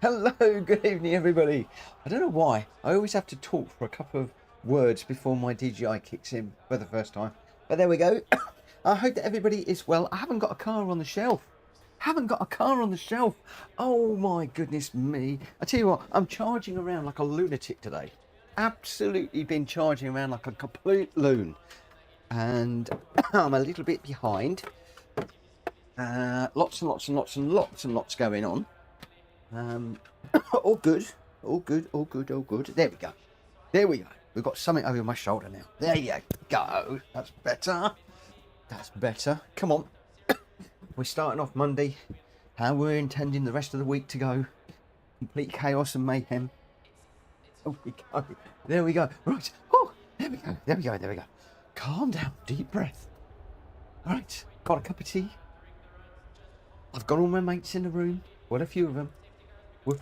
Hello, good evening, everybody. I don't know why. I always have to talk for a couple of words before my DJI kicks in for the first time. But there we go. I hope that everybody is well. I haven't got a car on the shelf. Oh my goodness me. I tell you what, I'm charging around like a lunatic today. Absolutely been charging around like a complete loon. And I'm a little bit behind. Lots and lots going on. All good. There we go. We've got something over my shoulder now. There you go. That's better. Come on. We're starting off Monday. How we're intending the rest of the week to go. Complete chaos and mayhem. Oh, there we go. Right. Oh, there we go. Calm down. Deep breath. All right. Got a cup of tea. I've got all my mates in the room. Well, a few of them. We've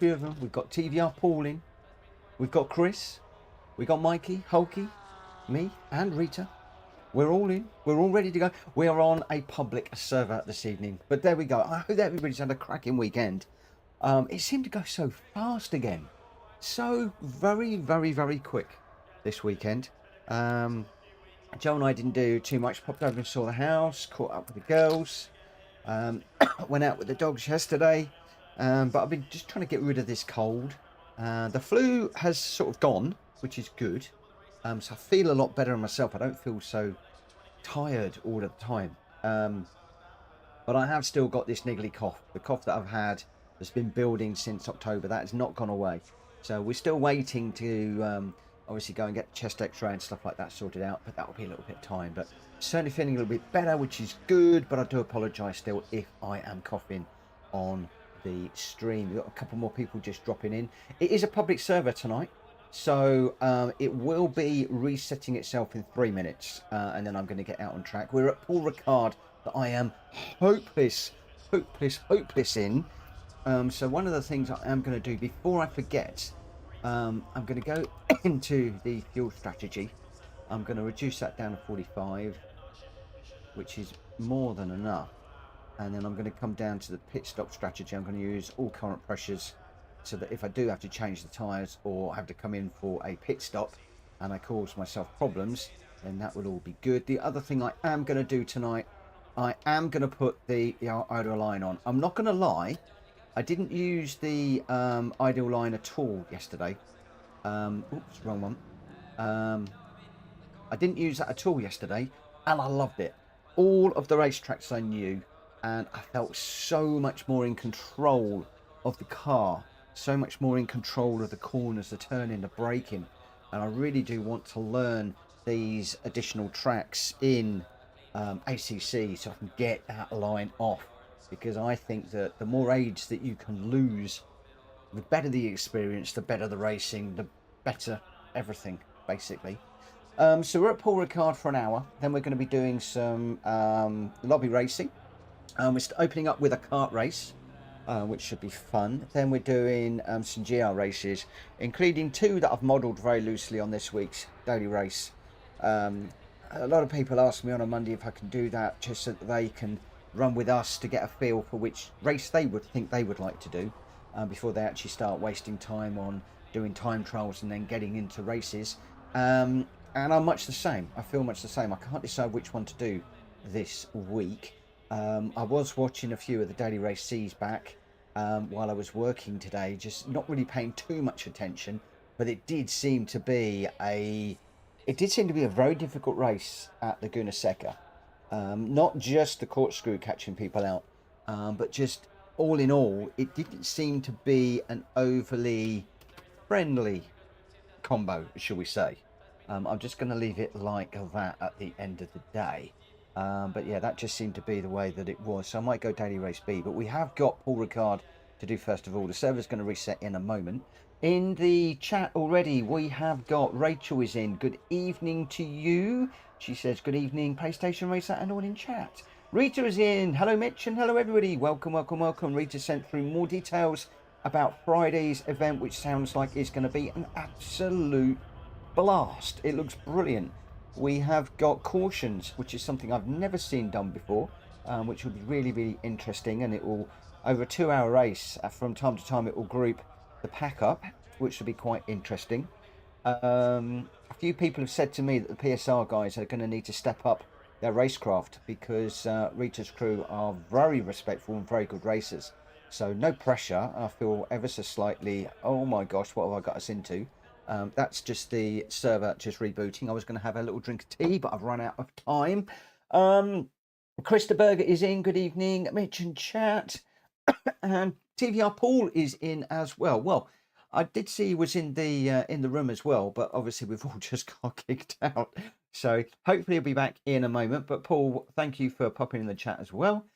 got TVR Paul in. We've got Chris. We've got Mikey, Hulky, me, and Rita. We're all in. We're all ready to go. We are on a public server this evening. But there we go. I hope everybody's had a cracking weekend. It seemed to go so fast again. So very quick this weekend. Joe and I didn't do too much. Popped over and saw the house. Caught up with the girls. Went out with the dogs yesterday. But I've been just trying to get rid of this cold. The flu has sort of gone, which is good. So I feel a lot better myself. I don't feel so tired all the time. But I have still got this niggly cough. The cough that I've had that's been building since October, that has not gone away. So we're still waiting to obviously go and get chest x-ray and stuff like that sorted out. But that will be a little bit of time. But certainly feeling a little bit better, which is good. But I do apologise still if I am coughing on the stream. We've got a couple more people just dropping in. It is a public server tonight, so it will be resetting itself in 3 minutes, and then I'm going to get out on track. We're at Paul Ricard that I am hopeless in. So one of the things I am going to do before I forget, I'm going to go into the fuel strategy. I'm going to reduce that down to 45, which is more than enough. And then I'm going to come down to the pit stop strategy. I'm going to use all current pressures so that if I do have to change the tyres or have to come in for a pit stop and I cause myself problems, then that will all be good. The other thing I am going to do tonight, I am going to put the idle line on. I'm not going to lie, I didn't use the idle line at all yesterday. Oops, wrong one. I didn't use that at all yesterday, and I loved it. All of the racetracks I knew, and I felt so much more in control of the car, so much more in control of the corners, the turning, the braking. And I really do want to learn these additional tracks in ACC so I can get that line off, because I think that the more age that you can lose, the better the experience, the better the racing, the better everything, basically. So we're at Paul Ricard for an hour, then we're going to be doing some lobby racing. We're opening up with a kart race, which should be fun. Then we're doing some GR races, including 2 that I've modelled very loosely on this week's daily race. A lot of people ask me on a Monday if I can do that just so that they can run with us to get a feel for which race they would think they would like to do before they actually start wasting time on doing time trials and then getting into races. And I'm much the same. I feel much the same. I can't decide which one to do this week. I was watching a few of the Daily Race C's back while I was working today, just not really paying too much attention, but it did seem to be a very difficult race at Laguna Seca. Not just the corkscrew catching people out, but just all in all, it didn't seem to be an overly friendly combo, shall we say. I'm just going to leave it like that at the end of the day. But yeah, that just seemed to be the way that it was. So I might go Daily Race B. But we have got Paul Ricard to do first of all. The server's going to reset in a moment. In the chat already, we have got Rachel is in. Good evening to you. She says, good evening, PlayStation Racer and all in chat. Rita is in. Hello, Mitch, and hello, everybody. Welcome. Rita sent through more details about Friday's event, which sounds like it's going to be an absolute blast. It looks brilliant. We have got cautions, which is something I've never seen done before, which will be really interesting, and it will, over a 2-hour race, from time to time it will group the pack up, which will be quite interesting. A few people have said to me that the PSR guys are going to need to step up their racecraft because Rita's crew are very respectful and very good racers. So no pressure. I feel ever so slightly, oh my gosh, what have I got us into? That's just the server just rebooting. I was going to have a little drink of tea, but I've run out of time. Krista Berger is in. Good evening. Mitch and chat. And TVR Paul is in as well. Well, I did see he was in the room as well, but obviously we've all just got kicked out. So hopefully he'll be back in a moment. But Paul, thank you for popping in the chat as well.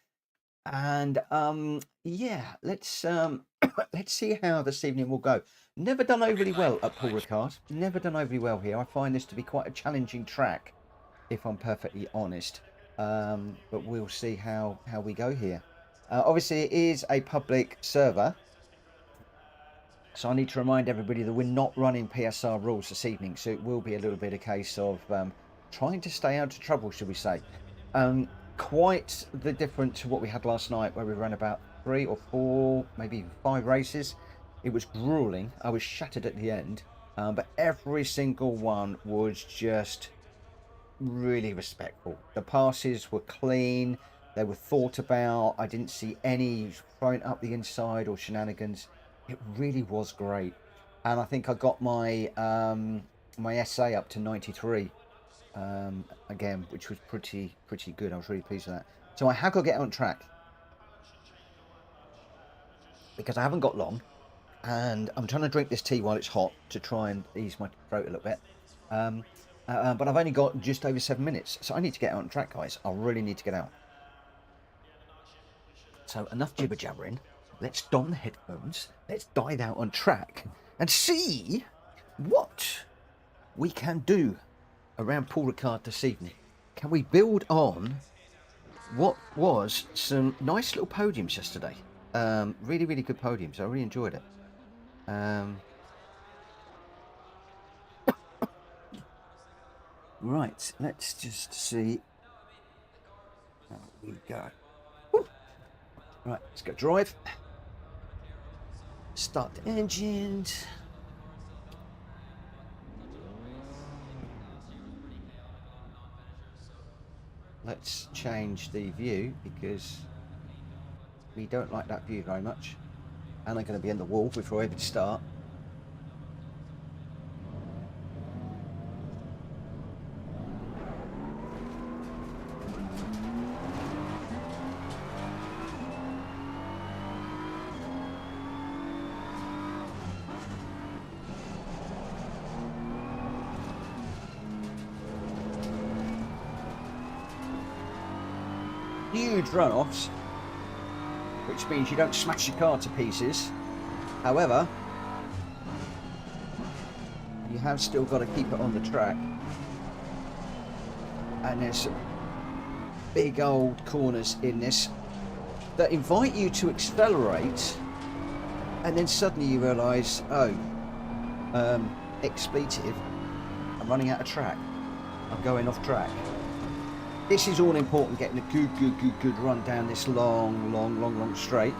And yeah, let's let's see how this evening will go. Never done overly well at Paul Ricard. Never done overly well here. I find this to be quite a challenging track, if I'm perfectly honest. But we'll see how we go here. Obviously, it is a public server, so I need to remind everybody that we're not running PSR rules this evening, so it will be a little bit a case of trying to stay out of trouble, should we say. Quite the difference to what we had last night, where we ran about 3 or 4, maybe even 5 races. It was grueling. I was shattered at the end, but every single one was just really respectful. The passes were clean. They were thought about. I didn't see any throwing up the inside or shenanigans. It really was great. And I think I got my my SA up to 93 again, which was pretty good. I was really pleased with that. So I have got to get on track because I haven't got long, and I'm trying to drink this tea while it's hot to try and ease my throat a little bit. But I've only got just over 7 minutes, so I need to get out on track, guys. I really need to get out. So enough jibber jabbering. Let's don the headphones. Let's dive out on track and see what we can do around Paul Ricard this evening. Can we build on what was some nice little podiums yesterday? Really good podiums. I really enjoyed it. Right, let's just see how we go. Woo. Right, let's go drive. Start the engines. Let's change the view because we don't like that view very much. And I'm going to be in the wall before I even start. Huge runoffs, which means you don't smash your car to pieces. However, you have still got to keep it on the track, and there's some big old corners in this that invite you to accelerate, and then suddenly you realise, oh, expletive, I'm running out of track, I'm going off track. This is all important, getting a good run down this long straight.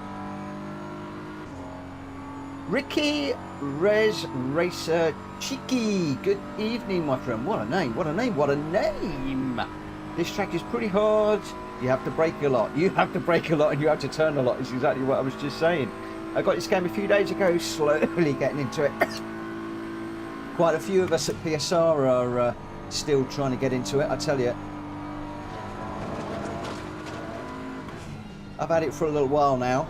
Ricky Rez Racer Cheeky, good evening, my friend. What a name, what a name, what a name. This track is pretty hard. You have to brake a lot. You have to brake a lot and you have to turn a lot. It's exactly what I was just saying. I got this game a few days ago, slowly getting into it. Quite a few of us at PSR are still trying to get into it, I tell you. I've had it for a little while now.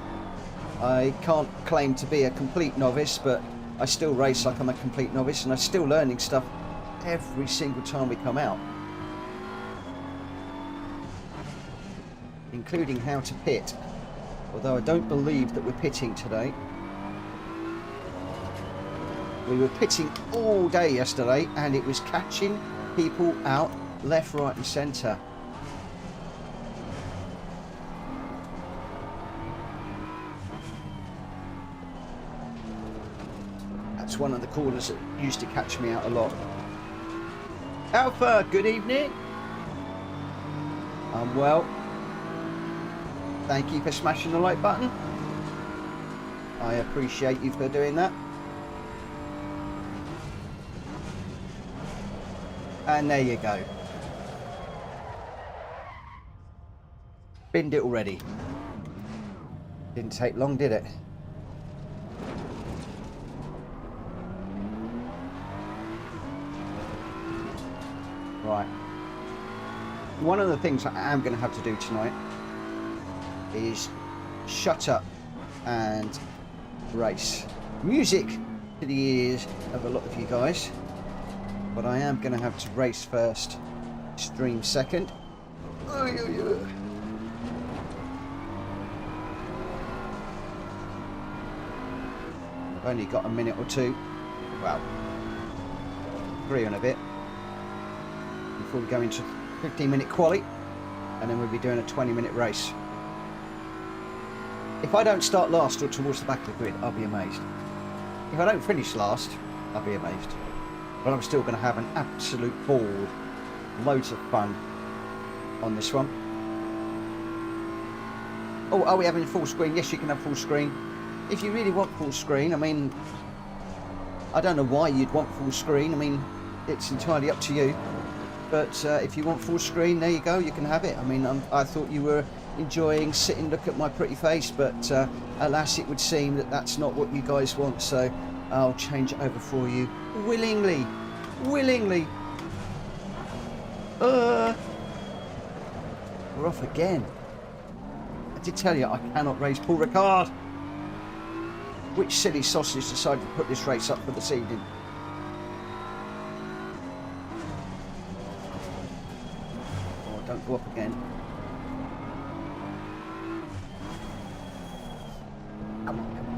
I can't claim to be a complete novice, but I still race like I'm a complete novice, and I'm still learning stuff every single time we come out. Including how to pit, although I don't believe that we're pitting today. We were pitting all day yesterday, and it was catching people out left, right and centre. That's one of the corners that used to catch me out a lot. Alpha, good evening. I'm well. Thank you for smashing the like button. I appreciate you for doing that. And there you go. Binned it already. Didn't take long, did it? Right. One of the things I am going to have to do tonight is shut up and race. Music to the ears of a lot of you guys, but I am going to have to race first, stream second. I've only got a minute or two, well, 3 and a bit, before we go into 15-minute quali, and then we'll be doing a 20-minute race. If I don't start last or towards the back of the grid, I'll be amazed. If I don't finish last, I'll be amazed. But I'm still going to have an absolute ball, loads of fun on this one. Oh, are we having full screen? Yes, you can have full screen. If you really want full screen, I mean, I don't know why you'd want full screen. I mean, it's entirely up to you. But if you want full screen, there you go, you can have it. I mean, I thought you were enjoying sitting, look at my pretty face, but alas, it would seem that that's not what you guys want, so I'll change it over for you willingly. Willingly. We're off again. I did tell you I cannot race Paul Ricard. Which silly sausage decided to put this race up for this evening? Oh, don't go up again. Come on, come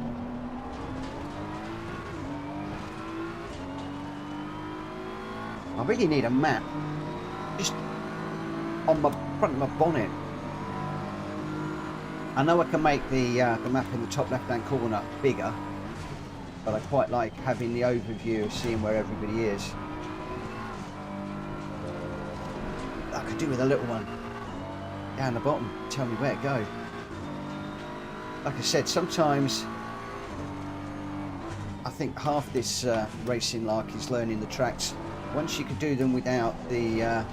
on. I really need a map. Just on my front of my bonnet. I know I can make the map in the top left-hand corner bigger, but I quite like having the overview of seeing where everybody is. I could do with a little one down the bottom, tell me where to go. Like I said, sometimes I think half this racing lark is learning the tracks. Once you can do them without the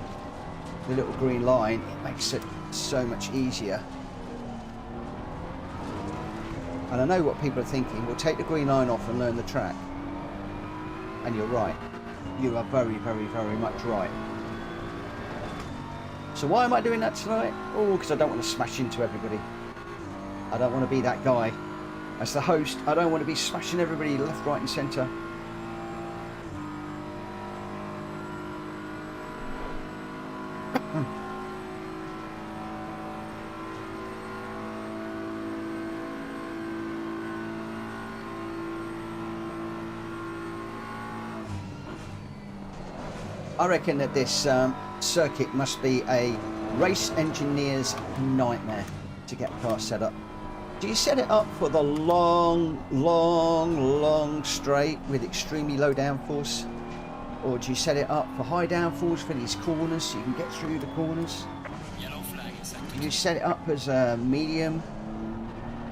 little green line, it makes it so much easier. And I know what people are thinking, we'll take the green line off and learn the track. And you're right. You are very, very, very much right. So why am I doing that tonight? Oh, because I don't want to smash into everybody. I don't want to be that guy. As the host, I don't want to be smashing everybody left, right and centre. I reckon that this circuit must be a race engineer's nightmare to get a car set up. Do you set it up for the long straight with extremely low downforce? Or do you set it up for high downforce for these corners so you can get through the corners? Do you set it up as a medium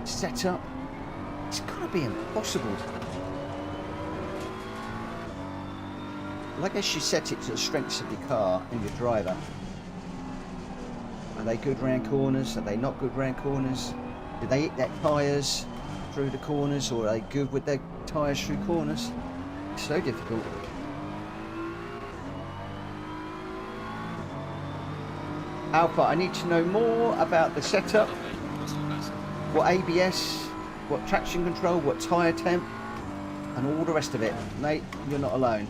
setup? It's got to be impossible. Well, I guess you set it to the strengths of your car and your driver. Are they good round corners? Are they not good round corners? Do they hit their tyres through the corners, or are they good with their tyres through corners? It's so difficult. Alpha, I need to know more about the setup. What ABS, what traction control, what tyre temp, and all the rest of it. Mate, you're not alone.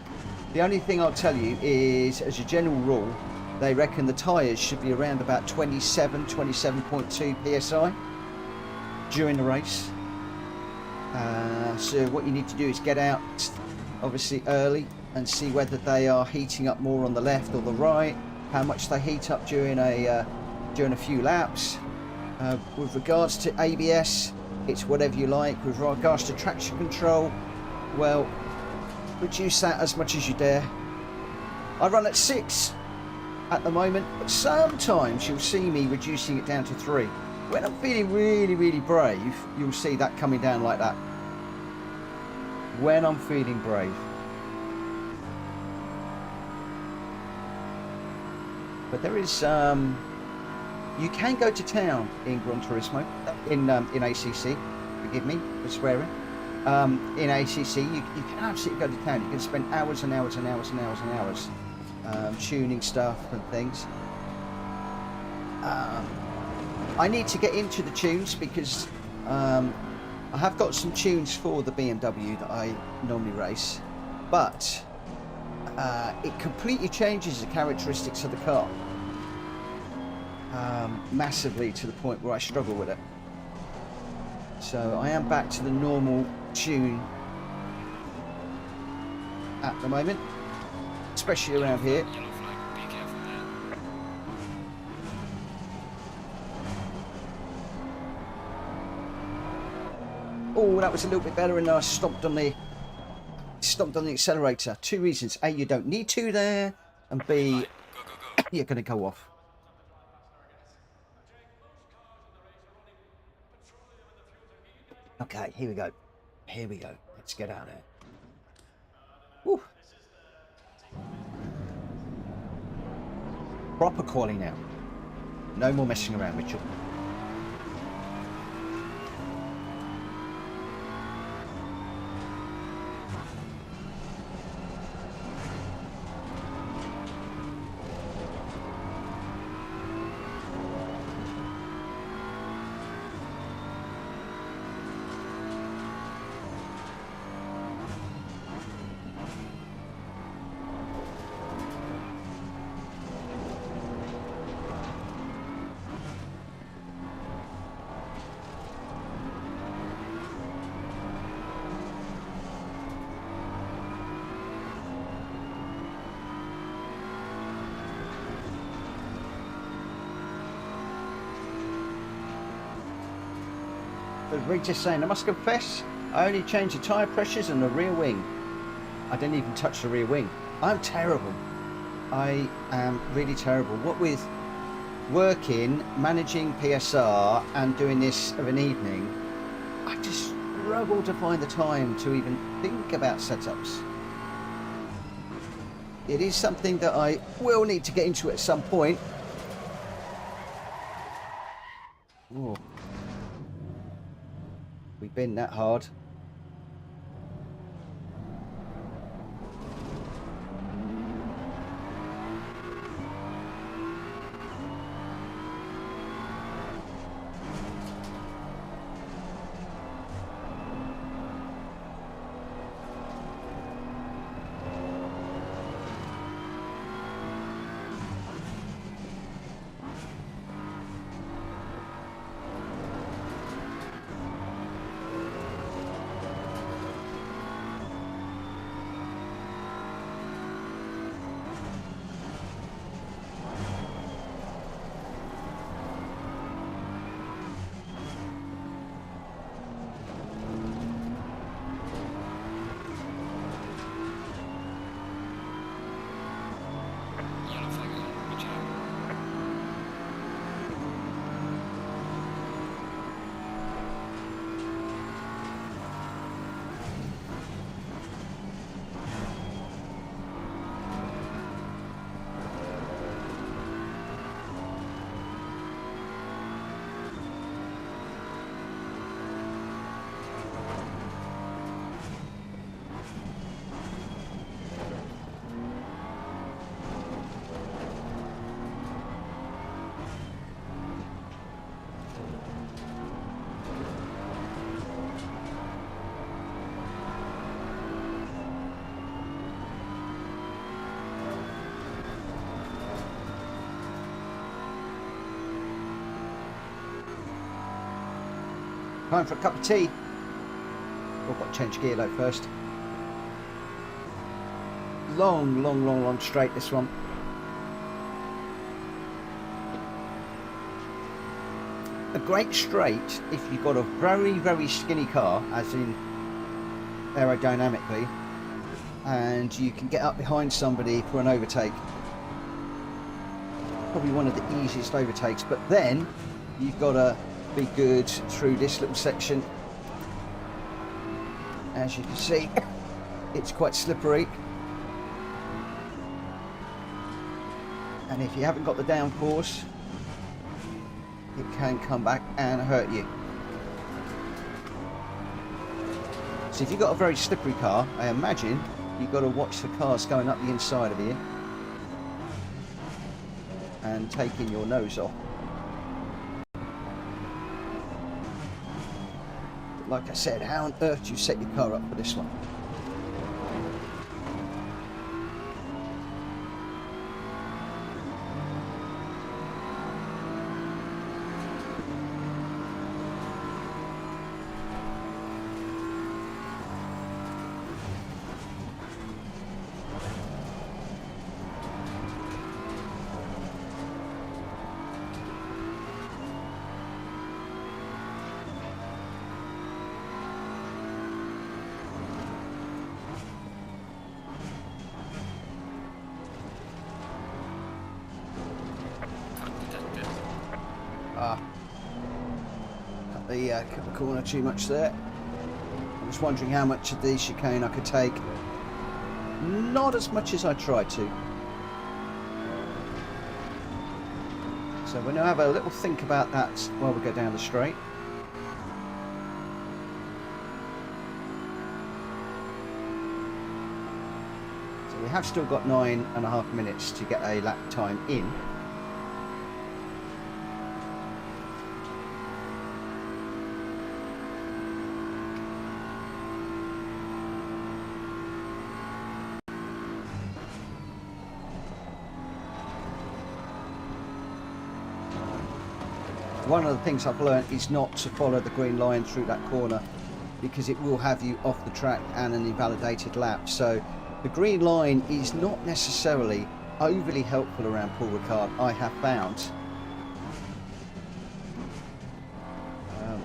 The only thing I'll tell you is, as a general rule, they reckon the tyres should be around about 27.2 psi during the race. So what you need to do is get out, obviously early, and see whether they are heating up more on the left or the right, how much they heat up during a few laps. With regards to ABS, it's whatever you like. With regards to traction control, well, reduce that as much as you dare. I run at 6 at the moment, but sometimes you'll see me reducing it down to 3. When I'm feeling really, really brave, you'll see that coming down like that. When I'm feeling brave. But there is you can go to town in Gran Turismo, in ACC. Forgive me for swearing. In ACC, you can absolutely go to town. You can spend hours and hours and hours and hours and hours tuning stuff and things. I need to get into the tunes because I have got some tunes for the BMW that I normally race, but it completely changes the characteristics of the car massively, to the point where I struggle with it. So I am back to the normal tune at the moment, especially around here. Oh, that was a little bit better, and I stomped on the accelerator. Two reasons: A, you don't need to there, and B, you're going to go off. Okay, here we go. Here we go. Let's get out of there. Woo. Proper quali now. No more messing around, Mitchell. Rita's saying, I must confess, I only changed the tyre pressures and the rear wing. I didn't even touch the rear wing. I'm terrible. I am really terrible. What with working, managing PSR and doing this of an evening, I just struggle to find the time to even think about setups. It is something that I will need to get into at some point. Ooh. We've been that hard. Time for a cup of tea. I've got to change gear though first. Long straight, this one. A great straight if you've got a very skinny car, as in aerodynamically, and you can get up behind somebody for an overtake. Probably one of the easiest overtakes, but then you've got to be good through this little section. As you can see, it's quite slippery, And if you haven't got the downforce, it can come back and hurt you. So if you've got a very slippery car, I imagine you've got to watch the cars going up the inside of you and taking your nose off. But like I said, how on earth do you set your car up for this one? Cut the corner too much there. I was wondering how much of the chicane I could take. Not as much as I tried to. So we're going to have a little think about that while we go down the straight. So we have still got 9.5 minutes to get a lap time in. One of the things I've learned is not to follow the green line through that corner, because it will have you off the track and an invalidated lap. So the green line is not necessarily overly helpful around Paul Ricard, I have found.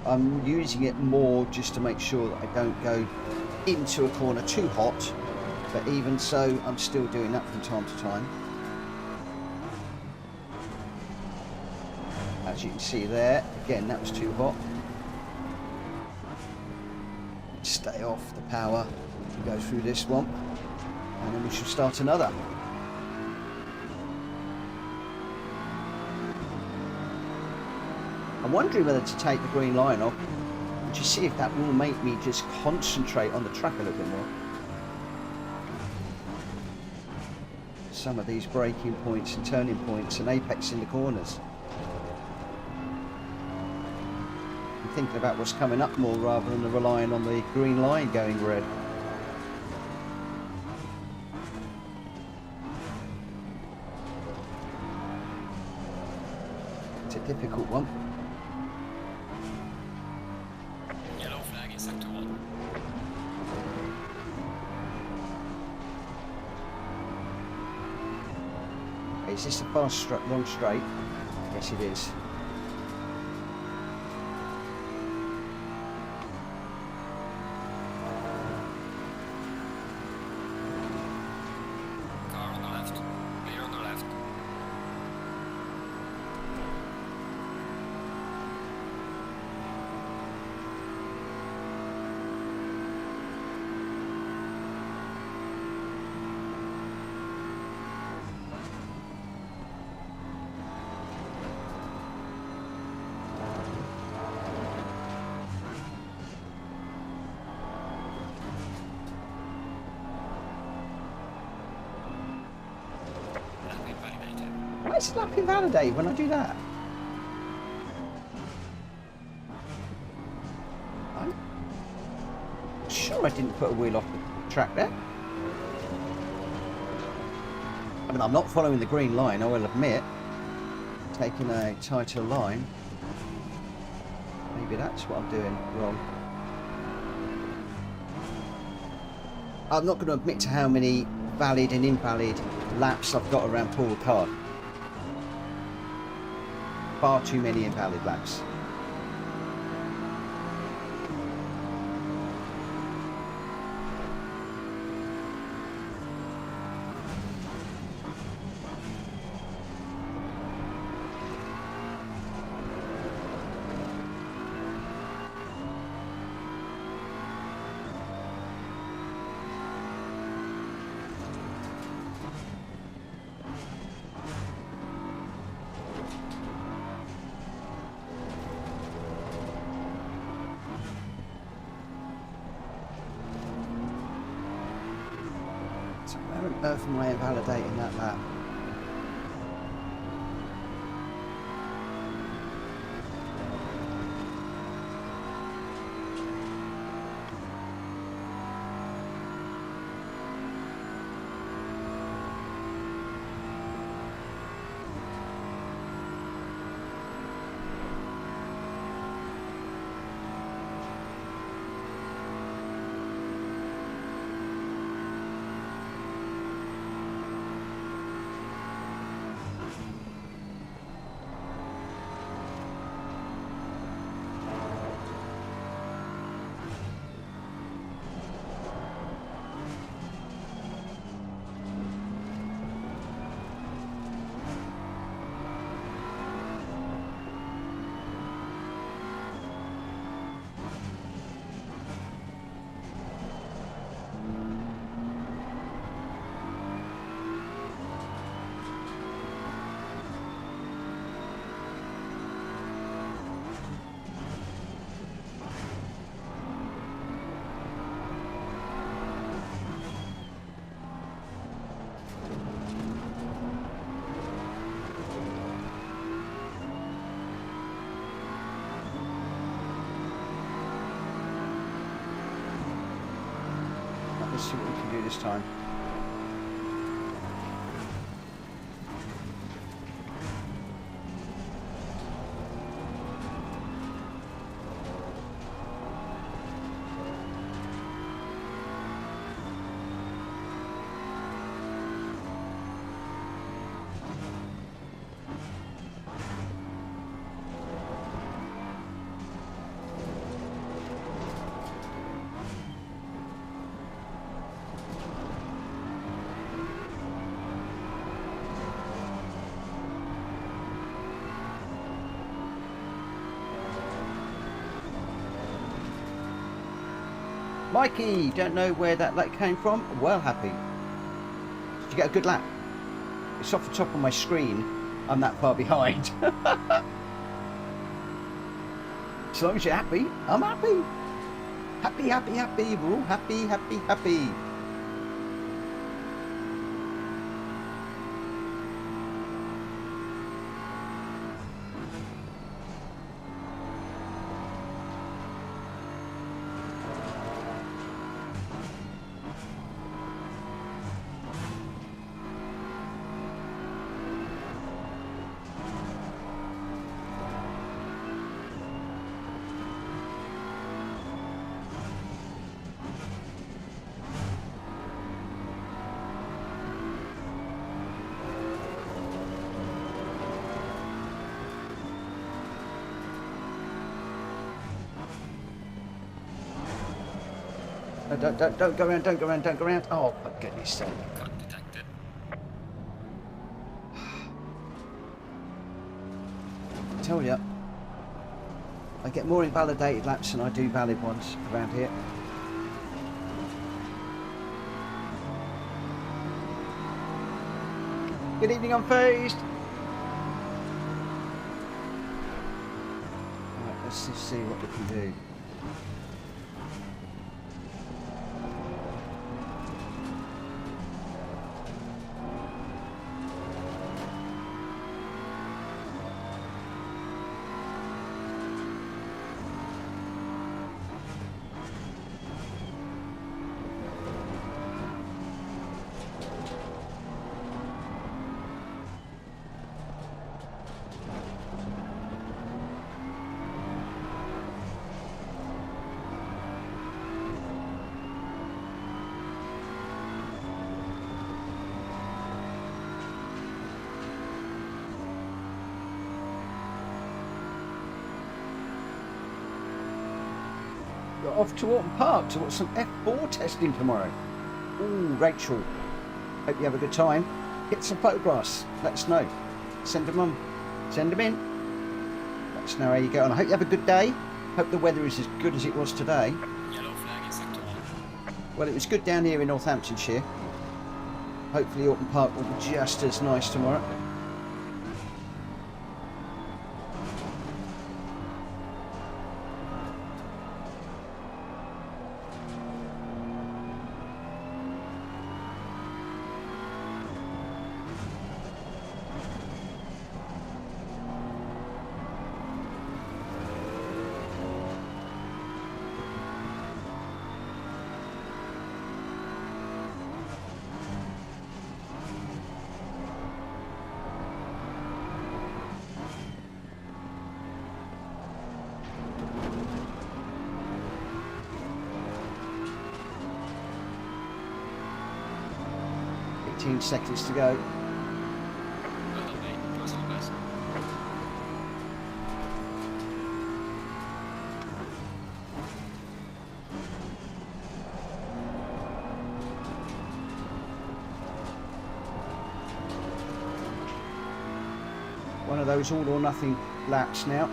I'm using it more just to make sure that I don't go into a corner too hot, but even so I'm still doing that from time to time. As you can see there, again, that was too hot. Stay off the power to go through this one, and then we should start another. I'm wondering whether to take the green line off and just see if that will make me just concentrate on the track a little bit more. Some of these braking points and turning points and apex in the corners. Thinking about what's coming up more rather than relying on the green line going red. It's a difficult one. Yellow flag in sector 1. Is this a fast long straight? Yes, it is. Why is it lap invalidate when I do that? I'm sure I didn't put a wheel off the track there. I mean, I'm not following the green line, I will admit. Taking a tighter line. Maybe that's what I'm doing wrong. I'm not going to admit to how many valid and invalid laps I've got around Paul Ricard. Far too many invalid laps. So where on earth am I invalidating that lap? Let's see what we can do this time. Mikey, don't know where that light came from. Well happy. Did you get a good lap? It's off the top of my screen. I'm that far behind. As long as you're happy, I'm happy. Happy, happy, happy. We're all happy, happy, happy. Don't go around, don't go around, don't go around. Oh, for goodness sake. Got detected. I tell you, I get more invalidated laps than I do valid ones around here. Good evening, Unfazed. Right, let's just see what we can do. Off to Autumn Park to watch some F4 testing tomorrow. Ooh, Rachel, hope you have a good time. Get some photographs, let us know. Send them on, send them in. Let us know how you go on. I hope you have a good day. Hope the weather is as good as it was today. Yellow flag in sector 1. Well, it was good down here in Northamptonshire. Hopefully Autumn Park will be just as nice tomorrow. 18 seconds to go. Well done, mate. Nice on the best. One of those all or nothing laps now.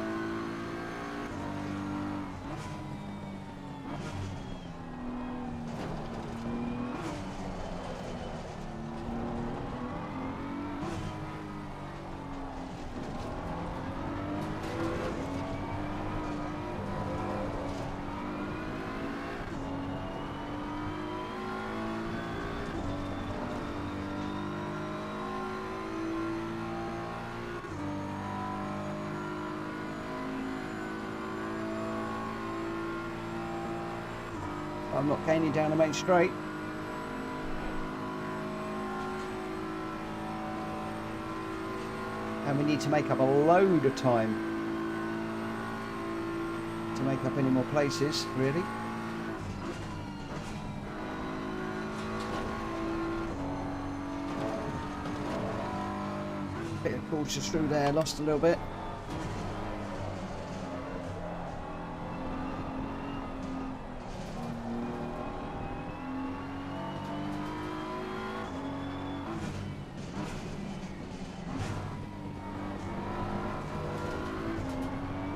I'm not gaining down the main straight. And we need to make up a load of time to make up any more places, really. Bit of cautious through there, lost a little bit.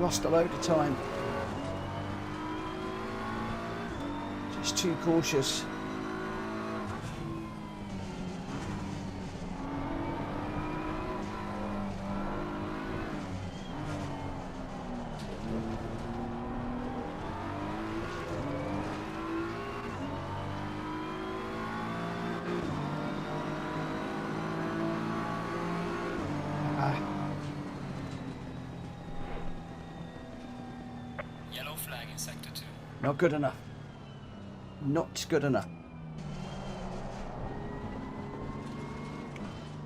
Lost a load of time. Just too cautious. Yellow flag in sector 2. Not good enough. Not good enough.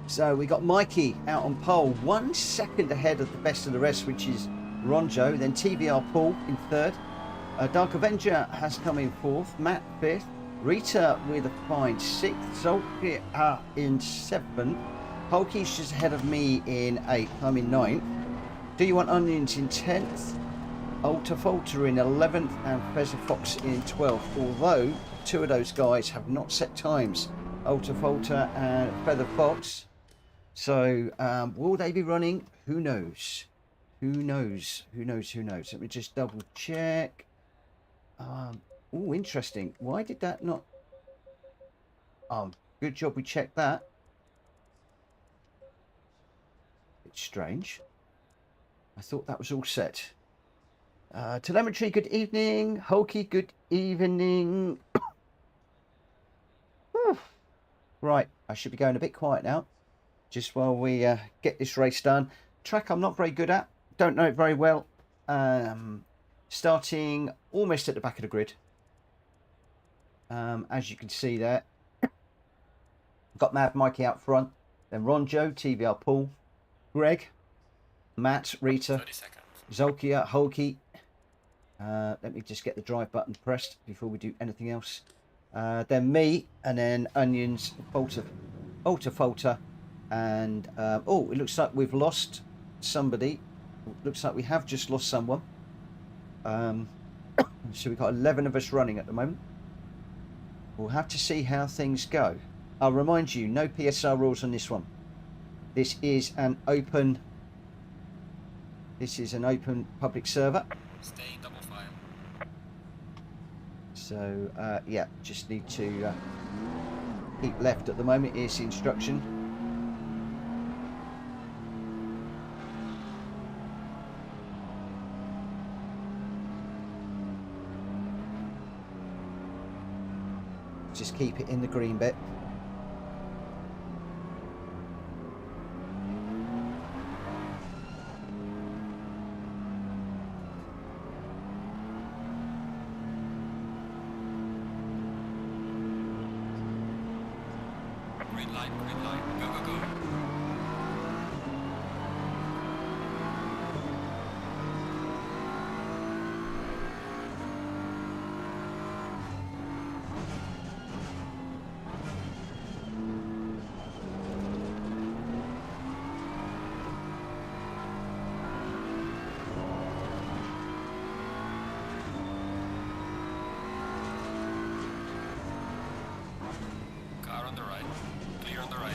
So we got Mikey out on pole, 1 second ahead of the best of the rest, which is Ronjo. Then TVR Paul in third. Dark Avenger has come in fourth. Matt fifth. Rita with a fine sixth. Zolkia in seventh. Hulky's just ahead of me in eighth. I'm in ninth. Do You Want Onions in 10th. Alta Falter in 11th and Feather Fox in 12th, although two of those guys have not set times, Alta Falter and Feather Fox. So will they be running? Who knows? Who knows? Who knows? Who knows? Let me just double check. Oh, interesting. Why did that not? Oh, good job we checked that. It's strange. I thought that was all set. Telemetry, good evening. Hulky, good evening. Right, I should be going a bit quiet now, just while we get this race done. Track I'm not very good at, don't know it very well. Starting almost at the back of the grid. As you can see there. Got Mad Mikey out front, then Ronjo, TVR Paul, Greg, Matt, Rita, 30 seconds. Zolkia, Hulky. Let me just get the drive button pressed before we do anything else. Then me, and then Onions, Alta Falter, and oh, it looks like we've lost somebody. Looks like we have just lost someone. So we've got 11 of us running at the moment. We'll have to see how things go. I'll remind you, no PSR rules on this one. This is an open. This is an open public server. Stay double file. So yeah, just need to keep left at the moment. Here's the instruction. Just keep it in the green bit. Green light, go, go, go. on the right.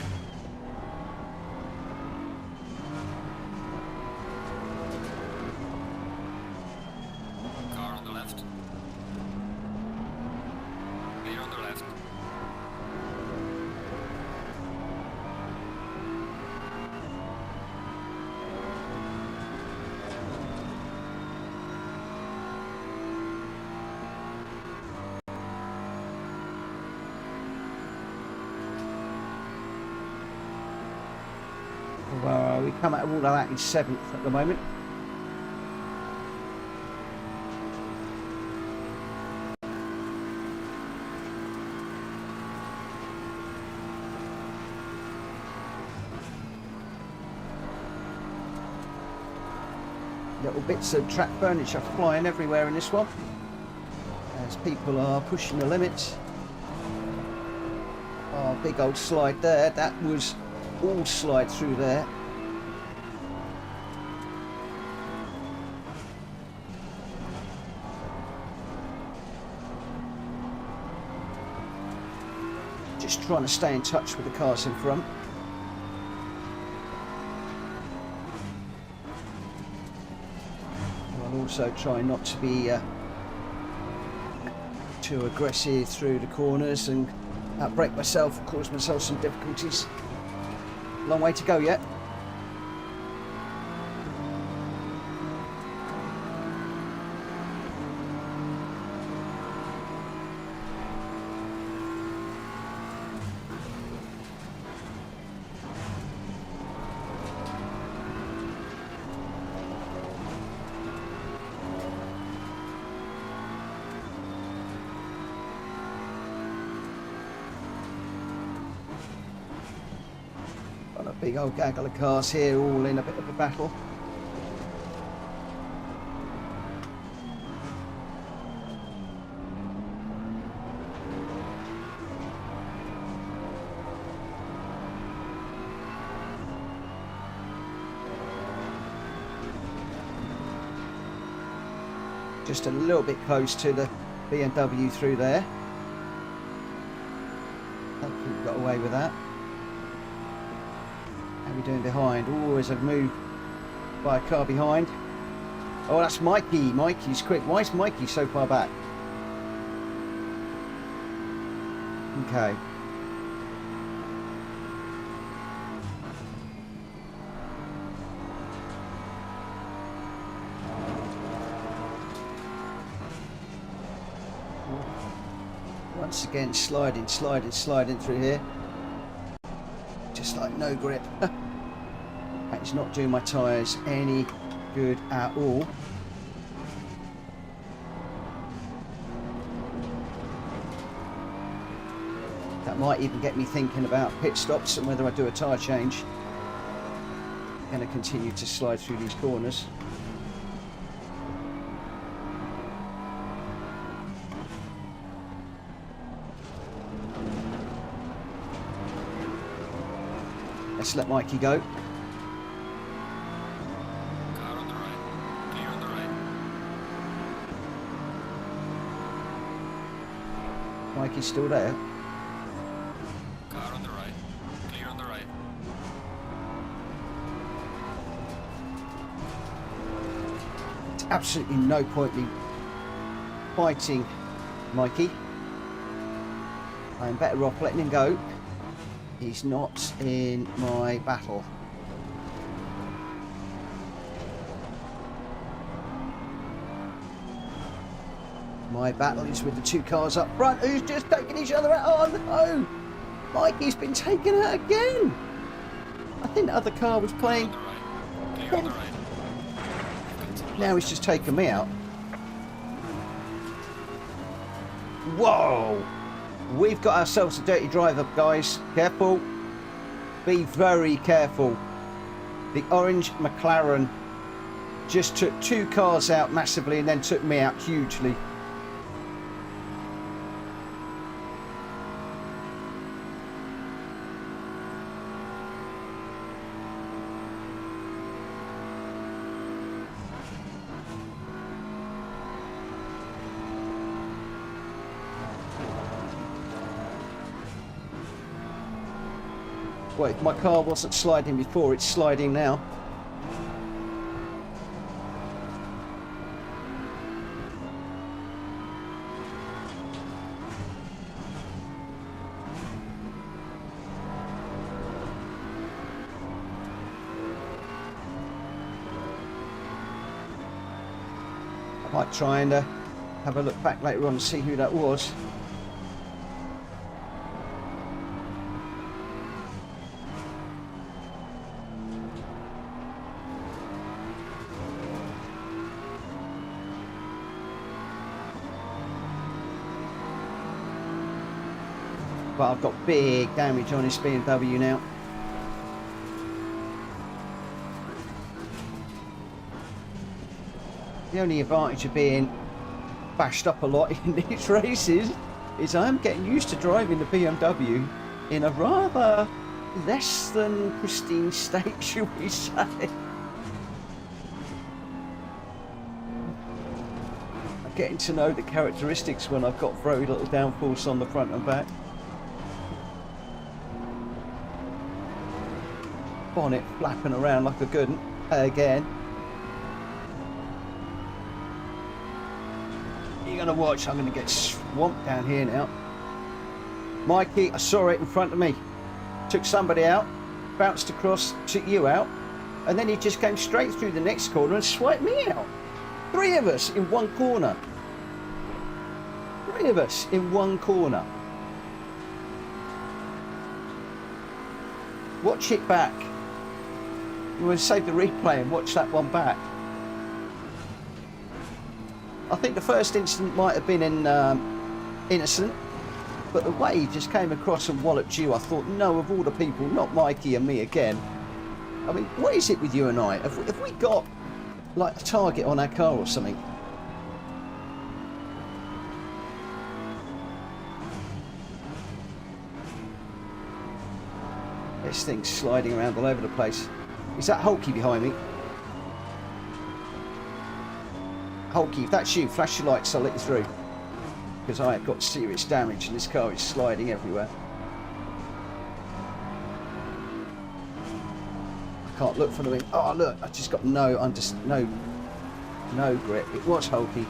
Car on the left. Clear on the left. Well, we come out of all of that in 7th at the moment. Little bits of track furniture flying everywhere in this one as people are pushing the limits. Oh, big old slide there. That was all slide through there. Just trying to stay in touch with the cars in front. I'll also try not to be too aggressive through the corners and outbrake myself and cause myself some difficulties. Long way to go yet. Big old gaggle of cars here, all in a bit of a battle. Just a little bit close to the BMW through there. Hopefully we got away with that. How are we doing behind? Oh, as I've moved by a car behind. Oh, that's Mikey. Mikey's quick. Why is Mikey so far back? Okay. Once again, sliding through here. Just like no grip. It's not doing my tyres any good at all. That might even get me thinking about pit stops and whether I do a tyre change. I'm going to continue to slide through these corners. Let's let Mikey go. Car on the right. Clear on the right. Mikey's still there. Car on the right. Clear on the right. It's absolutely no point in fighting Mikey. I'm better off letting him go. He's not in my battle. My battle is with the two cars up front who's just taking each other out. Oh no! Mikey's been taken out again! I think the other car was playing. Clear on the right. Now he's just taken me out. Whoa! We've got ourselves a dirty driver, guys. Careful. Be very careful. The orange McLaren just took two cars out massively and then took me out hugely. Well, if my car wasn't sliding before, it's sliding now. I might try and have a look back later on and see who that was. But I've got big damage on this BMW now. The only advantage of being bashed up a lot in these races is I'm getting used to driving the BMW in a rather less than pristine state, shall we say. I'm getting to know the characteristics when I've got very little downforce on the front and back. Bonnet flapping around like a good one again. You're gonna watch, I'm gonna get swamped down here now. Mikey, I saw it in front of me. Took somebody out, bounced across, took you out, and then he just came straight through the next corner and swiped me out. 3 of us in one corner. 3 of us in one corner. Watch it back. We'll save the replay and watch that one back. I think the first incident might have been innocent, but the way he just came across and walloped you, I thought, no, of all the people, not Mikey and me again. I mean, what is it with you and I? Have we got like a target on our car or something? This thing's sliding around all over the place. Is that Hulky behind me? Hulky, if that's you, flash your lights, I'll let you through. Because I have got serious damage and this car is sliding everywhere. I can't look for the wing. Oh look, I just got no grip. It was Hulky.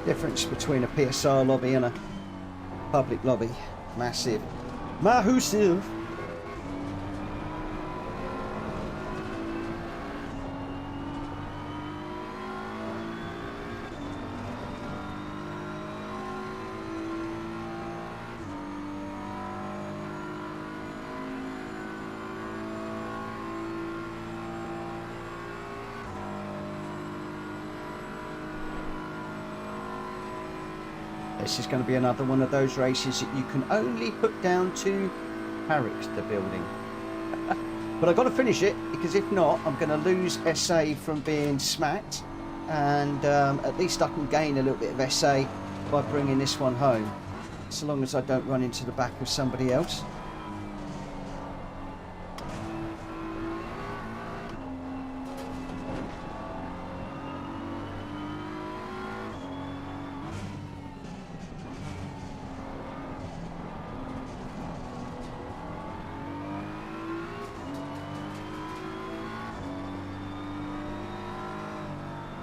Difference between a PSR lobby and a public lobby. Massive. Massive. This is going to be another one of those races that you can only put down to character building. But I've got to finish it, because if not, I'm going to lose SA from being smacked, and at least I can gain a little bit of SA by bringing this one home, so long as I don't run into the back of somebody else.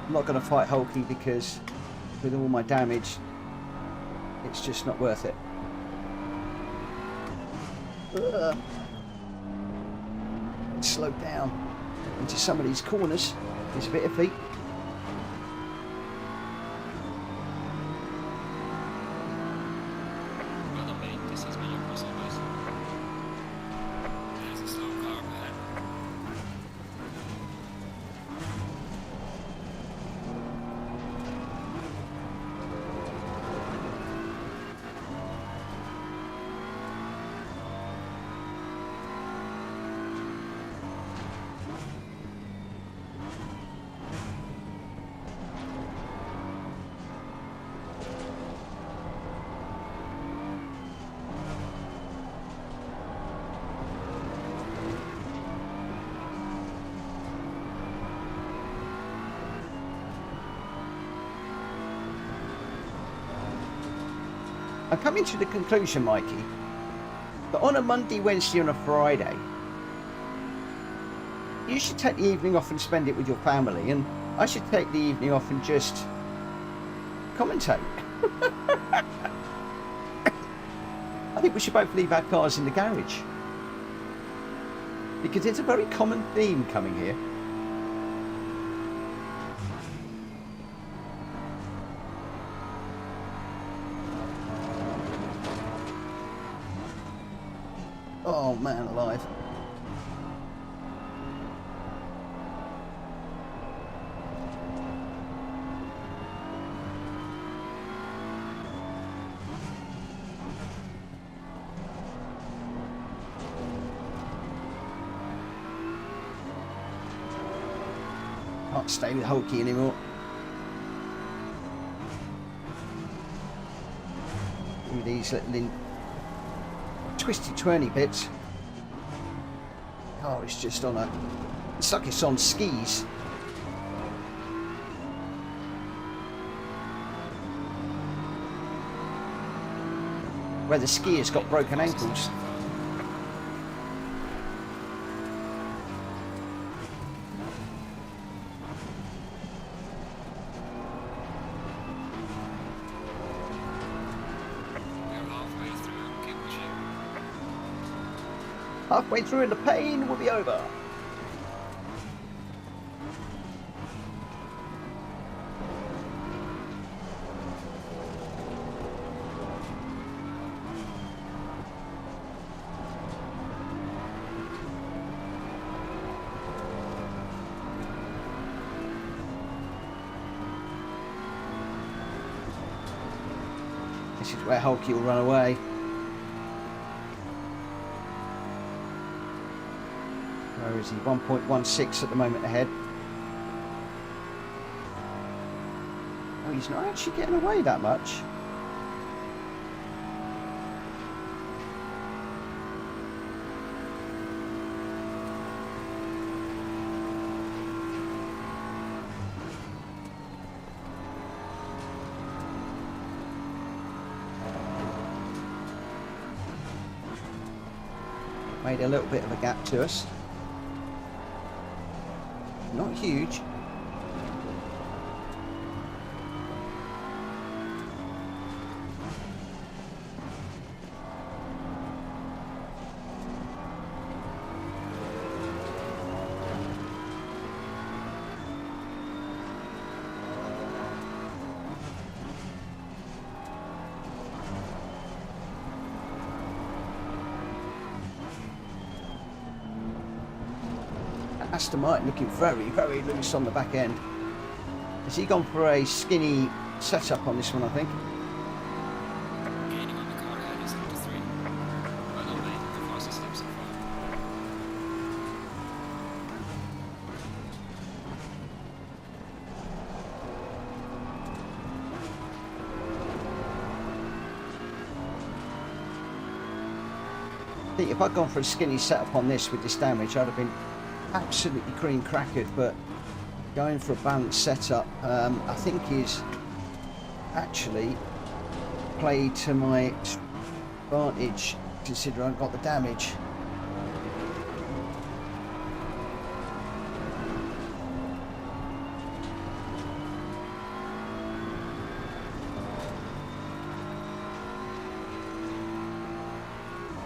I'm not going to fight Hulky because with all my damage it's just not worth it. Let's slow down into some of these corners. There's a bit of feet. I'm coming to the conclusion, Mikey, that on a Monday, Wednesday and a Friday, you should take the evening off and spend it with your family, and I should take the evening off and just commentate. I think we should both leave our cars in the garage, because it's a very common theme coming here. Oh man alive. Can't stay with Hulky anymore. Ooh, these little twisty twirly bits. Oh, it's just on a... It's like it's on skis. Where the skier's got broken ankles. Halfway through and the pain will be over. This is where Hulky will run away. Where is he? 1.16 at the moment ahead. Oh, he's not actually getting away that much. Made a little bit of a gap to us. Not huge. Aston Martin looking very, very loose on the back end. Has he gone for a skinny setup on this one, I think? Gaining on the car ahead is up to 3. Well, not made the fastest lap so far. I think if I'd gone for a skinny setup on this with this damage, I'd have been absolutely cream crackered, but going for a balanced setup I think is actually played to my advantage, considering I've got the damage.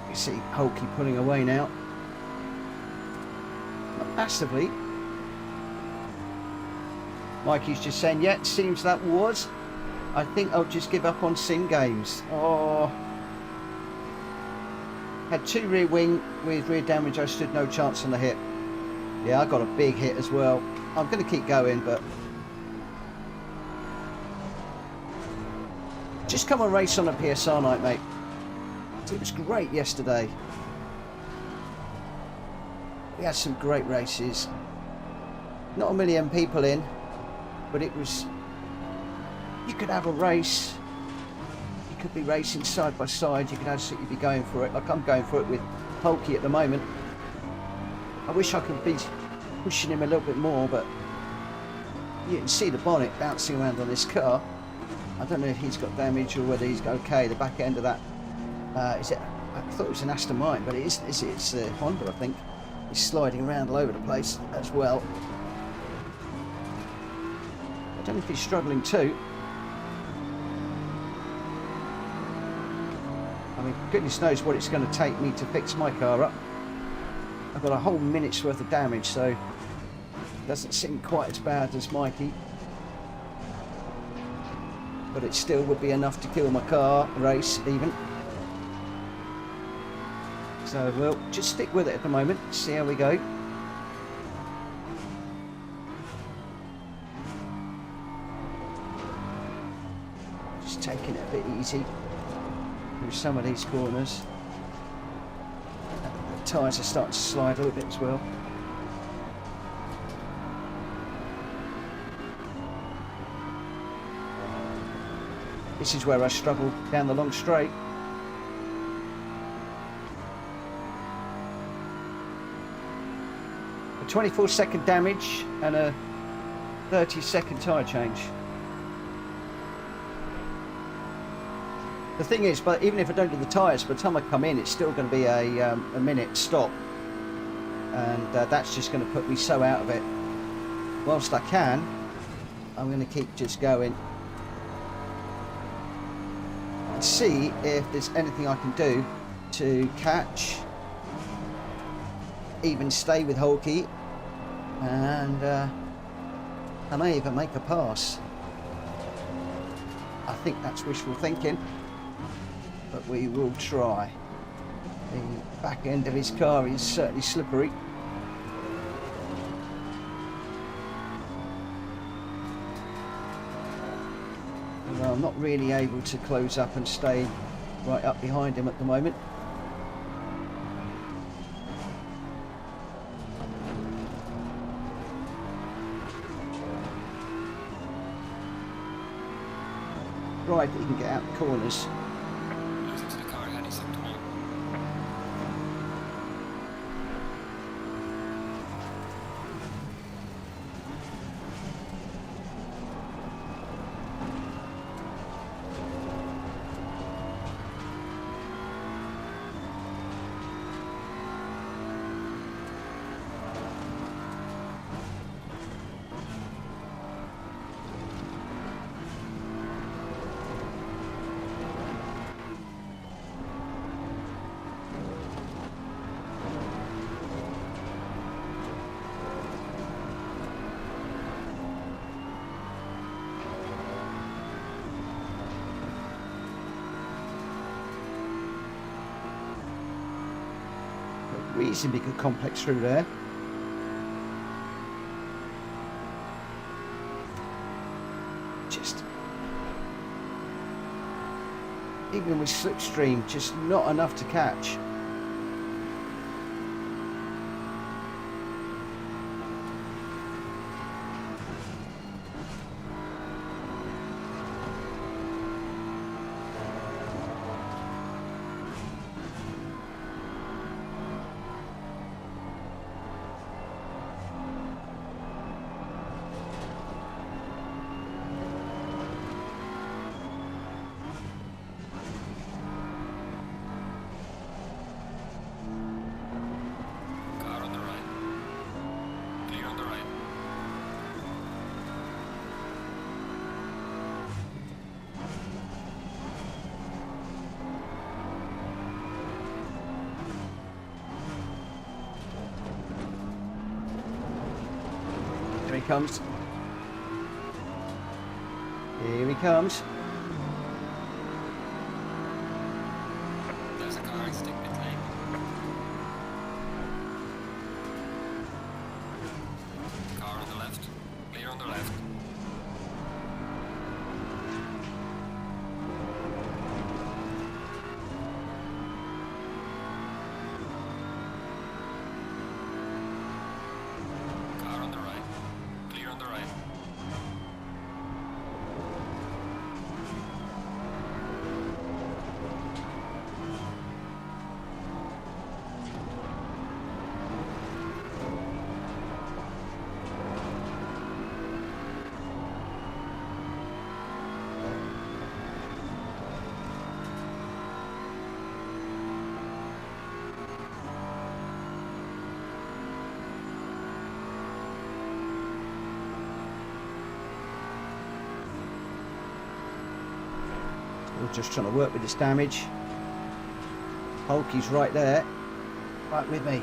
You see Hulky pulling away now. Massively. Mikey's just saying, yeah, it seems that was. I think I'll just give up on sim games. Oh. Had 2 rear wing with rear damage. I stood no chance on the hit. Yeah, I got a big hit as well. I'm going to keep going, but just come and race on a PSR night, mate. It was great yesterday. We had some great races. Not a million people in, but it was... You could have a race. You could be racing side by side. You could absolutely be going for it. Like I'm going for it with Hulky at the moment. I wish I could be pushing him a little bit more, but you can see the bonnet bouncing around on this car. I don't know if he's got damage or whether he's okay. The back end of that, is it? I thought it was an Aston Martin, but it isn't. It's a Honda, I think. It's sliding around all over the place as well. I don't know if he's struggling too. I mean, goodness knows what it's going to take me to fix my car up. I've got a whole minute's worth of damage, so it doesn't seem quite as bad as Mikey. But it still would be enough to kill my car race even. So we'll just stick with it at the moment, see how we go. Just taking it a bit easy through some of these corners. The tyres are starting to slide a little bit as well. This is where I struggle down the long straight. A 24-second damage and a 30-second tyre change. The thing is, but even if I don't do the tyres, by the time I come in, it's still going to be a minute stop, and that's just going to put me so out of it. Whilst I can, I'm going to keep just going. See if there's anything I can do to catch, even stay with Holkey, and I may even make a pass. I think that's wishful thinking, but we will try. The back end of his car is certainly slippery. Well, I'm not really able to close up and stay right up behind him at the moment. Right, but you can get out the corners. Losing to the car ahead, he seemed to me. Reasonably good complex through there. Just even with slipstream, just not enough to catch. Here he comes. Here he comes. There's a car exiting pit lane. Car on the left. Clear on the left. Car on the right. Clear on the right. We're just trying to work with this damage. Hulky's right there. Right with me.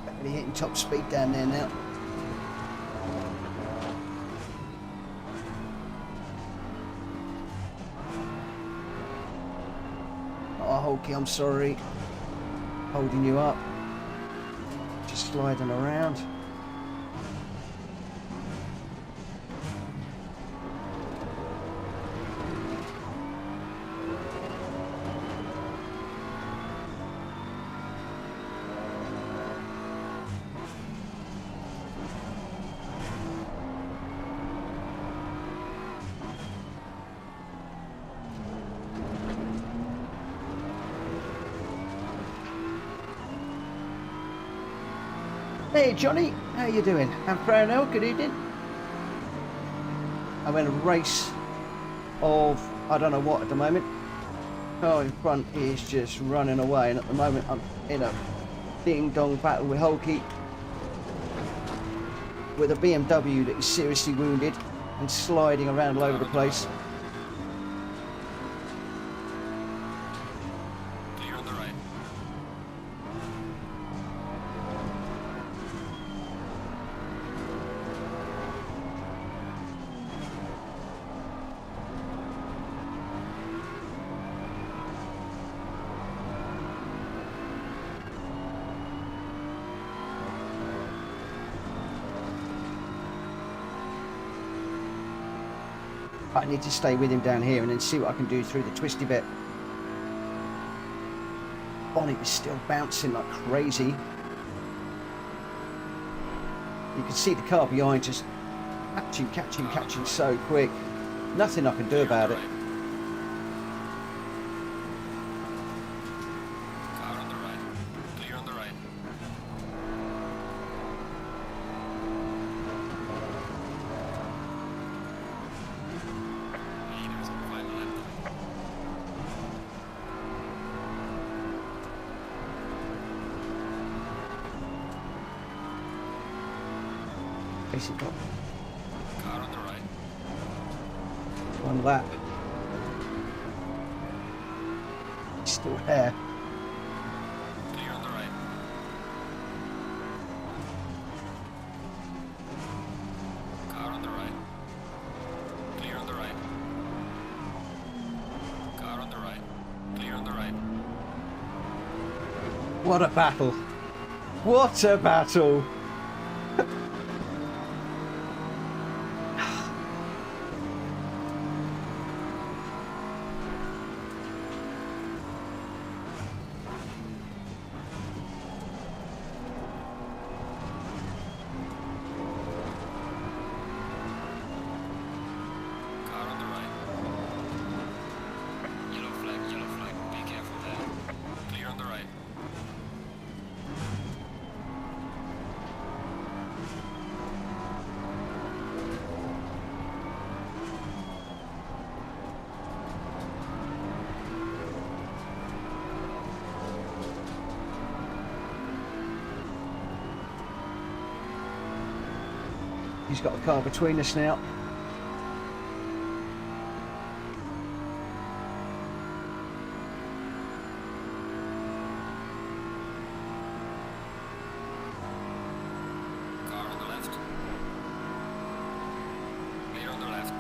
Barely hitting top speed down there now. Oh, Hulky, I'm sorry. Holding you up. Just sliding around. Hey Johnny, how you doing? I'm Brownell, good evening. I'm in a race of, I don't know what at the moment. Car in front is just running away, and at the moment I'm in a ding-dong battle with Hulky with a BMW that is seriously wounded and sliding around all over the place. Clear on the right. I need to stay with him down here and then see what I can do through the twisty bit. Bonnet is still bouncing like crazy. You can see the car behind just catching so quick. Nothing I can do about it. Car on the right. Clear on the right. Leaders on the final lap. Basically got Car on the right. one lap. He's still there. Clear on the right. Car on the right. Clear on the right. Car on the right. Clear on the right. What a battle! What a battle! Car on the right. Yellow flag, yellow flag. Be careful there. Clear on the right. He's got a car between us now. Car on the left. Clear on the left.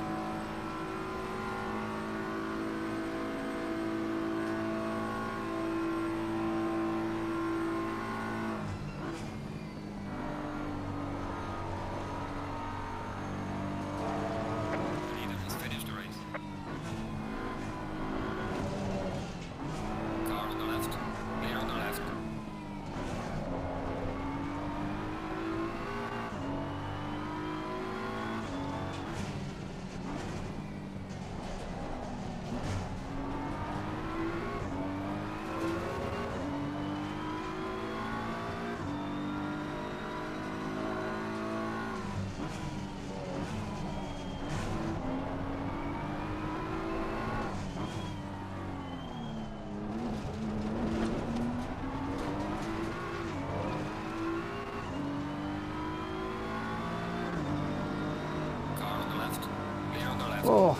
Oh,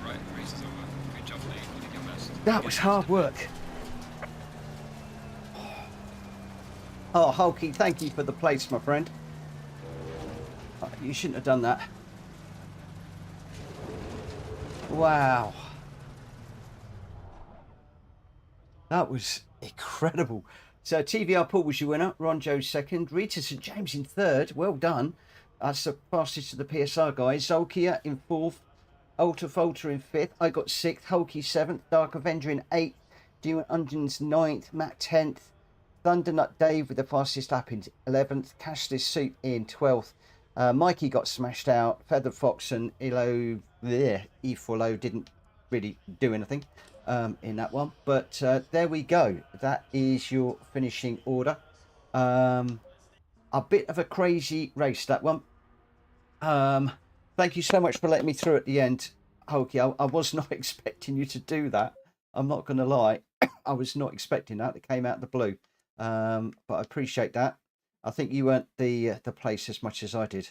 Alright, race is over. Good job, Lee. You did your best. that was hard work. Oh, Hulky, thank you for the place, my friend. Oh, you shouldn't have done that. Wow. That was incredible. So TVR Paul was your winner, Ron Joe second, Rita St James in third. Well done. That's the fastest of the PSR guys. Zolkia in fourth, Ultra Folter in fifth. I got sixth, Hulky seventh, Dark Avenger in eighth, Demon Onions ninth, Matt 10th, Thundernut Dave with the fastest lap in 11th, Cashless Soup in 12th. Mikey got smashed out. Feather Fox and E4Lo didn't really do anything in that one. But there we go. That is your finishing order. A bit of a crazy race, that one. Thank you so much for letting me through at the end, Hulky. I was not expecting you to do that. I'm not going to lie. I was not expecting that. It came out of the blue. But I appreciate that. I think you earned the place as much as I did.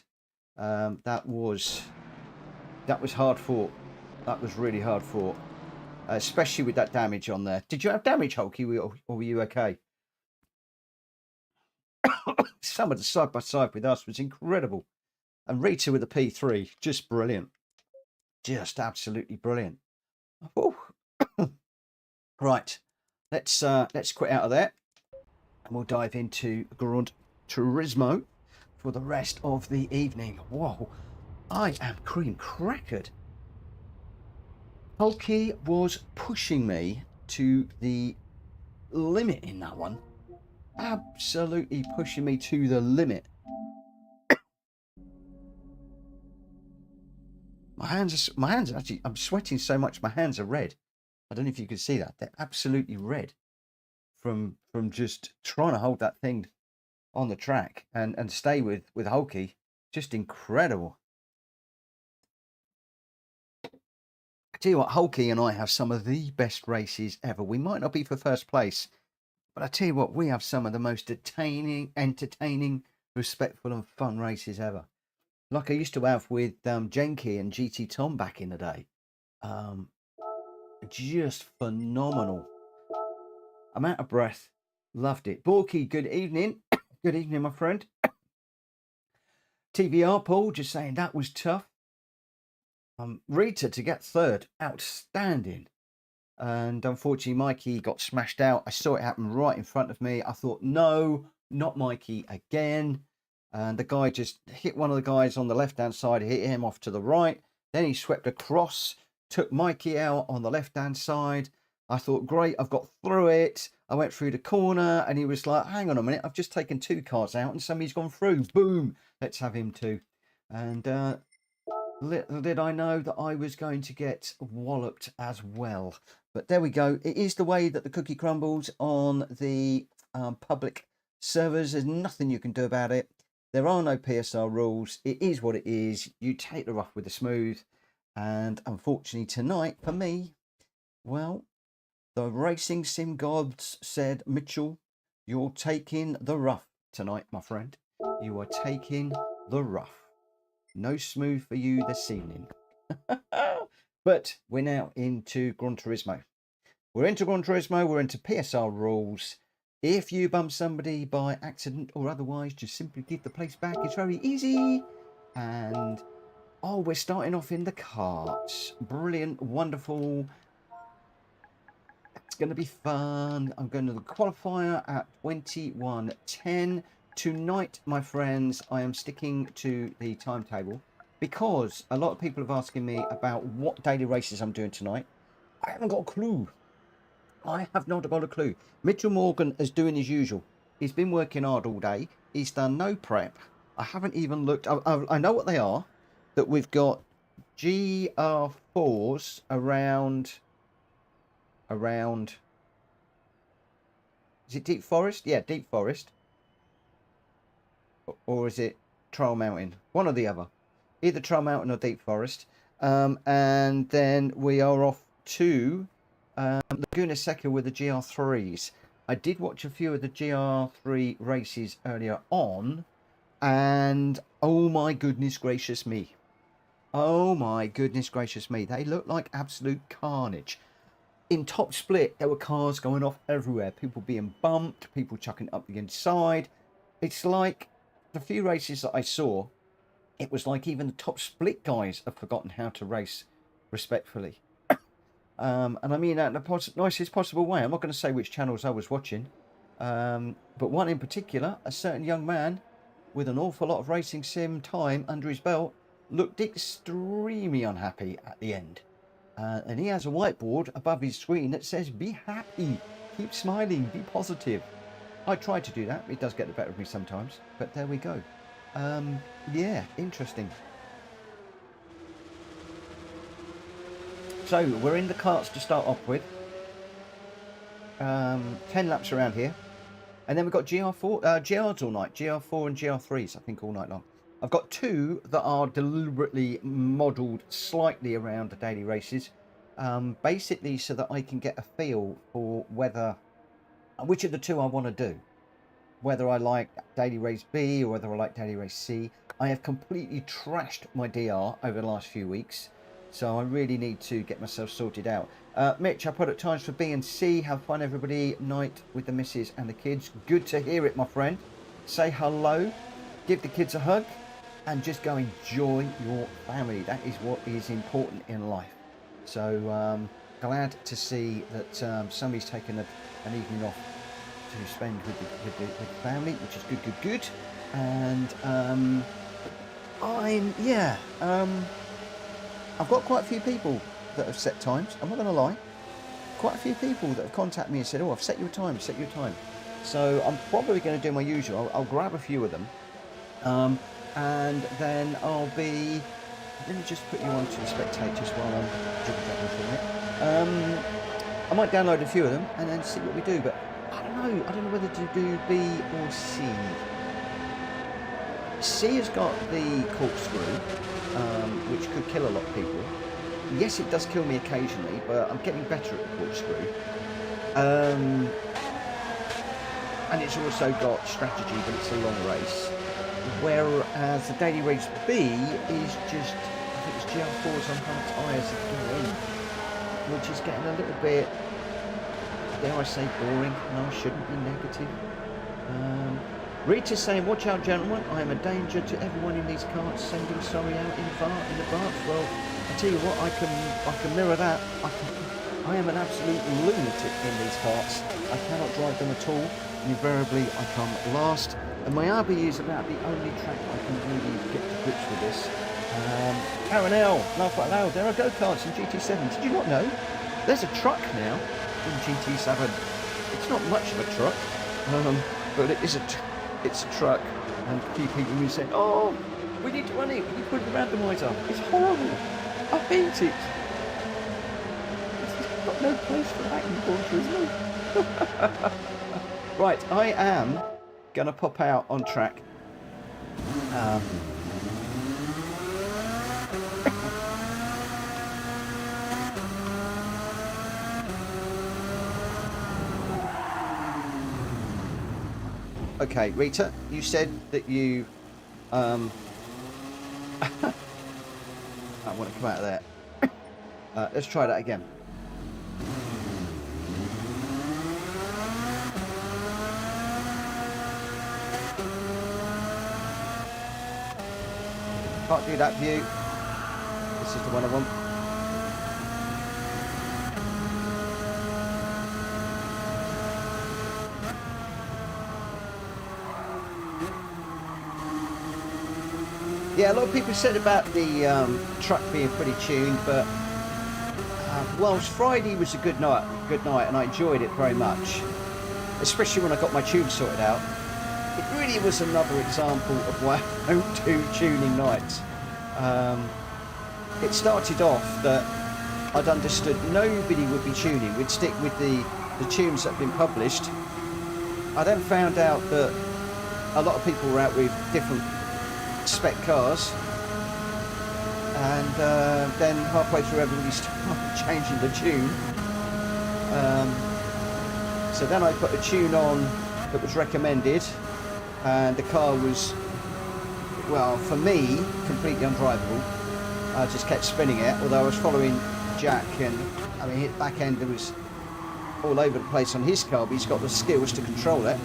That was hard fought. That was really hard fought, especially with that damage on there. Did you have damage, Hulky, or were you okay? Some of the side by side with us was incredible, and Rita with the P3, just brilliant, just absolutely brilliant. Oh. Right, let's quit out of there. And we'll dive into Gran Turismo for the rest of the evening. Whoa, I am cream crackered. Hulky was pushing me to the limit in that one. Absolutely pushing me to the limit. My hands are actually, I'm sweating so much, my hands are red. I don't know if you can see that. They're absolutely red from just trying to hold that thing on the track and stay with Hulky. Just incredible. I tell you what, Hulky and I have some of the best races ever. We might not be for first place, but I tell you what, we have some of the most entertaining, respectful and fun races ever. Like I used to have with Jenky and GT Tom back in the day. Just phenomenal. I'm out of breath. Loved it. Borky, good evening. Good evening, my friend. TVR Paul just saying that was tough. Rita to get third, outstanding. And unfortunately, Mikey got smashed out. I saw it happen right in front of me. I thought, no, not Mikey again. And the guy just hit one of the guys on the left-hand side, hit him off to the right. Then he swept across, took Mikey out on the left-hand side. I thought, great, I've got through it. I went through the corner and he was like, hang on a minute, I've just taken two cars out and somebody's gone through. Boom, let's have him too. And little did I know that I was going to get walloped as well. But there we go. It is the way that the cookie crumbles on the public servers. There's nothing you can do about it. There are no PSR rules. It is what it is. You take the rough with the smooth. And unfortunately tonight, for me, well, the racing sim gods said, Mitchell, you're taking the rough tonight, my friend. You are taking the rough. No smooth for you this evening. But we're now into Gran Turismo. We're into Gran Turismo. We're into PSR rules. If you bump somebody by accident or otherwise, just simply give the place back. It's very easy. And, oh, we're starting off in the karts. Brilliant, wonderful. It's going to be fun. I'm going to the qualifier at 21:10. Tonight, my friends, I am sticking to the timetable because a lot of people have asking me about what daily races I'm doing tonight. I haven't got a clue. I have not got a clue. Mitchell Morgan is doing his usual. He's been working hard all day. He's done no prep. I haven't even looked. I know what they are. That we've got GR4s around. Is it Deep Forest? Yeah, Deep Forest. Or is it Trail Mountain? One or the other. Either Trail Mountain or Deep Forest. And then we are off to Laguna Seca with the GR3s. I did watch a few of the GR3 races earlier on. And oh my goodness gracious me. Oh my goodness gracious me. They look like absolute carnage. In top split, there were cars going off everywhere. People being bumped, people chucking up the inside. It's like the few races that I saw, it was like even the top split guys have forgotten how to race respectfully. And I mean that in the nicest possible way. I'm not going to say which channels I was watching. But one in particular, a certain young man with an awful lot of racing sim time under his belt, looked extremely unhappy at the end. And he has a whiteboard above his screen that says, be happy, keep smiling, be positive. I try to do that. It does get the better of me sometimes, but there we go. Yeah, interesting. So we're in the karts to start off with. 10 laps around here. And then we've got GRs all night, GR4 and GR3s, I think, all night long. I've got two that are deliberately modelled slightly around the daily races, basically so that I can get a feel for which of the two I want to do. Whether I like daily race B or whether I like daily race C. I have completely trashed my DR over the last few weeks, so I really need to get myself sorted out. Mitch, I put at times for B and C. Have fun, everybody. Night with the missus and the kids. Good to hear it, my friend. Say hello, give the kids a hug, and just go enjoy your family. That is what is important in life. So glad to see that somebody's taken an evening off to spend with the family, which is good. And I've got quite a few people that have set times. I'm not going to lie. Quite a few people that have contacted me and said, oh, I've set your time, So I'm probably going to do my usual. I'll grab a few of them. And then I'll be... Let me just put you on to the spectators while I'm jumping for a minute. I might download a few of them and then see what we do. But I don't know whether to do B or C. C has got the corkscrew, which could kill a lot of people. Yes, it does kill me occasionally, but I'm getting better at the corkscrew. And it's also got strategy, but it's a long race. Whereas the daily race B is just, I think it's GR4s on about.I as it go in, which is getting a little bit, dare I say, boring. No, I shouldn't be negative. Rita's saying, watch out, gentlemen, I am a danger to everyone in these carts, sending sorry out in advance. Well, I tell you what, I can mirror that. I am an absolute lunatic in these carts. I cannot drive them at all, and invariably I come last. And my RB is about the only track I can really get to grips with this. Aaron L, laugh out loud, there are go-karts in GT7. Did you not know? There's a truck now in GT7. It's not much of a truck, but it's a truck. And a few people will say, oh, we need to run it, we need to put the randomizer. It's horrible. I hate it. It's got no place for that in Gran Turismo. Right, I am going to pop out on track. Okay, Rita, you said that you I want to come out of there. Let's try that again. Can't do that view. This is the one I want. Yeah, a lot of people said about the truck being pretty tuned, but whilst Friday was a good night, and I enjoyed it very much, especially when I got my tune sorted out. It really was another example of why I don't do tuning nights. It started off that I'd understood nobody would be tuning. We'd stick with the tunes that have been published. I then found out that a lot of people were out with different spec cars, and then halfway through everybody started changing the tune. So then I put a tune on that was recommended, and the car was, well, for me, completely undrivable. I just kept spinning it, although I was following Jack, and I mean, his back end was all over the place on his car, but he's got the skills to control it.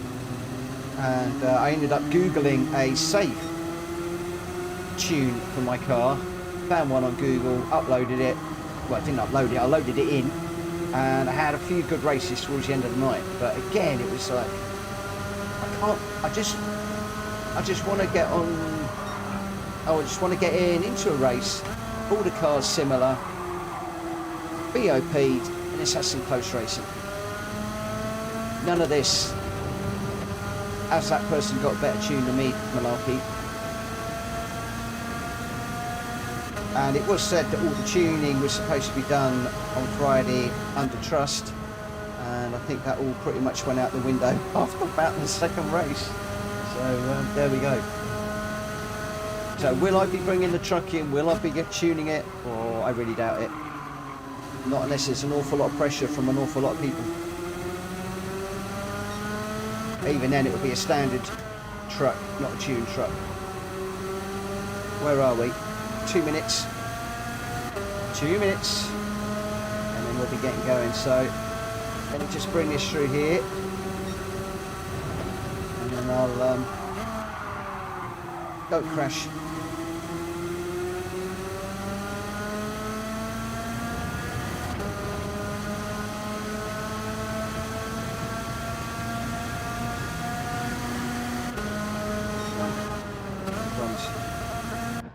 And I ended up Googling a safe tune for my car, found one on Google, uploaded it. Well, I didn't upload it, I loaded it in, and I had a few good races towards the end of the night. But again, it was like, I just want to get on. I just want to get into a race, all the cars similar, BOP'd, and let's have some close racing. None of this, has that person got a better tune than me, malarkey. And it was said that all the tuning was supposed to be done on Friday under trust, and I think that all pretty much went out the window after about the second race. So there we go. So will I be bringing the truck in? Will I be tuning it? Or I really doubt it. Not unless there's an awful lot of pressure from an awful lot of people. Even then, it would be a standard truck, not a tuned truck. Where are we? 2 minutes. 2 minutes. And then we'll be getting going. So let me just bring this through here. And then I'll don't crash.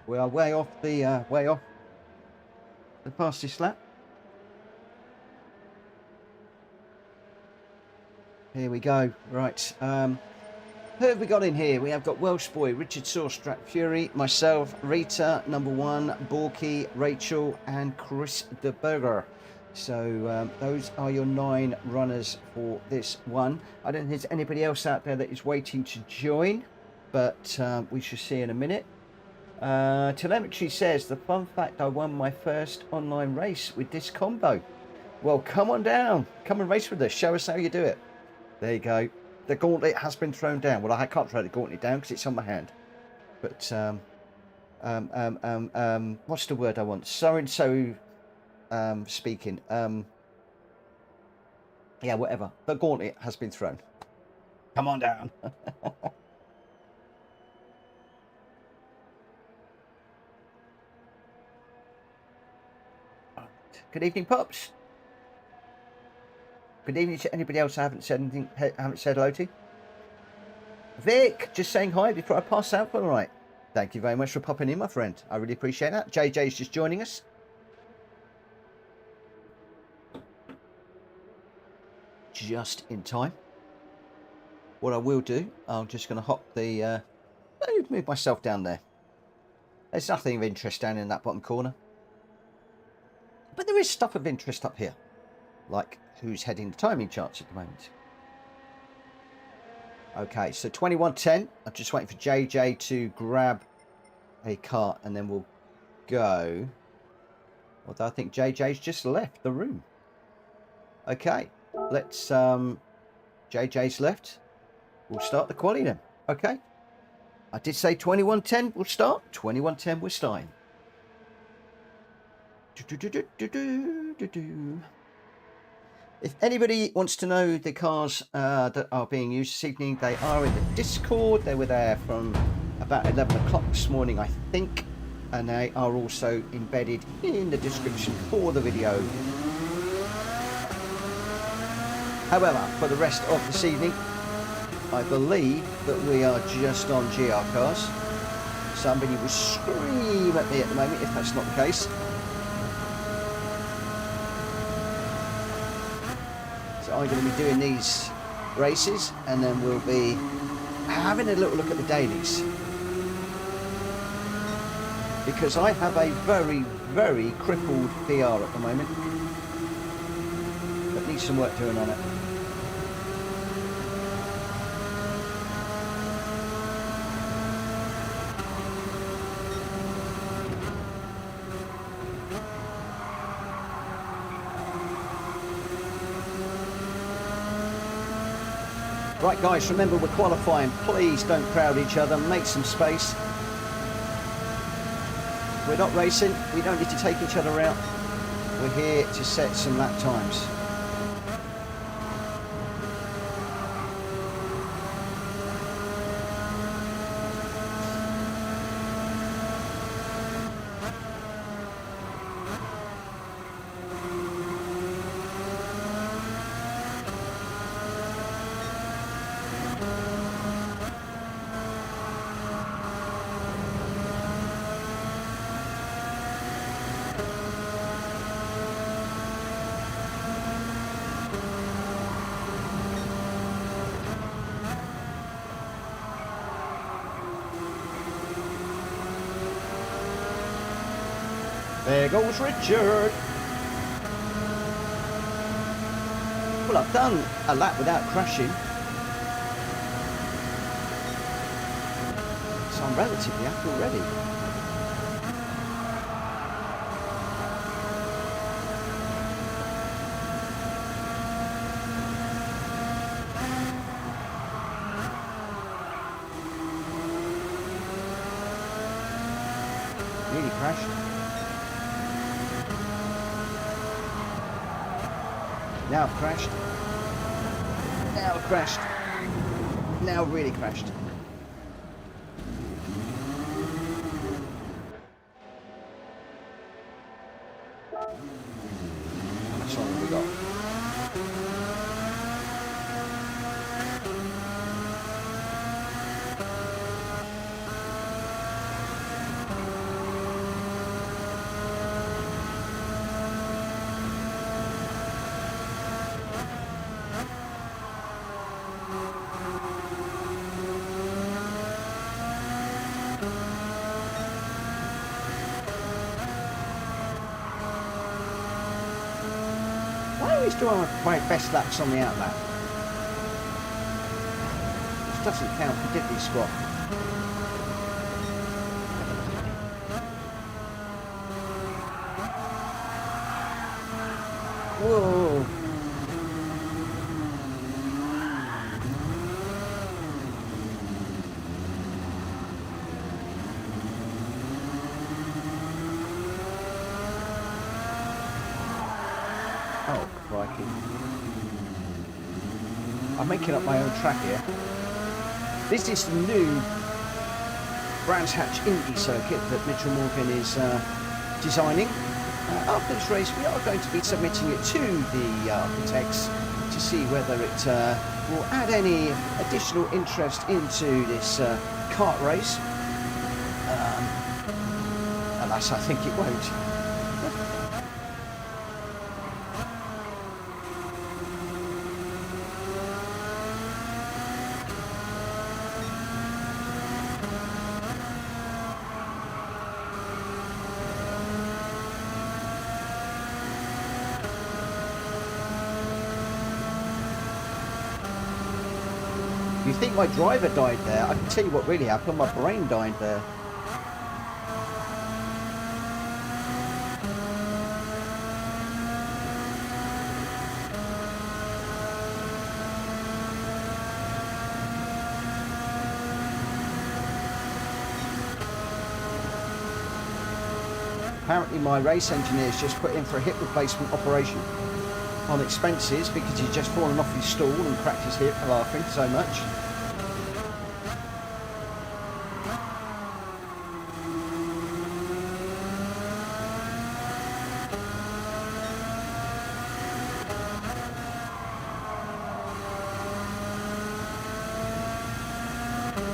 We are way off the fastest lap. Here we go. Right. Who have we got in here? We have got Welsh Boy, Richard Sauce, Strat Fury, myself, Rita, Number One, Borky, Rachel, and Chris de Burger. So those are your 9 runners for this one. I don't think there's anybody else out there that is waiting to join, but we shall see in a minute. Telemetry says, the fun fact, I won my first online race with this combo. Well, come on down. Come and race with us. Show us how you do it. There you go. The gauntlet has been thrown down. Well, I can't throw the gauntlet down because it's on my hand. But, what's the word I want? So-and-so speaking. Yeah, whatever. The gauntlet has been thrown. Come on down. Good evening, Pops. Good evening to anybody else I haven't said anything, haven't said hello to. Vic, just saying hi before I pass out for the night. Thank you very much for popping in, my friend. I really appreciate that. JJ's just joining us. Just in time. What I will do, I'm just going to hop the... move myself down there. There's nothing of interest down in that bottom corner. But there is stuff of interest up here. Like who's heading the timing charts at the moment. Okay, so 21:10. I'm just waiting for JJ to grab a cart and then we'll go. Although I think JJ's just left the room. Okay, let's JJ's left. We'll start the quali then. Okay. I did say 21:10 we'll start. 21:10 we're starting. If anybody wants to know the cars that are being used this evening, they are in the Discord. They were there from about 11 o'clock this morning, I think. And they are also embedded in the description for the video. However, for the rest of this evening, I believe that we are just on GR cars. Somebody will scream at me at the moment if that's not the case. I'm going to be doing these races and then we'll be having a little look at the dailies, because I have a very, very crippled VR at the moment that needs some work doing on it. Right guys, remember we're qualifying. Please don't crowd each other, make some space. We're not racing. We don't need to take each other out. We're here to set some lap times. There goes Richard. Well, I've done a lap without crashing, so I'm relatively happy already. Nearly crashed. Now I've crashed. Now I've crashed. Now I've really crashed. How much longer have we got? I always do my best laps on the outlap. Which doesn't count for diddly squat. Whoa! Oh, crikey. I'm making up my own track here. This is the new Brands Hatch Indy circuit that Mitchell Morgan is designing. After this race, we are going to be submitting it to the architects to see whether it will add any additional interest into this kart race. Alas, I think it won't. You think my driver died there? I can tell you what really happened. My brain died there. Apparently my race engineer's just put in for a hip replacement operation on expenses because he's just fallen off his stool and cracked his hip laughing so much.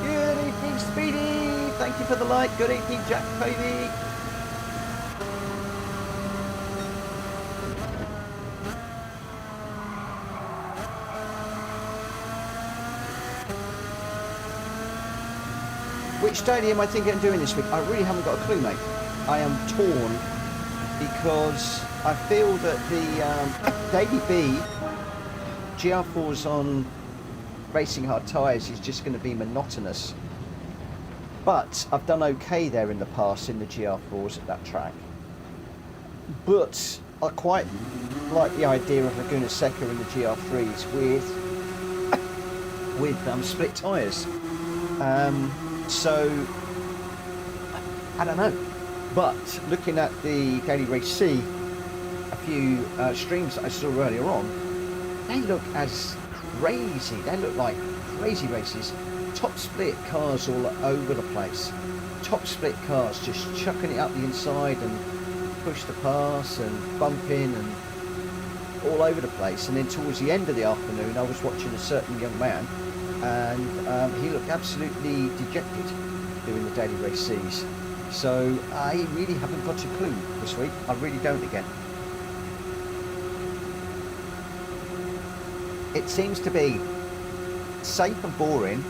Good evening, Speedy. Thank you for the like. Good evening, Jack baby. Which stadium I think I'm doing this week? I really haven't got a clue, mate. I am torn because I feel that the Daily B GR4s on racing hard tyres is just going to be monotonous. But I've done okay there in the past in the GR4s at that track. But I quite like the idea of Laguna Seca in the GR3s with split tyres. So, I don't know. But looking at the Daily Race C, a few streams that I saw earlier on, they look as crazy. They look like crazy races. Top split cars all over the place. Top split cars just chucking it up the inside and push to pass and bumping and all over the place. And then towards the end of the afternoon, I was watching a certain young man, and he looked absolutely dejected doing the Daily Race Cs. So I really haven't got a clue this week. I really don't again. It seems to be safe and boring,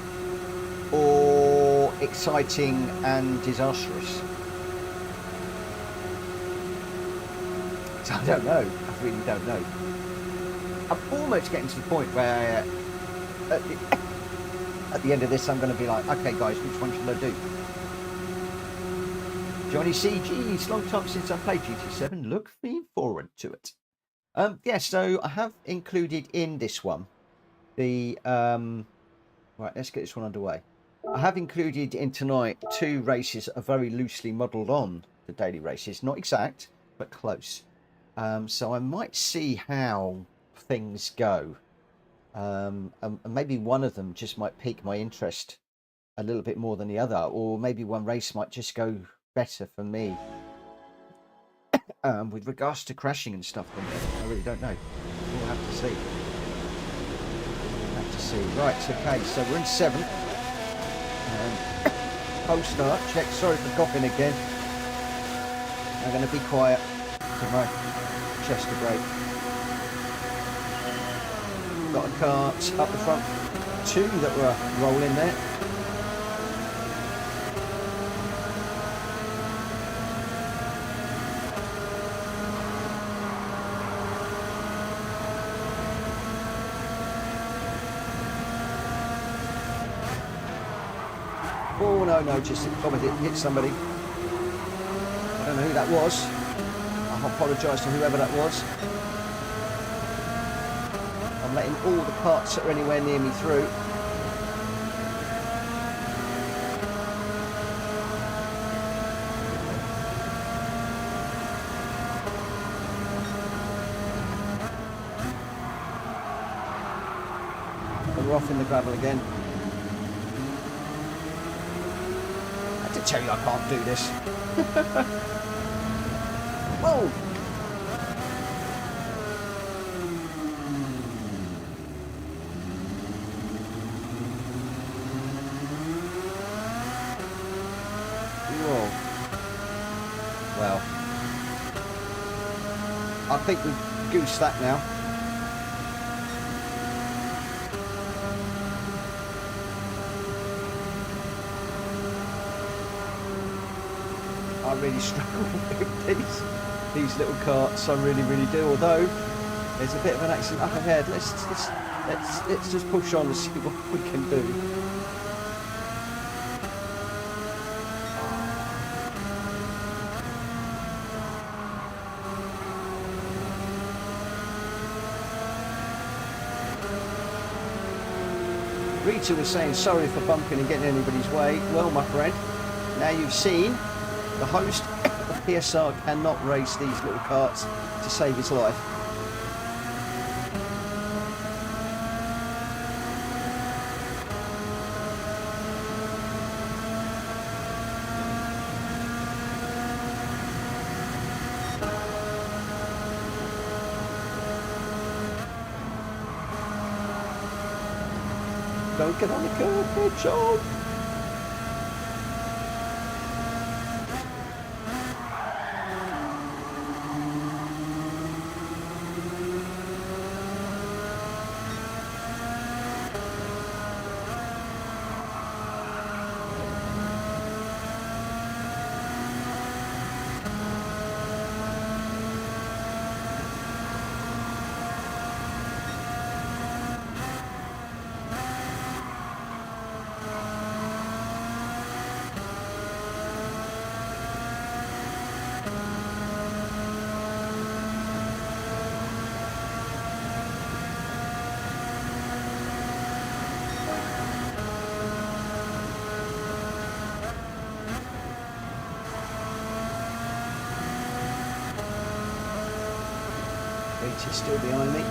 or exciting and disastrous. So I don't know. I really don't know. I'm almost getting to the point where at the end of this I'm going to be like, okay guys, which one should I do? Johnny CG, it's a long time since I played GT7. Looking forward to it. Yeah, so I have included in this one the right, let's get this one underway. I have included in tonight 2 races that are very loosely modelled on the Daily Races, not exact but close. So I might see how things go, and maybe one of them just might pique my interest a little bit more than the other, or maybe one race might just go better for me. With regards to crashing and stuff, I really don't know. We'll have to see. Right, okay, so we're in 7th. Post start check. Sorry for coughing again. I'm going to be quiet to my chest to break. Got a Karts up the front. 2 that were rolling there. Oh no, just hit somebody. I don't know who that was. I apologise to whoever that was. I'm letting all the parts that are anywhere near me through. And we're off in the gravel again. I tell you I can't do this. Whoa! Whoa. Well, I think we've goosed that now. I really struggle with these little carts. I really do. Although there's a bit of an accident up ahead. Let's just push on and see what we can do. Rita was saying sorry for bumping and getting anybody's way. Well, my friend, now you've seen. The host of PSR cannot race these little carts to save his life. Don't get on the curb, hedgehog! Rachel's still behind me.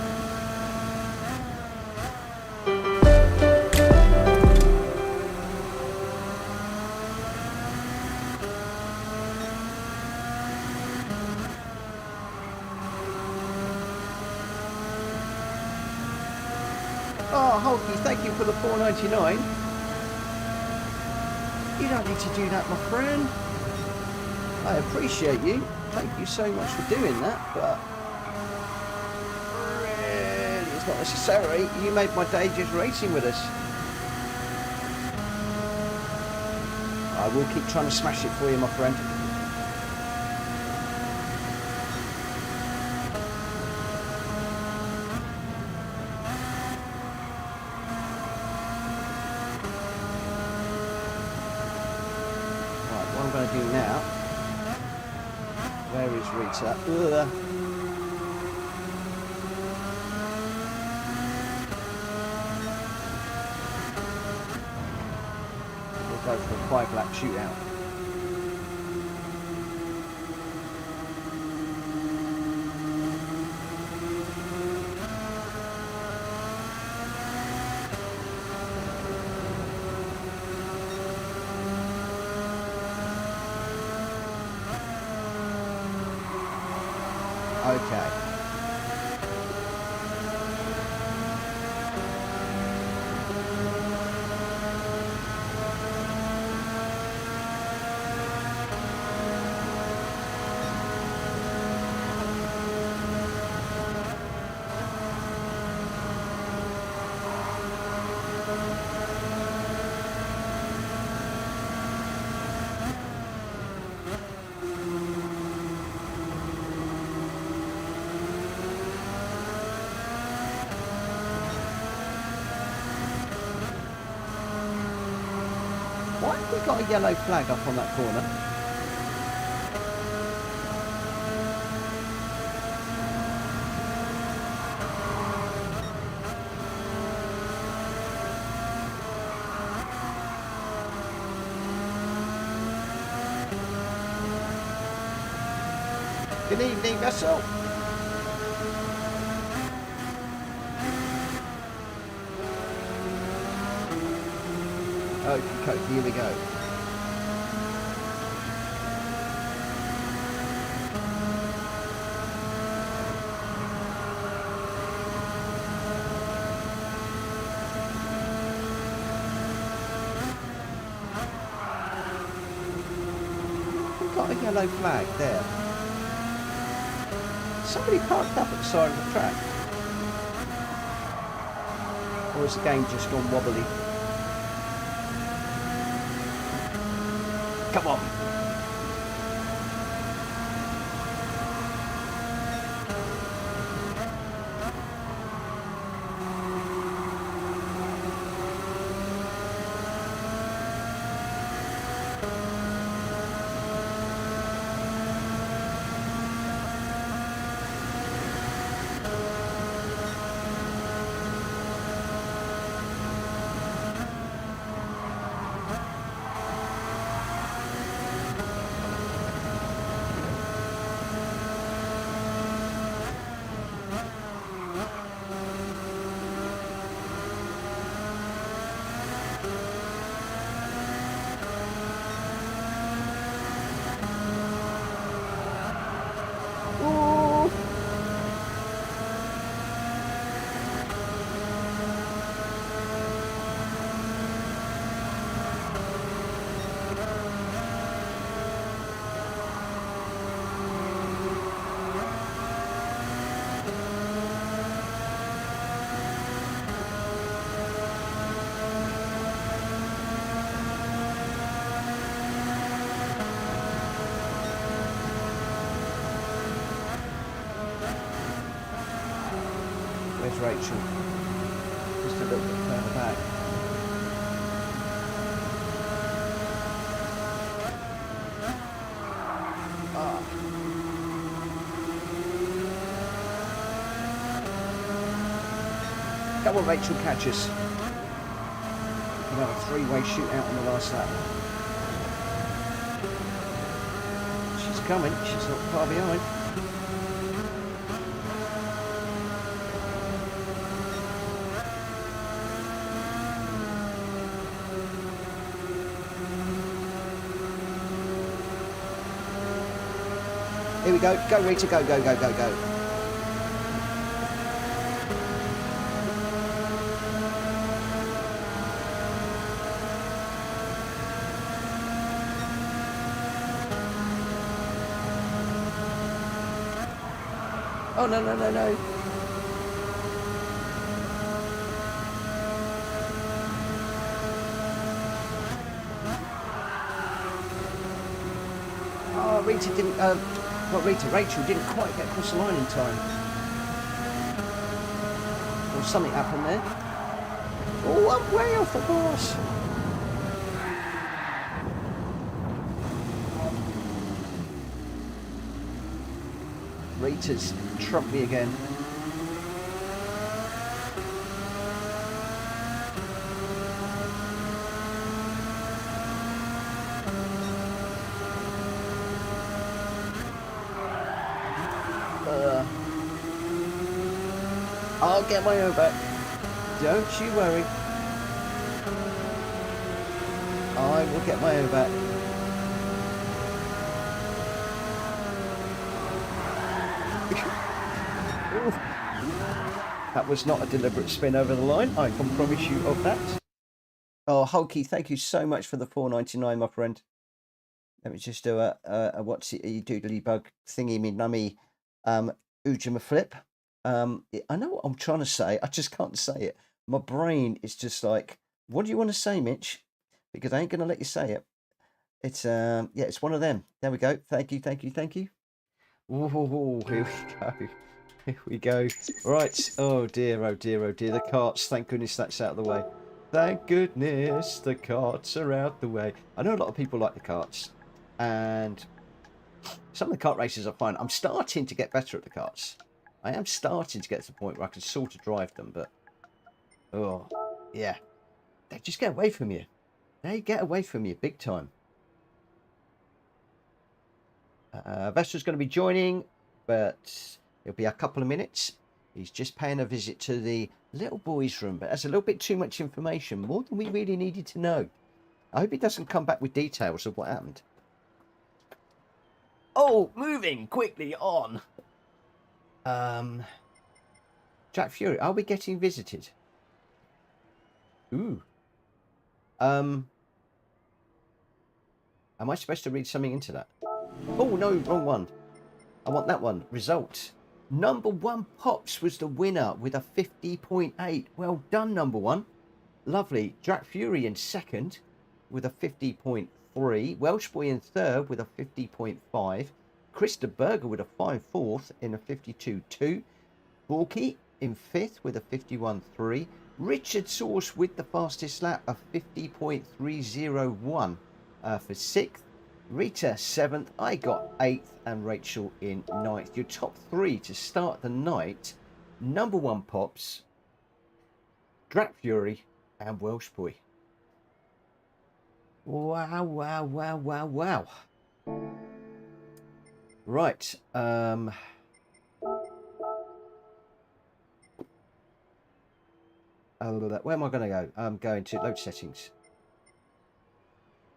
Oh, Hulky, thank you for the $4.99. You don't need to do that, my friend. I appreciate you. Thank you so much for doing that, but really, it's not necessary. You made my day just racing with us. I will keep trying to smash it for you, my friend. Do now. Where is Rita? Ugh. We'll go for a 5-lap shootout. Okay. Why have we got a yellow flag up on that corner? Good evening, vessel. Okay, here we go. We've got a yellow flag there. Somebody parked up at the side of the track. Or has the game just gone wobbly? Come on. Rachel, just a little bit further back. Come on, Rachel, catch us. We can have a three-way shootout on the last lap. She's coming, she's not far behind. Here we go. Go, Rita. Go, go, go, go, go. Oh, no, no, no, no. Oh, Rita didn't, not Rita, Rachel didn't quite get across the line in time. Or something happened there. Oh, I'm way off the course. Rita's trumped me again. I'll get my own back. Don't you worry. I will get my own back. That was not a deliberate spin over the line. I can promise you of that. Oh, Hulky, thank you so much for the $4.99, my friend. Let me just do a what's it, a doodly bug thingy me nummy ujima flip. I know what I'm trying to say. I just can't say it. My brain is just like, what do you want to say, Mitch? Because I ain't gonna let you say it. It's yeah, it's one of them. There we go. Thank you, thank you, thank you. Oh, here we go. Here we go. Right. Oh dear, oh dear, oh dear. The carts. Thank goodness that's out of the way. Thank goodness the carts are out the way. I know a lot of people like the carts, and some of the kart races are fun. I'm starting to get better at the karts. I am starting to get to the point where I can sort of drive them, but oh yeah, they just get away from you. They get away from you big time. Vessel's going to be joining, but it'll be a couple of minutes. He's just paying a visit to the little boys' room, but that's a little bit too much information, more than we really needed to know. I hope he doesn't come back with details of what happened. Oh, moving quickly on. Jack Fury, are we getting visited? Ooh. Am I supposed to read something into that? Oh no, wrong one. I want that one. Result. Number 1 Pops was the winner with a 50.8. Well done, number 1. Lovely. Jack Fury in second with a 50.3. Welsh Boy in third with a 50.5. Krista Berger with a 5-4 in a 52.2. Borky in fifth with a 51.3. Richard Sauce with the fastest lap, a 50.301 for sixth. Rita 7th, I got 8th, and Rachel in 9th. Your top 3 to start the night: number 1 Pops, Drac Fury, and Welsh Boy. Wow, wow, wow, wow, wow. Right. Where am I going to go? I'm going to load settings.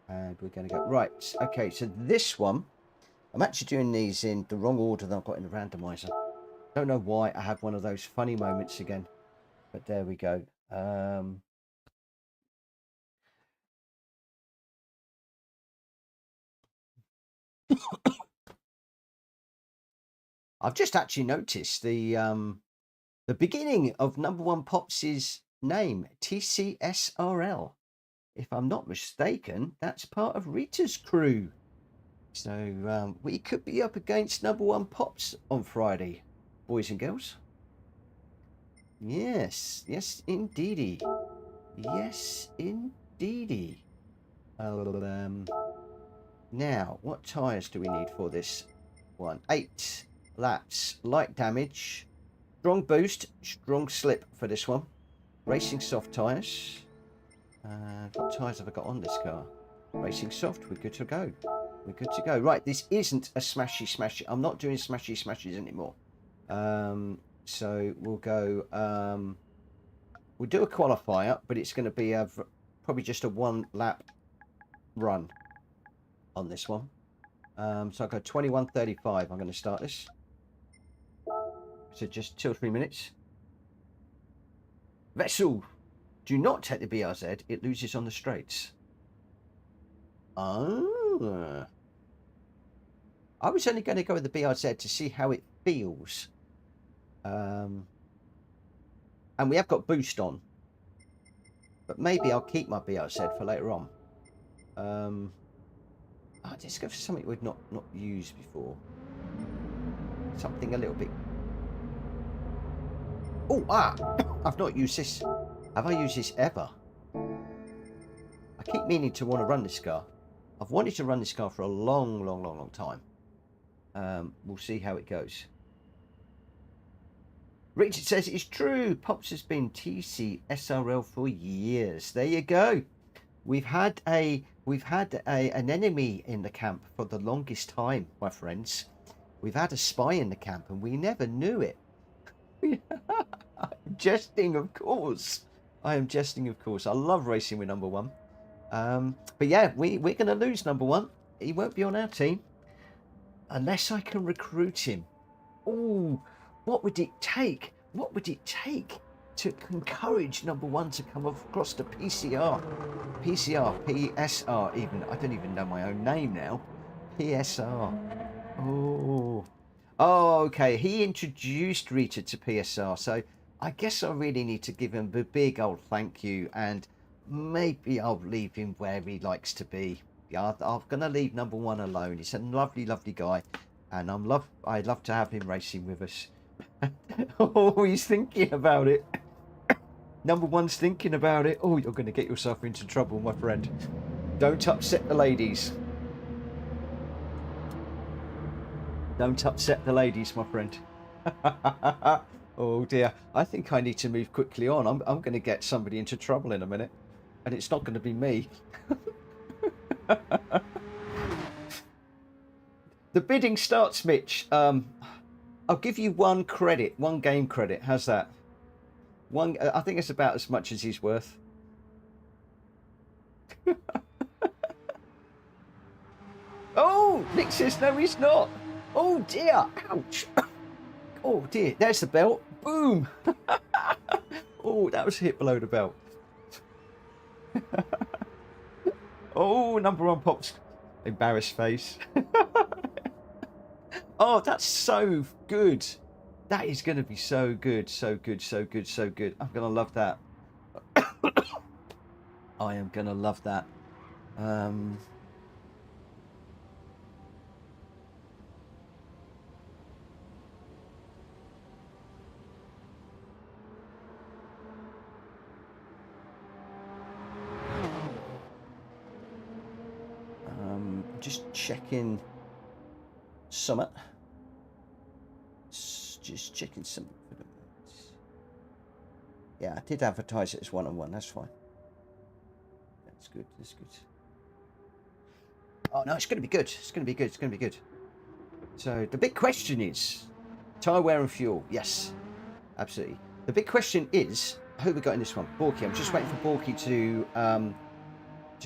And we're going to go, right, okay, so this one, I'm actually doing these in the wrong order than I've got in the randomizer. Don't know why I have one of those funny moments again, but there we go. I've just actually noticed the beginning of number 1 Pops' name, TCSRL. If I'm not mistaken, that's part of Rita's crew. So we could be up against number 1 Pops on Friday, boys and girls. Yes, yes, indeedy. Yes, indeedy. Now, what tyres do we need for this one? 8 laps, light damage, strong boost, strong slip for this one. Racing soft tyres. What tyres have I got on this car? Racing soft, we're good to go. We're good to go. Right, this isn't a smashy. I'm not doing smashes anymore. So we'll go, we'll do a qualifier, but it's going to be probably just a 1 lap run on this one. So I'll go 21:35. I'm going to start this. So just 2 or 3 minutes. Vessel, do not take the BRZ. It loses on the straights. Oh. I was only going to go with the BRZ to see how it feels. And we have got boost on. But maybe I'll keep my BRZ for later on. I'll just go for something we've not used before. Something a little bit... Oh, I've not used this. Have I used this ever? I keep meaning to want to run this car. I've wanted to run this car for a long time. We'll see how it goes. Richard says it's true. Pops has been TC SRL for years. There you go. We've had an enemy in the camp for the longest time, my friends. We've had a spy in the camp and we never knew it. I'm jesting, of course. I am jesting, of course. I love racing with number one. But yeah, we're going to lose number one. He won't be on our team unless I can recruit him. Oh, what would it take? What would it take to encourage number one to come across to PSR, PSR even? I don't even know my own name now. PSR. Oh, okay. He introduced Rita to PSR, so I guess I really need to give him a big old thank you, and maybe I'll leave him where he likes to be. Yeah, I'm gonna leave number one alone. He's a lovely guy, and I'd love to have him racing with us. Oh, he's thinking about it. Number one's thinking about it. Oh, you're going to get yourself into trouble, my friend. Don't upset the ladies. Don't upset the ladies, my friend. Oh dear. I think I need to move quickly on. I'm going to get somebody into trouble in a minute. And it's not going to be me. The bidding starts, Mitch. I'll give you one game credit. How's that? I think it's about as much as he's worth. Oh, Nick says no, he's not. Oh dear, ouch. Oh dear, there's the belt. Boom. Oh, that was a hit below the belt. Oh, number one pops. Embarrassed face. Oh, that's so good. That is going to be so good, so good, so good, so good. I'm going to love that. I am going to love that. Just checking Summit. Just checking some. Yeah, I did advertise it as one-on-one. That's fine. That's good. That's good. Oh no, it's going to be good. It's going to be good. It's going to be good. So the big question is tyre wear and fuel. Yes, absolutely. The big question is who we got in this one. Borky. I'm just waiting for Borky to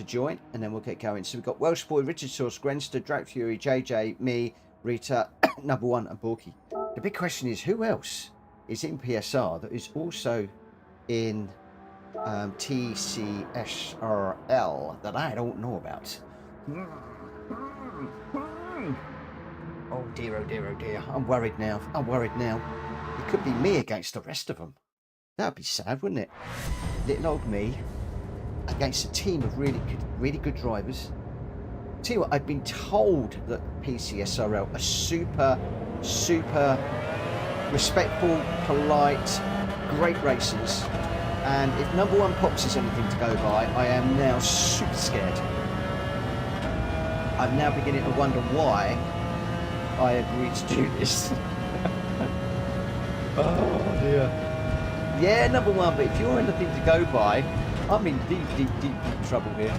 join, and then we'll get going. So we've got Welsh Boy, Richard Source, Grenster, Drake Fury, JJ, me, Rita, number one, and Borky. The big question is who else is in PSR that is also in TCSRL that I don't know about. Oh dear, oh dear, oh dear. I'm worried now. I'm worried now. It could be me against the rest of them. That'd be sad, wouldn't it? Little old me against a team of really good drivers. Tell you what, I've been told that PCSRL are super respectful, polite, great racers. And if number one pops is anything to go by, I am now super scared. I'm now beginning to wonder why I agreed to do this. Oh dear. Yeah, number one, but if you're anything to go by, I'm in deep trouble here.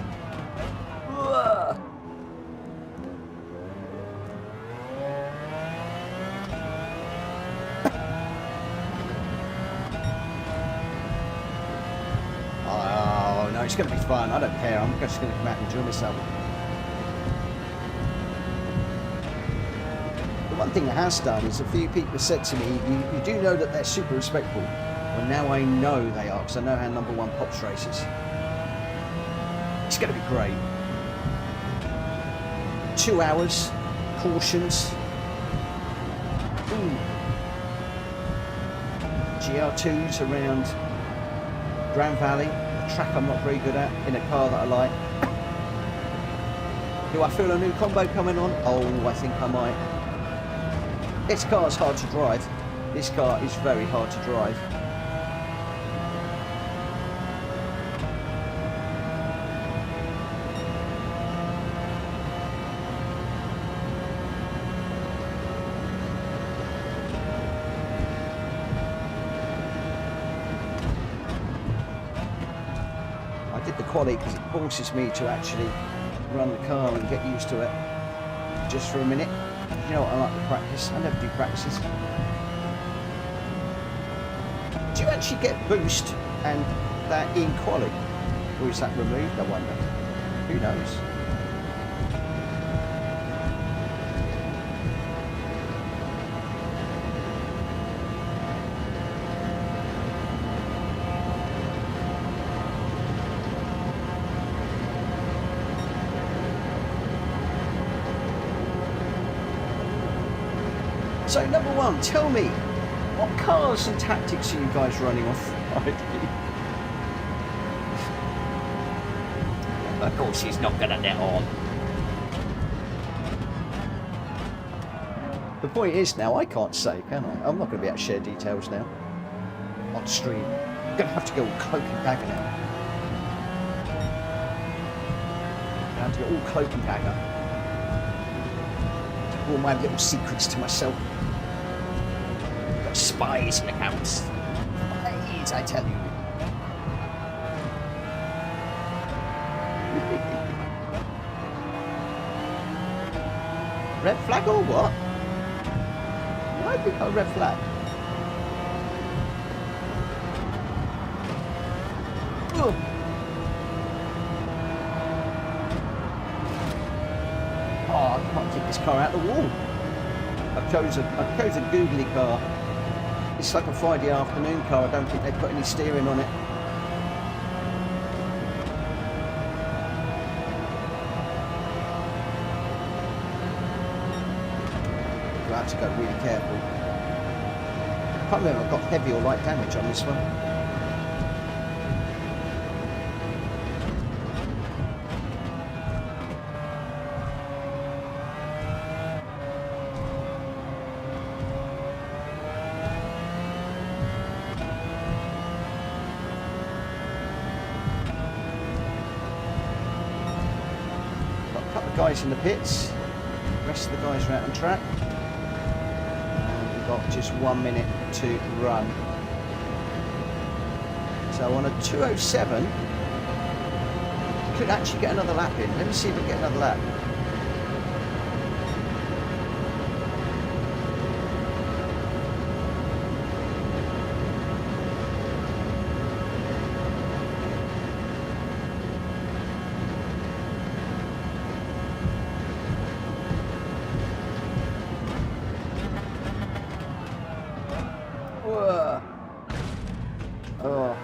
Oh no, it's going to be fun. I don't care. I'm just going to come out and enjoy myself. one thing it has done is a few people have said to me, you do know that they're super respectful. Well, now I know they are, because I know how number one Pops races. It's going to be great. 2 hours, cautions. Ooh. GR2s around Grand Valley, a track I'm not very good at, in a car that I like. Do I feel a new combo coming on? Oh, I think I might. This car's hard to drive. This car is very hard to drive. I did the quali because it forces me to actually run the car and get used to it just for a minute. You know what, I like the practice. I never do practices. Do you actually get boost and that in quali? Or is that removed, I wonder? Who knows? So number one, tell me, what cars and tactics are you guys running off? Of course he's not going to net on. The point is now, I can't say, can I? I'm not going to be able to share details now. On stream. I'm going to have to go all cloak and dagger now. I'm going to have to go all cloak and dagger. All my little secrets to myself. Got spies in the accounts. Spies, I tell you. Red flag or what? Why have we got a red flag? Ugh. Oh, I can't keep this car out the wall. I chose a googly car. It's like a Friday afternoon car. I don't think they put any steering on it. I have to go really careful. I can't remember if I've got heavy or light damage on this one. Guys in the pits, the rest of the guys are out on track, and we've got just 1 minute to run. So on a 2:07, could actually get another lap in. Let me see if we can get another lap. Oh.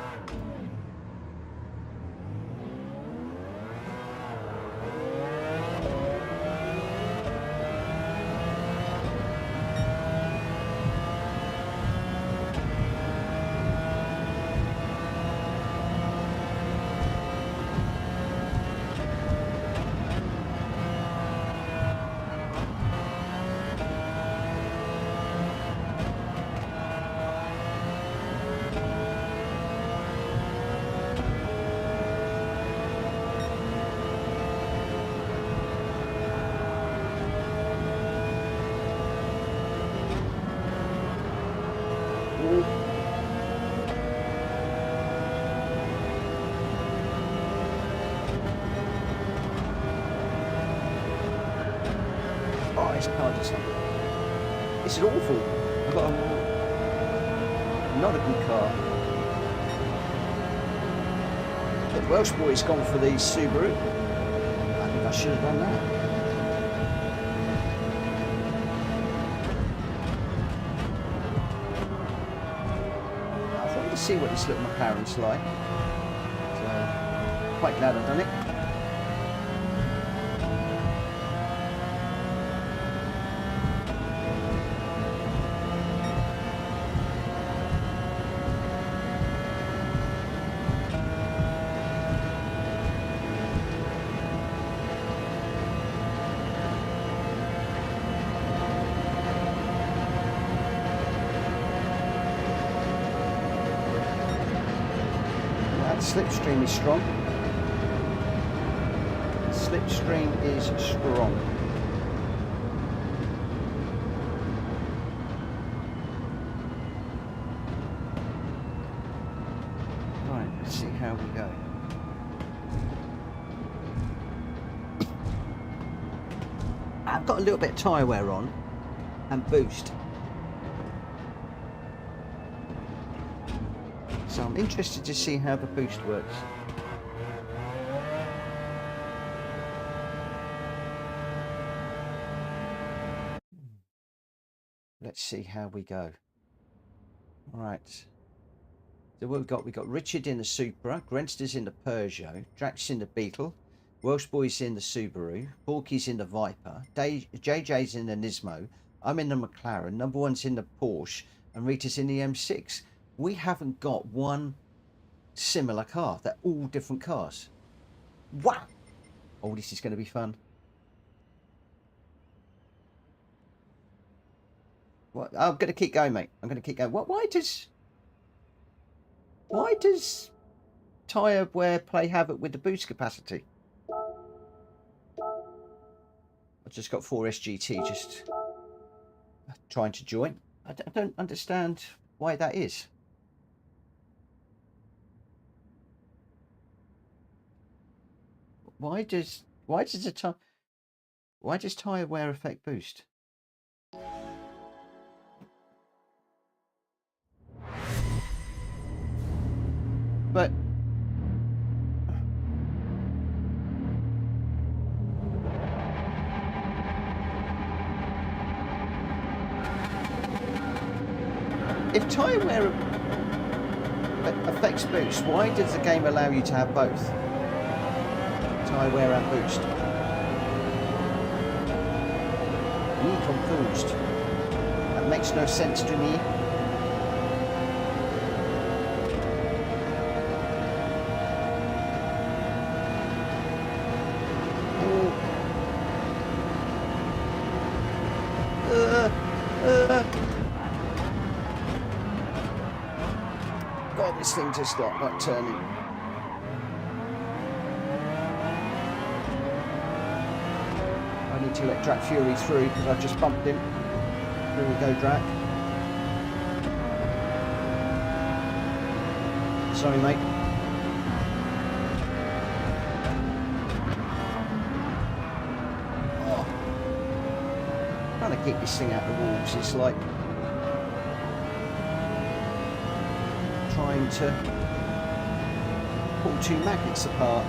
This is awful. I've got not a good car. But the Welsh boy's gone for the Subaru. I think I should have done that. see what this little McLaren's like. So, quite glad I've done it. Slipstream is strong. Slipstream is strong. Right, let's see how we go. I've got a little bit of tyre wear on and boost. So I'm interested to see how the boost works. Let's see how we go. All right. So what we've got Richard in the Supra, Grenster's in the Peugeot, Drax in the Beetle, Welsh Boy's in the Subaru, Porky's in the Viper, JJ's in the Nismo, I'm in the McLaren, number one's in the Porsche, and Rita's in the M6. We haven't got one similar car. They're all different cars. Wow. Oh, this is going to be fun. What? I'm going to keep going, mate. I'm going to keep going. What? Why does tyre wear play havoc with the boost capacity? I've just got 4SGT just trying to join. I don't understand why that is. Why does tyre wear affect boost? But if tyre wear affects boost, why does the game allow you to have both? Tyre wear and boost. Me confused. That makes no sense to me. God, this thing just got like turning. I need to let Drac Fury through because I just bumped him. Here we go, Drac. Sorry, mate. Oh. Trying to keep this thing out of the walls. It's like trying to pull two magnets apart.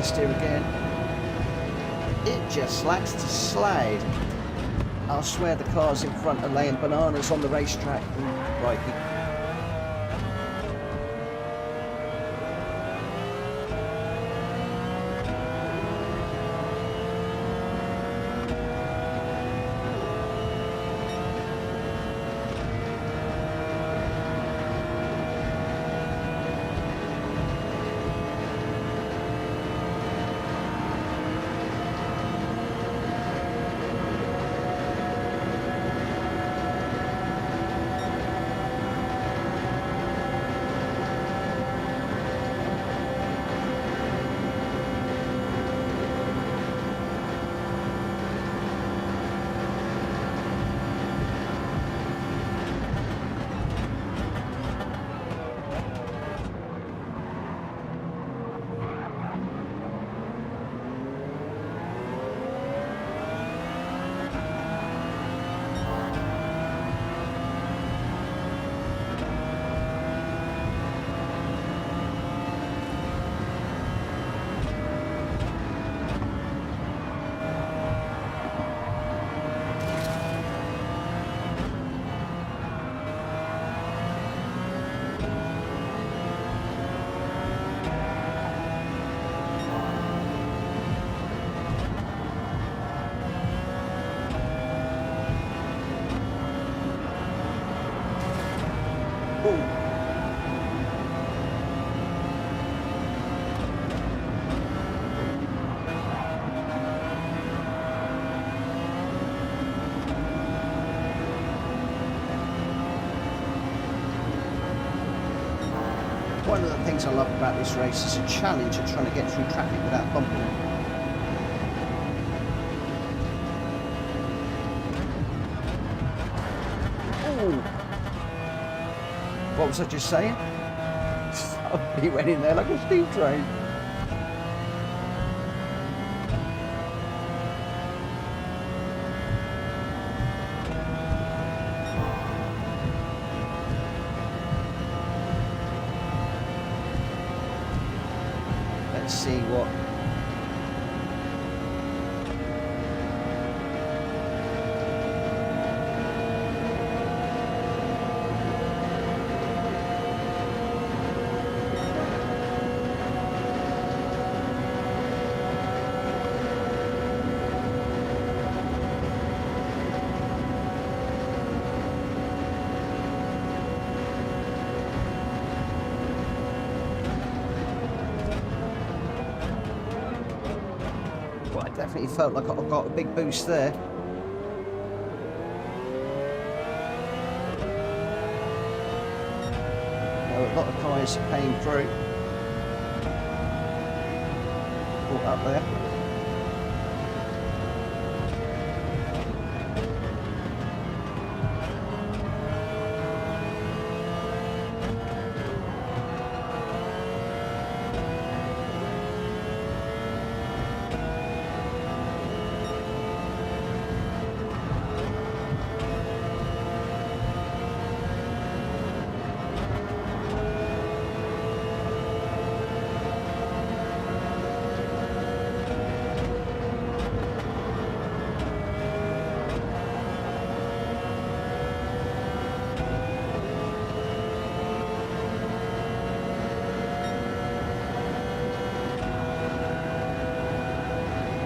Steer again. It just likes to slide. I'll swear the cars in front are laying bananas on the racetrack. Right. one of the things I love about this race is a challenge of trying to get through traffic without bumping them. Ooh. What was I just saying? He went in there like a steam train. Let's see what. Definitely felt like I got a big boost there. A lot of tyres came through. Caught up there.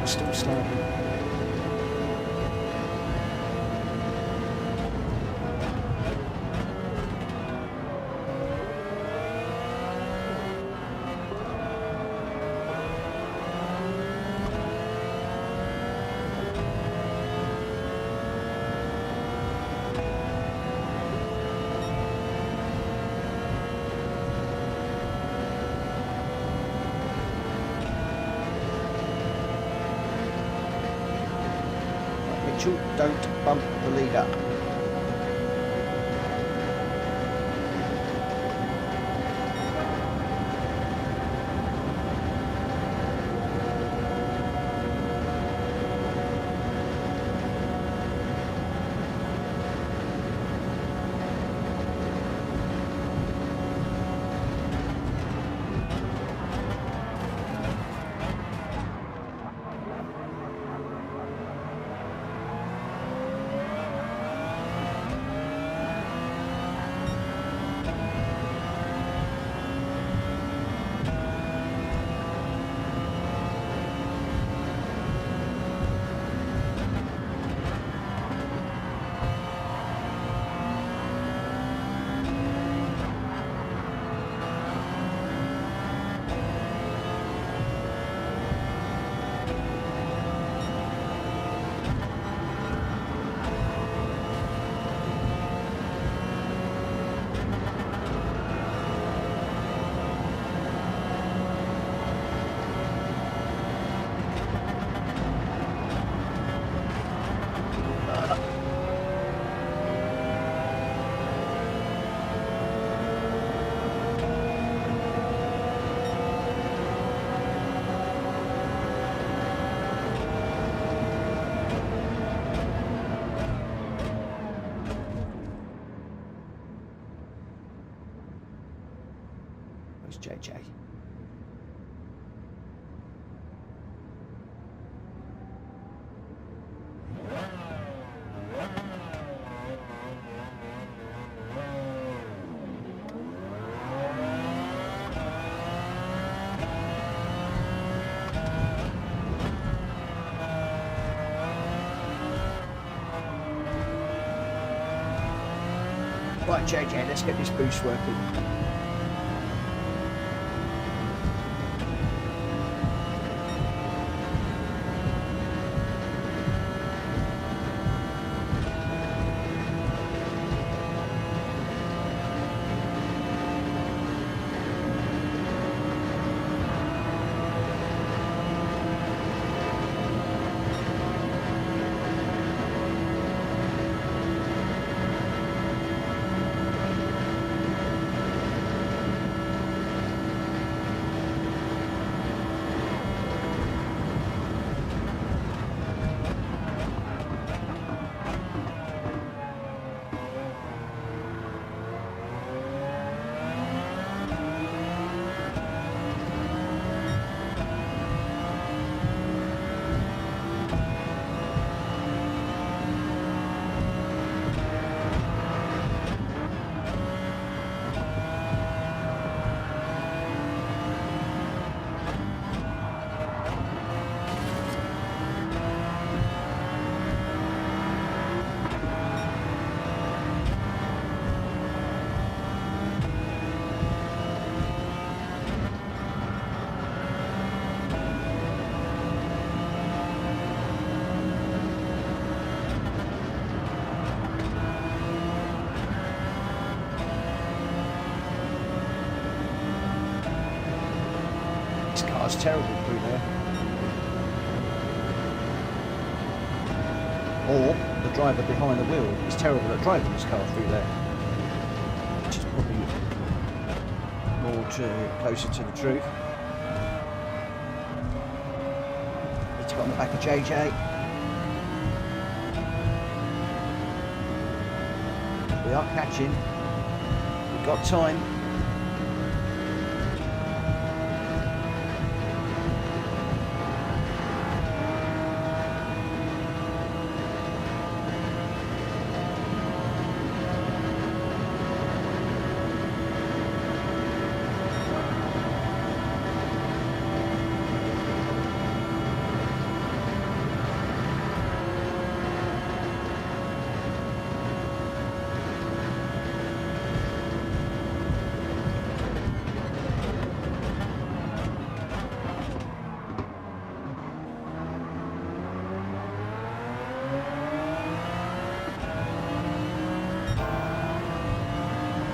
Still starting. Don't bump the leader. Where's JJ? Right, JJ, let's get this boost working. car's terrible through there. Or the driver behind the wheel is terrible at driving his car through there. Which is probably closer to the truth. Need to get on the back of JJ. We are catching. We've got time.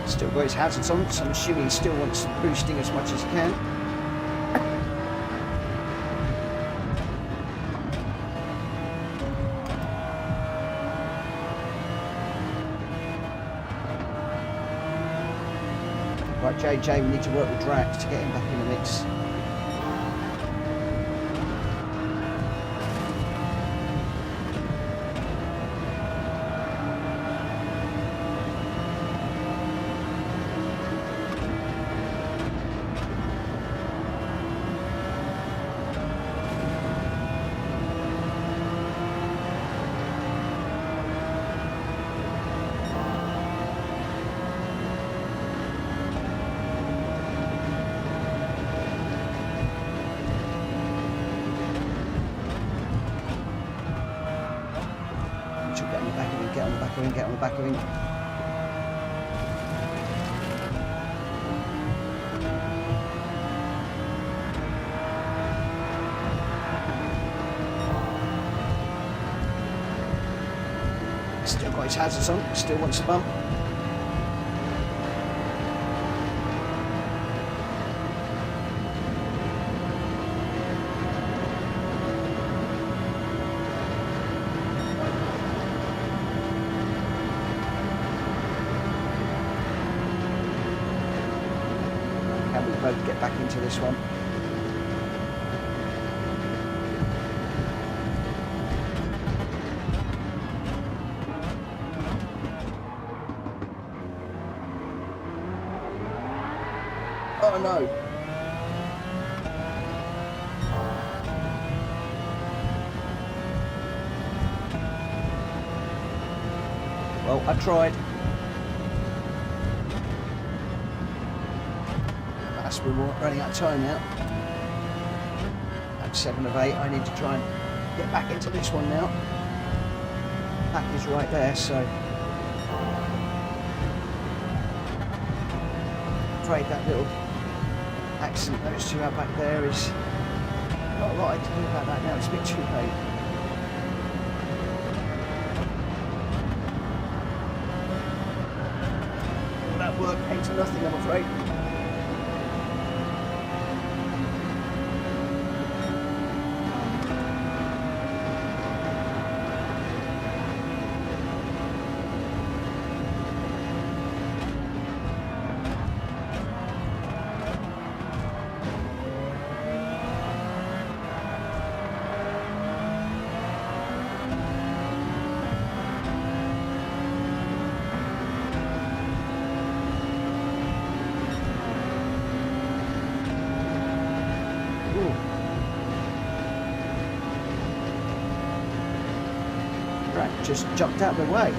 Still got his hazards on, so I'm assuming he still wants boosting as much as he can. Right, JJ, we need to work with Drax to get him back in the mix. Get on the back of him. Still got his hazards on, still wants a bump. Both get back into this one. Oh no! Well, I tried. We're running out of time now. That's 7 of 8. I need to try and get back into this one now. Back is right there, so I'm afraid that little accident those two out back there is not a lot I can do about that now. It's a bit too late. All that work came to nothing, I'm afraid. Just jumped out of the way.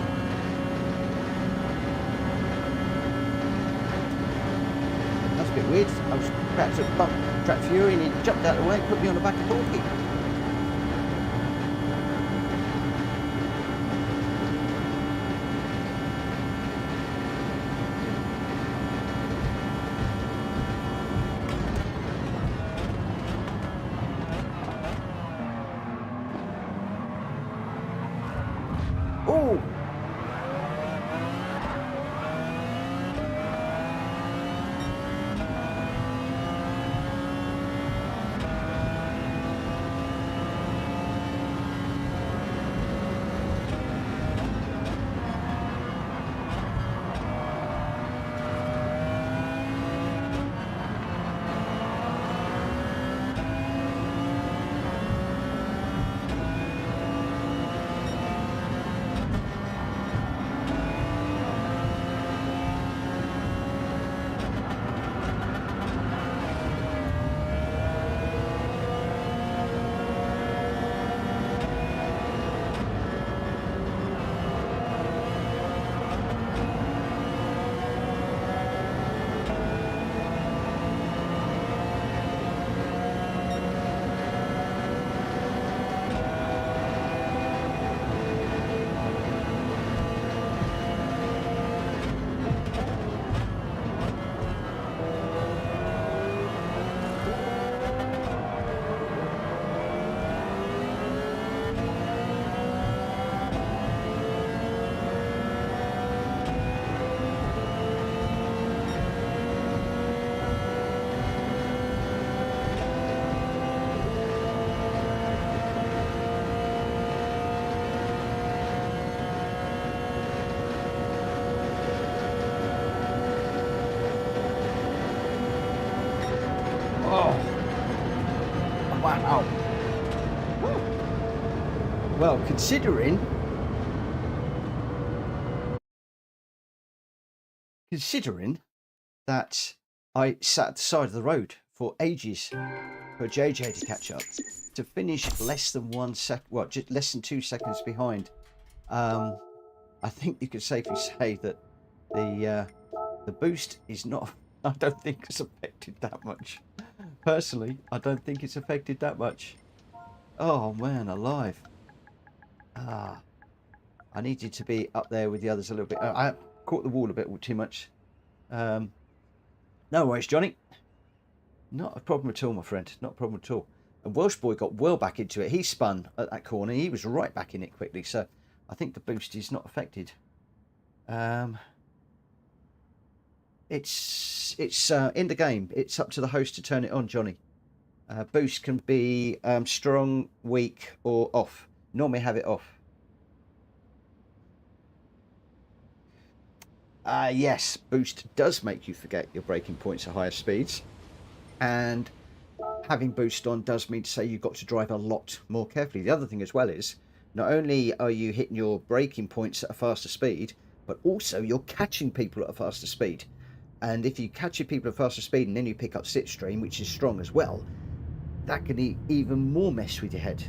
That's a bit weird. I was about to bump Track Fury and he jumped out of the way and put me on the back of Torquay. Oh! Well, considering that I sat at the side of the road for ages for JJ to catch up, to finish less than 1 second, well, just less than 2 seconds behind. I think you could safely say that the boost is not. I don't think it's affected that much. Personally, I don't think it's affected that much. Oh man, alive! I needed to be up there with the others a little bit. I caught the wall a bit too much. No worries, Johnny. Not a problem at all, my friend. Not a problem at all. And Welsh Boy got well back into it. He spun at that corner. He was right back in it quickly. So I think the boost is not affected. It's in the game. It's up to the host to turn it on, Johnny. Boost can be strong, weak, or off. Normally have it off. Yes, boost does make you forget your braking points at higher speeds, and having boost on does mean to say you've got to drive a lot more carefully. The other thing as well is, not only are you hitting your braking points at a faster speed, but also you're catching people at a faster speed. And if you catch people at a faster speed and then you pick up slipstream, which is strong as well, that can even more mess with your head.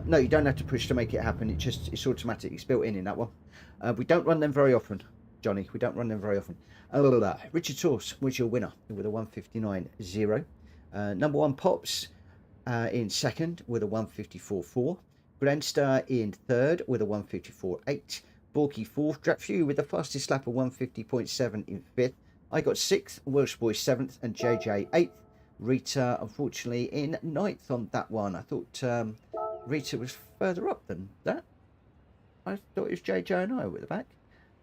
No, you don't have to push to make it happen. It's automatic. It's built in that one. We don't run them very often, Johnny. We don't run them very often. Richard Source was your winner with a 159.0. Number 1 Pops in second with a 154.4. Grandstar in third with a 154.8. Borky fourth. Dratfew with the fastest lap of 150.7 in fifth. I got 6th. Welsh Boy 7th. And JJ 8th. Rita, unfortunately, in 9th on that one. I thought Rita was further up than that. I thought it was JJ and I were at the back.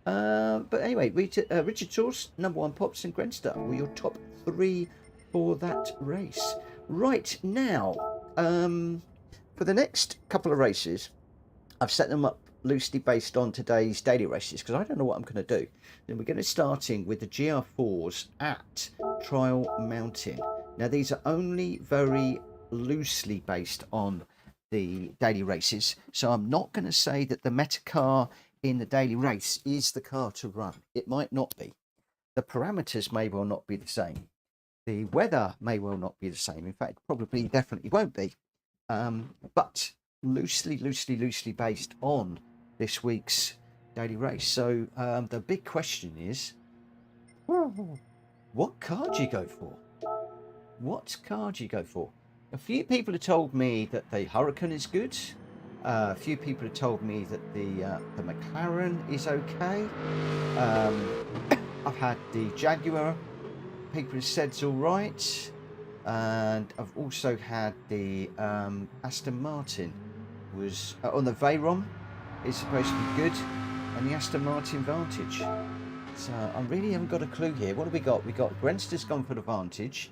But anyway, Richard Source, number 1 Pops, and Grenstar were your top 3 for that race. Right now, for the next couple of races, I've set them up loosely based on today's daily races because I don't know what I'm going to do. Then we're going to starting with the GR4s at Trial Mountain. Now these are only very loosely based on the daily races, so I'm not going to say that the meta car in the daily race is the car to run. It might not be. The parameters may well not be the same. The weather may well not be the same. In fact, probably definitely won't be. But loosely based on this week's daily race. So the big question is, what car do you go for? What car do you go for? A few people have told me that the Hurricane is good. A few people have told me that the McLaren is okay. I've had the Jaguar. People have said it's all right. And I've also had the Aston Martin was on the Veyron. It's supposed to be good, and the Aston Martin Vantage. So I really haven't got a clue here. What have we got? We got Grenster's gone for the Vantage.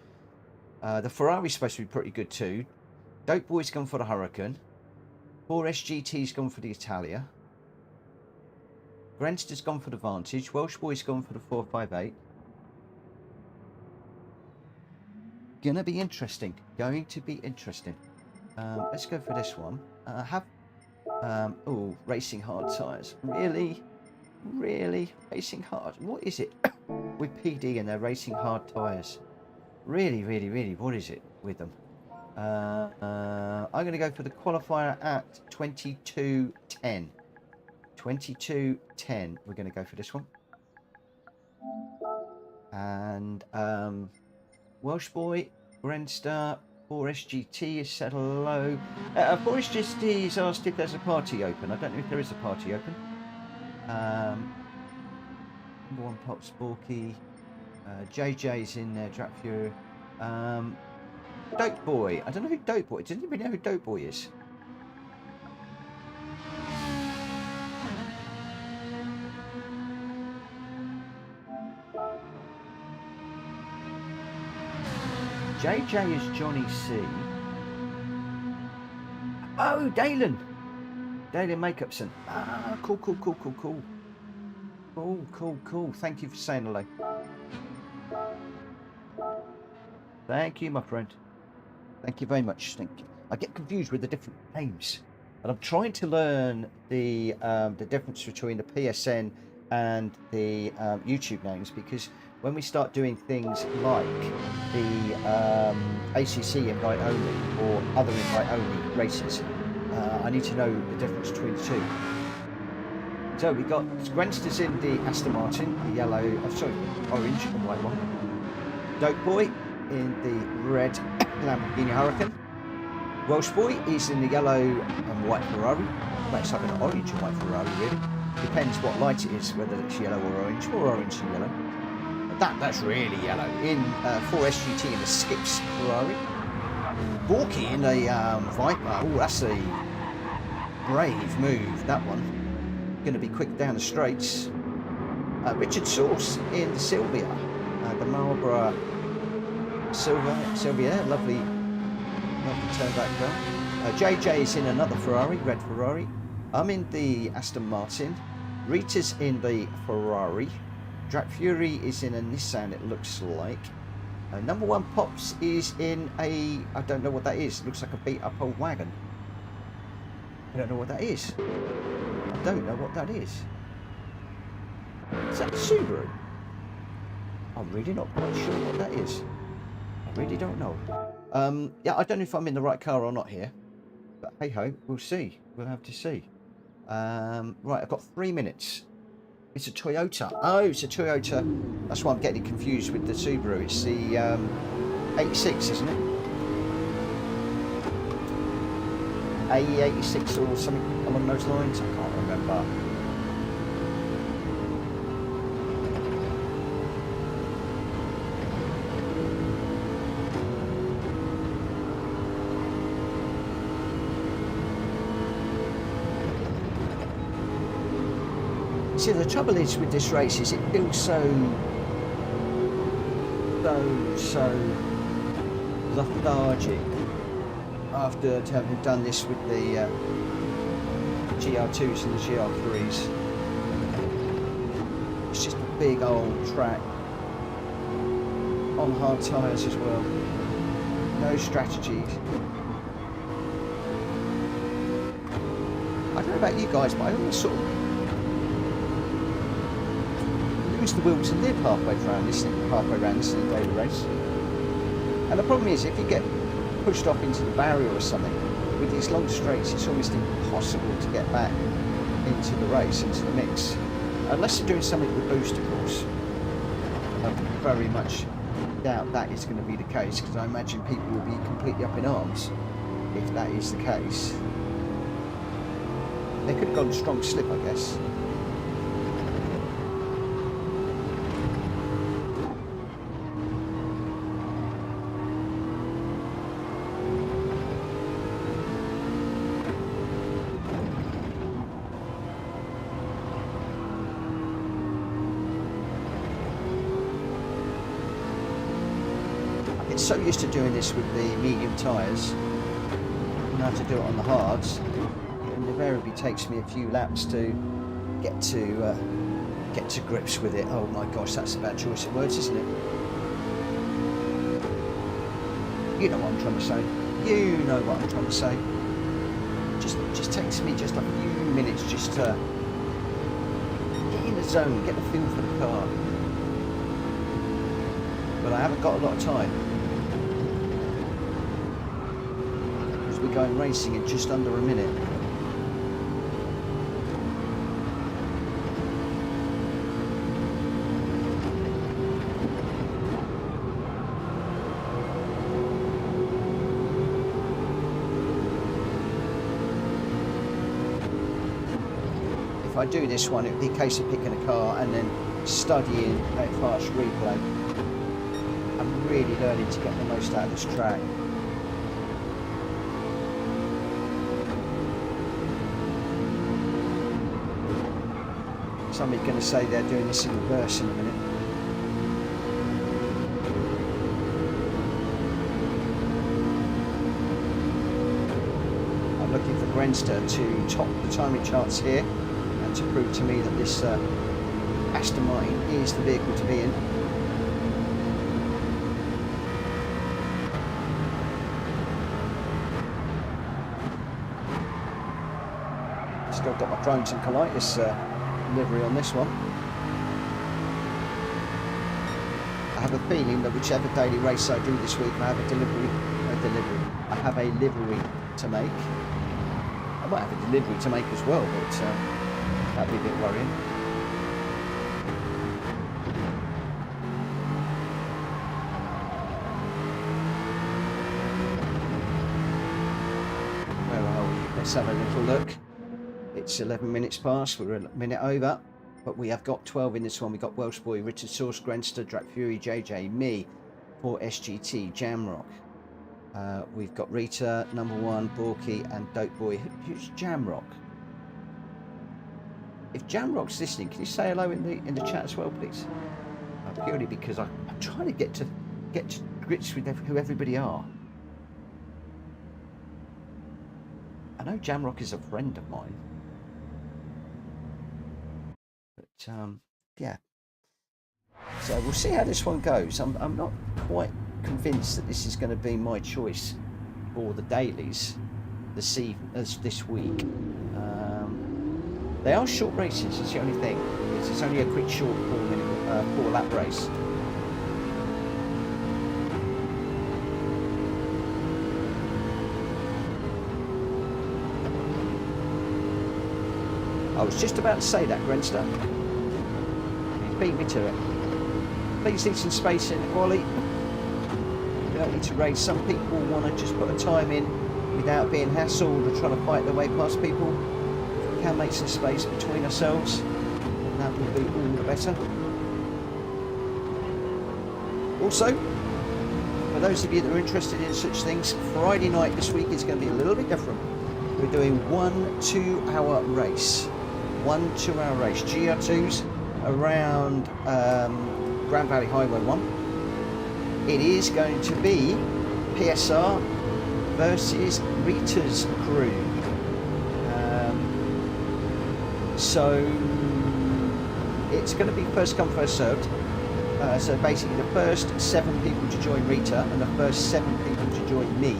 The Ferrari's supposed to be pretty good too. Dope Boy's gone for the Hurricane. 4SGT's gone for the Italia. Grenster's gone for the Vantage. Welsh Boy's gone for the 458. Gonna be interesting. Going to be interesting. Let's go for this one. Racing hard tyres. Really racing hard. What is it with PD and their racing hard tyres? Really, what is it with them? I'm going to go for the qualifier at 22.10. 22.10. We're going to go for this one. And Welsh Boy, Grenstar, 4SGT has said hello. 4SGT has asked if there's a party open. I don't know if there is a party open. Number 1 Pop Sporky. JJ's in there, Dratfew. Dope Boy. I don't know who Dope Boy is. Does anybody know who Dope Boy is? JJ is Johnny C. Oh, Dalen. Dalen Makeupson. Ah, cool. Cool. Thank you for saying hello. Thank you, my friend. Thank you very much. Thank you. I get confused with the different names. And I'm trying to learn the difference between the PSN and the YouTube names, because when we start doing things like the ACC invite only or other invite only races, I need to know the difference between the two. So we got Grensters in the Aston Martin, the yellow, orange and white one. Dope Boy in the red Lamborghini Huracan. Welsh Boy is in the yellow and white Ferrari. Well, it's like an orange and white Ferrari, really. Depends what light it is, whether it's yellow or orange than yellow. But that's really yellow. In 4SGT in the Skips Ferrari. Borky in the Viper. Oh, that's a brave move, that one. Going to be quick down the straights. Richard Sauce in the Sylvia, the Marlborough Sylvia, lovely turned back car. JJ's in another Ferrari, red Ferrari. I'm in the Aston Martin. Rita's in the Ferrari. Drat Fury is in a Nissan, it looks like. Number one Pops is in a, I don't know what that is. It looks like a beat up old wagon. I don't know what that is. I don't know what that is. Is that a Subaru? I'm really not quite sure what that is. I really don't know. Yeah, I don't know if I'm in the right car or not here. But hey ho, we'll see. We'll have to see. Right, I've got 3 minutes. It's a Toyota. Oh, it's a Toyota. That's why I'm getting confused with the Subaru. It's the 86, isn't it? A86 or something along those lines. I can't remember. See, the trouble is with this race is it feels so lethargic after having done this with the GR2s and the GR3s. It's just a big old track on hard tyres as well. No strategies. I don't know about you guys, but I almost sort of lose the will to live halfway around this daily race. And the problem is, if you get pushed off into the barrier or something, with these long straights, it's almost impossible to get back into the race, into the mix. Unless you're doing something with boost, of course. I very much doubt that is going to be the case, because I imagine people will be completely up in arms if that is the case. They could have gone strong slip, I guess. So used to doing this with the medium tyres, now to do it on the hards, it invariably takes me a few laps to get to grips with it. Oh my gosh, that's a bad choice of words, isn't it? You know what I'm trying to say. You know what I'm trying to say. Just takes me just a few minutes just to get in the zone, get the feel for the car. But I haven't got a lot of time. We're going racing in just under a minute. If I do this one, it would be a case of picking a car and then studying a fast replay. I'm really learning to get the most out of this track. Somebody's going to say they're doing this in reverse in a minute. I'm looking for Grenster to top the timing charts here and to prove to me that this Aston Martin is the vehicle to be in. Still got my Drones and Colitis livery on this one. I have a feeling that whichever daily race I do this week, I have I have a livery to make. I might have a delivery to make as well, but that'd be a bit worrying. Where are we? Let's have a little look. It's 11 minutes past, we're a minute over, but we have got 12 in this one. We've got Welsh Boy, Richard Source, Grenster, Drac Fury, JJ, me, 4SGT, Jamrock. We've got Rita, Number One, Borky, and Dope Boy. Who's Jamrock? If Jamrock's listening, can you say hello in the chat as well, please? Purely because I'm trying to get to grips with who everybody are. I know Jamrock is a friend of mine. But yeah, so we'll see how this one goes. I'm not quite convinced that this is going to be my choice for the dailies this week. They are short races, that's the only thing. It's only a quick short 4 lap race. I was just about to say that, Grenster. He's beat me to it. Please leave some space in the quali. You don't need to race. Some people want to just put a time in without being hassled or trying to fight their way past people. If we can make some space between ourselves, that would be all the better. Also, for those of you that are interested in such things, Friday night this week is going to be a little bit different. We're doing 1 2-hour race. 1 2-hour race. GR2s around Grand Valley Highway 1. It is going to be PSR versus Rita's crew. So it's going to be first come, first served. So basically the first 7 people to join Rita and the first 7 people to join me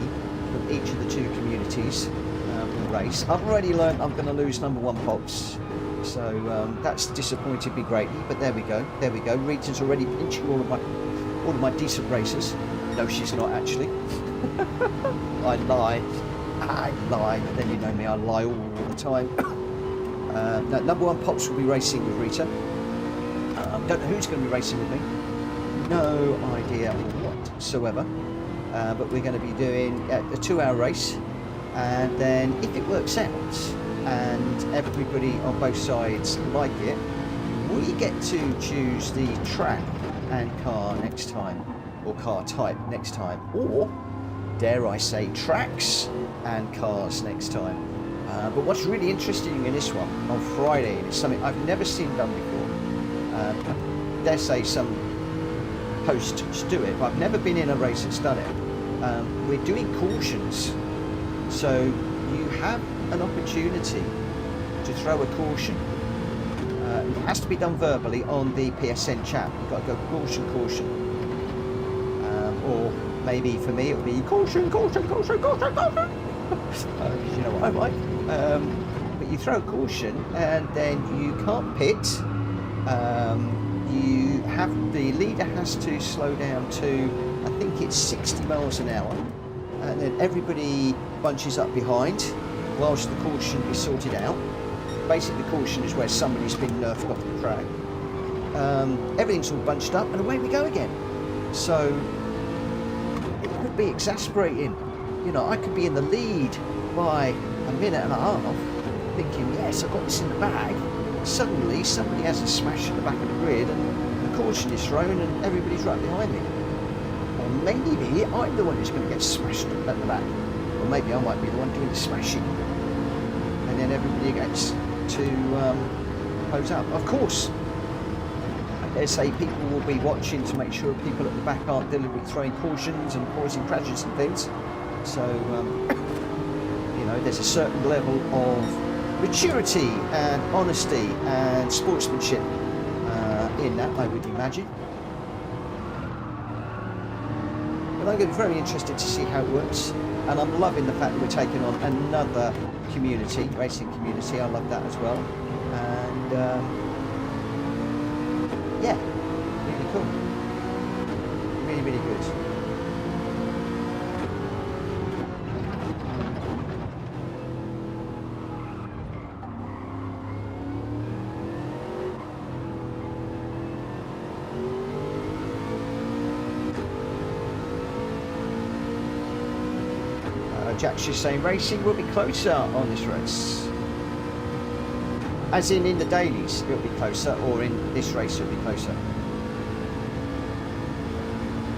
from each of the 2 communities for the race. I've already learned I'm going to lose Number One Pops. So that's disappointed me greatly, but there we go. Rita's already pinching all of my decent races. No, she's not actually. I lie, but then you know me, I lie all the time. No, Number One Pops will be racing with Rita. Don't know who's going to be racing with me. No idea whatsoever. But we're going to be doing a 2-hour race, and then if it works out and everybody on both sides like it, we get to choose the track and car next time, or car type next time, or dare I say tracks and cars next time. But what's really interesting in this one on Friday, and it's something I've never seen done before, I dare say some hosts do it, but I've never been in a race that's done it. We're doing cautions, so you have an opportunity to throw a caution. It has to be done verbally on the PSN chat. You've got to go caution, or maybe for me it'll be caution. Because you know what I'm like. But you throw a caution and then you can't pit. The leader has to slow down to, I think it's 60 miles an hour, and then everybody bunches up behind whilst the caution is sorted out. Basically, the caution is where somebody's been nerfed off the track. Everything's all bunched up, and away we go again. So it could be exasperating. You know, I could be in the lead by a minute and a half, thinking, yes, I've got this in the bag. Suddenly, somebody has a smash at the back of the grid, and the caution is thrown, and everybody's right behind me. Or maybe I'm the one who's going to get smashed at the back. Or maybe I might be the one doing the smashing. And then everybody gets to close up. Of course, I dare say people will be watching to make sure people at the back aren't deliberately throwing cautions and causing crashes and things. So, you know, there's a certain level of maturity and honesty and sportsmanship in that, I would imagine. But I'm going to be very interested to see how it works. And I'm loving the fact that we're taking on another community, racing community. I love that as well. And yeah, really cool. Really, really good. Jack's just saying racing will be closer on this race. As in the dailies it'll be closer, or in this race it'll be closer.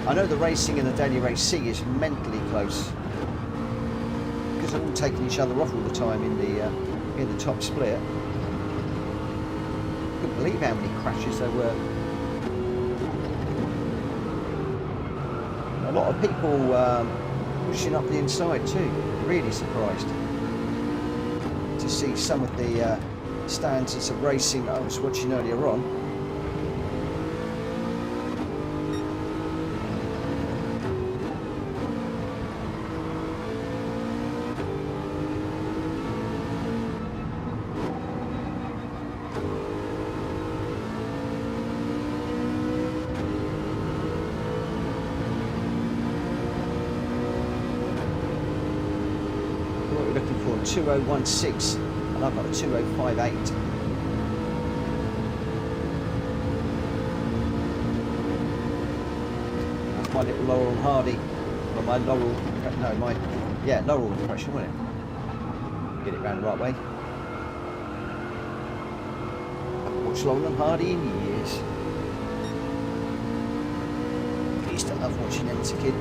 I know the racing in the daily race C is mentally close because they're all taking each other off all the time in the top split. Couldn't believe how many crashes there were. A lot of people pushing up the inside too. Really surprised to see some of the standards of racing that I was watching earlier on. What we're looking for, 2016, and I've got a 2058. My little Laurel and Hardy, or my Laurel, no, my, yeah, Laurel impression, wasn't it? Get it round the right way. I've watched Laurel and Hardy in years. I used to love watching them as a kid.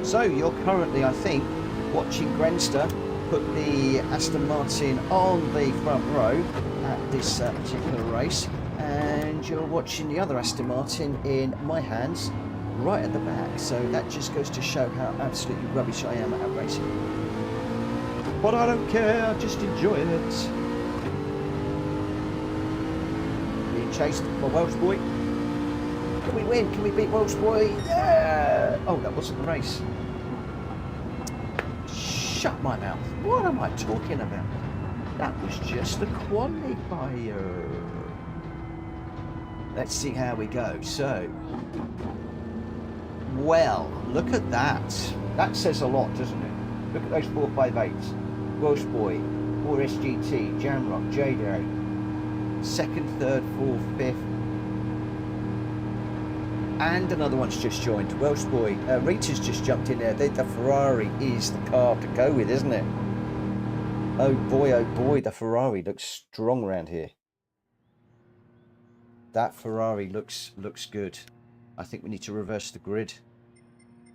So you're currently, I think, watching Grenster put the Aston Martin on the front row at this particular race, and you're watching the other Aston Martin in my hands right at the back. So that just goes to show how absolutely rubbish I am at racing. But I don't care, I just enjoy it. Being chased by Welsh boy. Can we win? Can we beat Welsh boy? Yeah! Oh, that wasn't the race. Shut my mouth. What am I talking about? That was just the qualifier. Let's see how we go. So, well, look at that. That says a lot, doesn't it? Look at those 458s. Welsh Boy, 4SGT, Jamrock, J-Day, 2nd, 3rd, 4th, 5th. And another one's just joined. Welsh Boy. Rita's just jumped in there. The Ferrari is the car to go with, isn't it? Oh boy, the Ferrari looks strong around here. That Ferrari looks good. I think we need to reverse the grid.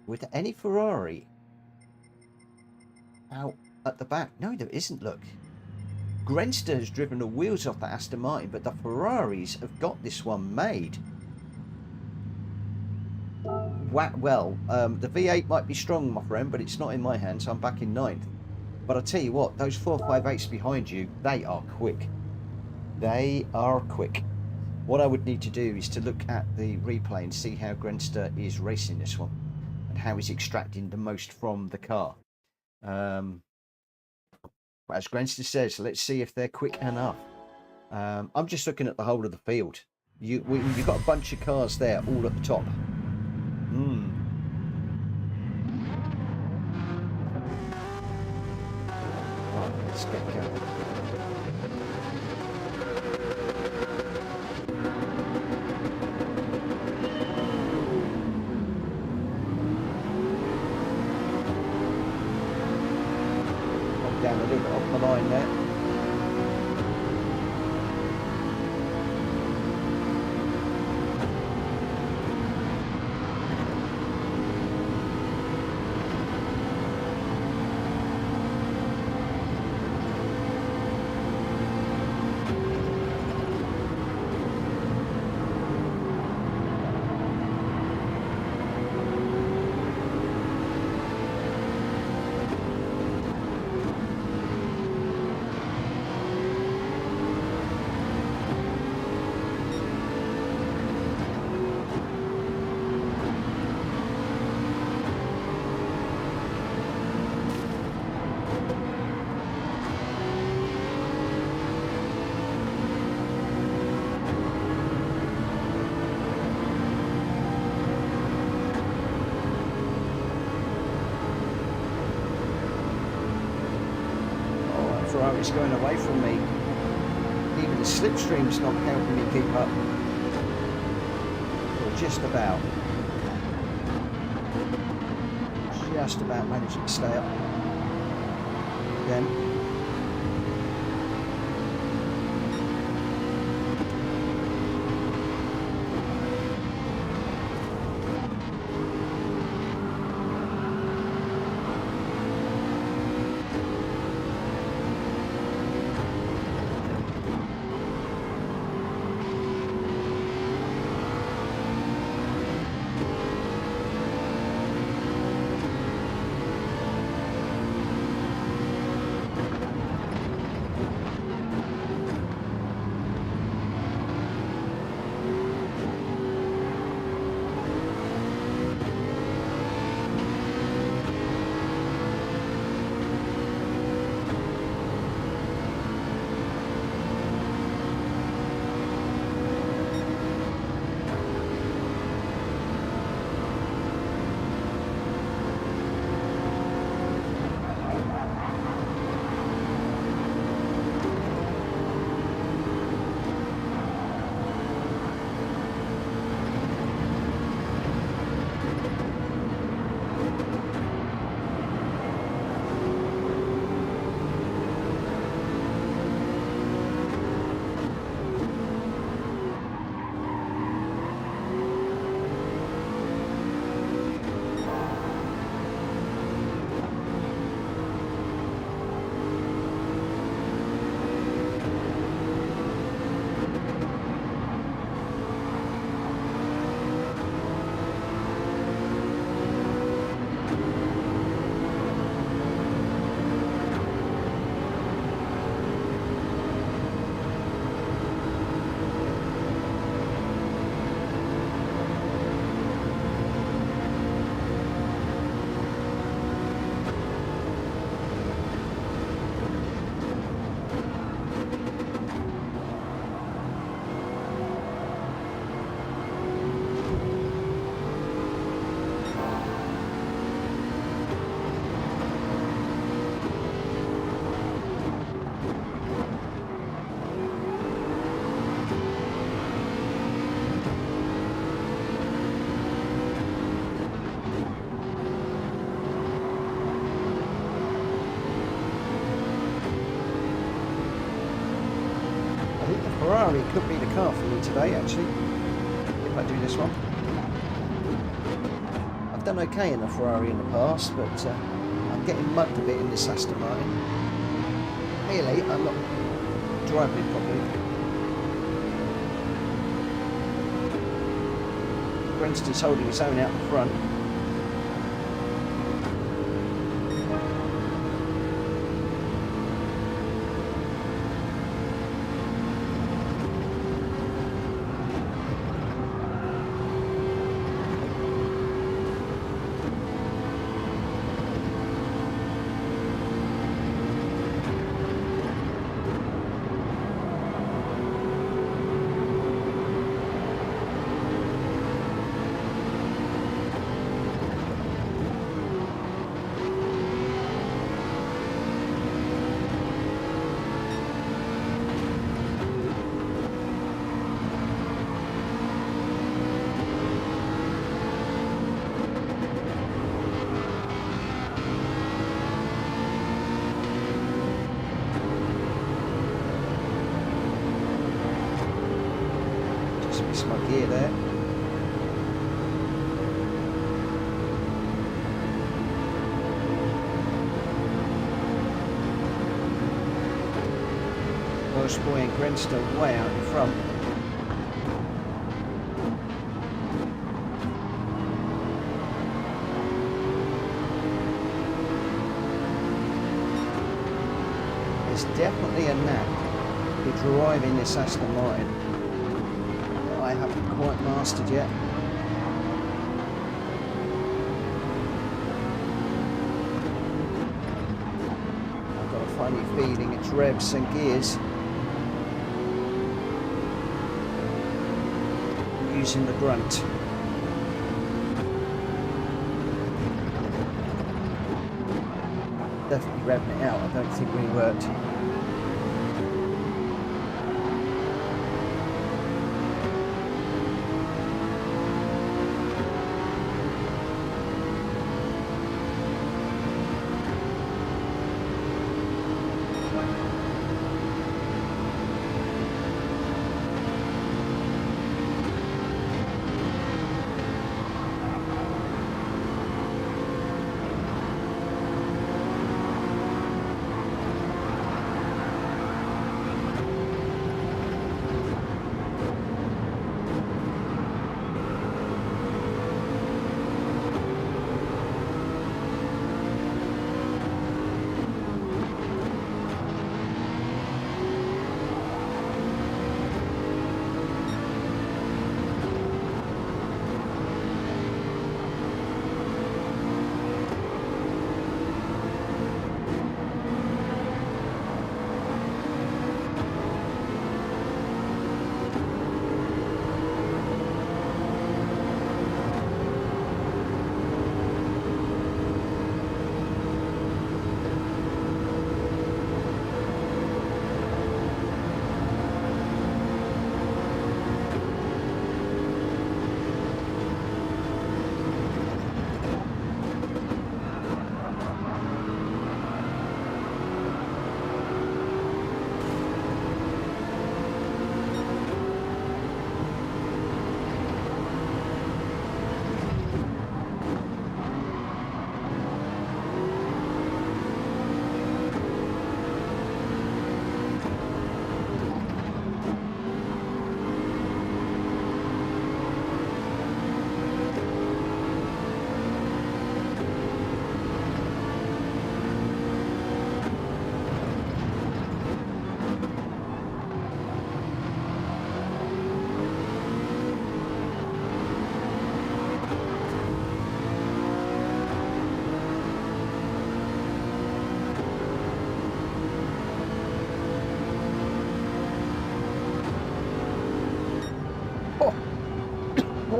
With any Ferrari out at the back? No, there isn't, look. Grenster has driven the wheels off the Aston Martin, but the Ferraris have got this one made. Well, the V8 might be strong, my friend, but it's not in my hands. I'm back in 9th. But I tell you what, those 458s behind you, they are quick. They are quick. What I would need to do is to look at the replay and see how Grenster is racing this one and how he's extracting the most from the car. As Grenster says, let's see if they're quick enough. I'm just looking at the whole of the field. You've got a bunch of cars there, all at the top. Right, let's get going. Pop down a little bit off the line there. It's going away from me. Even the slipstream's not helping me keep up. Or just about. Just about managing to stay up. Again. Ferrari could be the car for me today, actually, if I do this one. I've done okay in a Ferrari in the past, but I'm getting mugged a bit in this Aston Martin. Really, I'm not driving it properly. Grenston's holding his own out the front. Missed my gear there. Welsh boy and Grenston way out in front. There's definitely a knack for driving this Aston Martin. I haven't quite mastered yet. I've got a funny feeling it's revs and gears. Using the grunt. Definitely revving it out, I don't think really worked.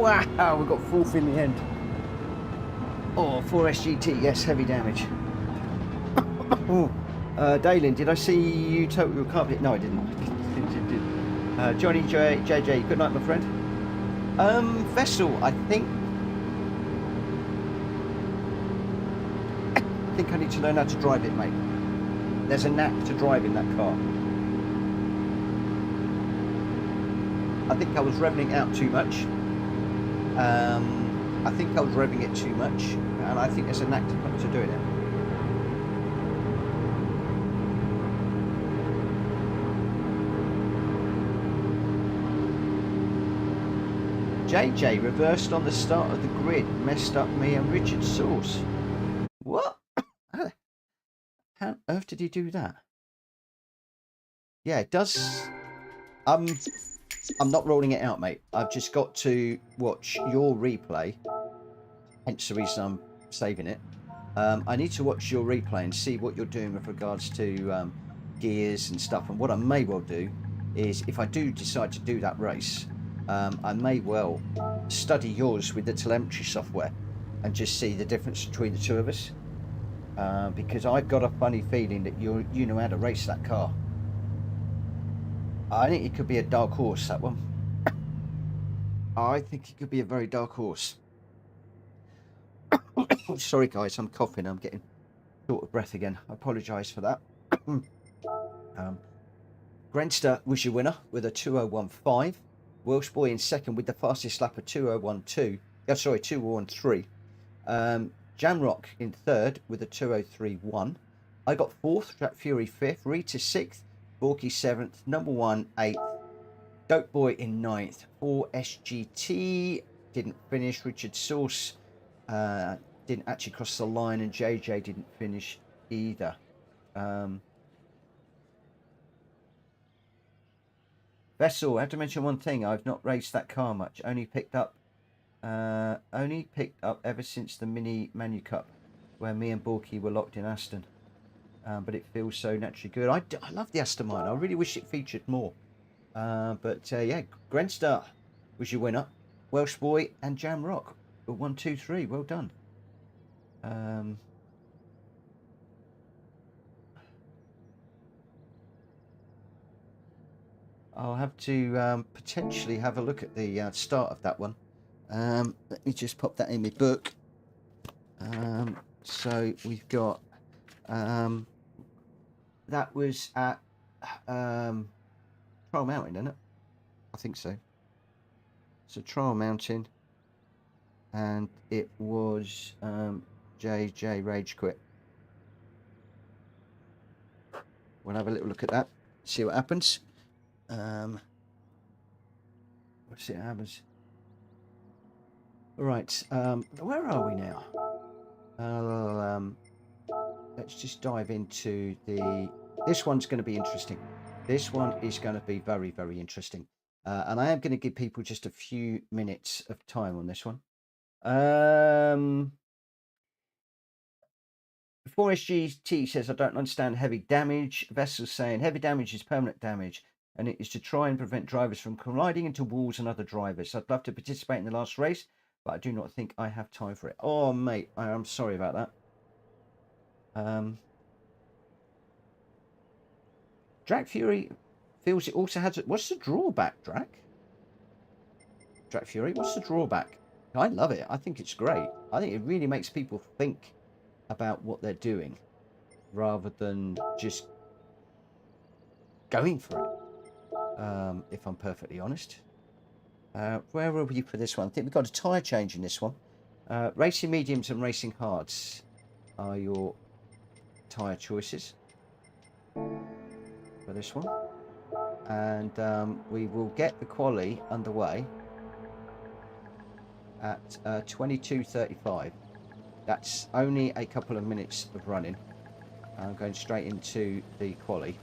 Wow, we got fourth in the end. Oh, 4SGT, yes, heavy damage. Oh, Dalen, did I see you total your carpet? No, I didn't. Johnny JJ, good night, my friend. Vessel, I think I need to learn how to drive it, mate. There's a knack to driving that car. I think I was revving it out too much. I think I was revving it too much, and I think there's a knack to doing it. JJ reversed on the start of the grid, messed up me and Richard's sauce. What? How on earth did he do that? Yeah, it does. I'm not rolling it out, mate. I've just got to watch your replay. Hence the reason I'm saving it. I need to watch your replay and see what you're doing with regards to gears and stuff. And what I may well do is, if I do decide to do that race, I may well study yours with the telemetry software and just see the difference between the two of us. Because I've got a funny feeling that you know how to race that car. I think it could be a dark horse, that one. I think it could be a very dark horse. Sorry, guys, I'm coughing. I'm getting short of breath again. I apologise for that. Grenster was your winner with a 2015. Welsh Boy in second with the fastest lap of 2012. Oh, sorry, 2013. Jamrock in third with a 2031. I got fourth. Jack Fury fifth. Rita sixth. Borky seventh. Number one eighth. Dope Boy in ninth. 4SGT didn't finish. Richard Sauce didn't actually cross the line, and JJ didn't finish either. Vessel, I have to mention one thing. I've not raced that car much. Only picked up ever since the Mini Manu Cup, where me and Borky were locked in Aston. But it feels so naturally good. I love the Aston Martin. I really wish it featured more. But yeah, Grenstar was your winner. Welsh Boy and Jam Rock. 1, 2, 3. Well done. I'll have to potentially have a look at the start of that one. Let me just pop that in my book. So we've got that was at Trial Mountain, isn't it? I think so. So Trial Mountain, and it was JJ Rage Quit. We'll have a little look at that, see what happens. Let's see what happens. All right, where are we now? Let's just dive into this one's going to be interesting. This one is going to be very, very interesting. And I am going to give people just a few minutes of time on this one. 4SGT says, I don't understand heavy damage. Vessel's saying heavy damage is permanent damage, and it is to try and prevent drivers from colliding into walls and other drivers. I'd love to participate in the last race, but I do not think I have time for it. Oh, mate, I'm sorry about that. Drac Fury feels it also has... What's the drawback, Drac? Drac Fury, what's the drawback? I love it. I think it's great. I think it really makes people think about what they're doing rather than just going for it, if I'm perfectly honest. Where are we for this one? I think we've got a tyre change in this one. Racing mediums and racing hards are your tyre choices for this one. And we will get the quali underway at 22:35. That's only a couple of minutes of running. I'm going straight into the quali.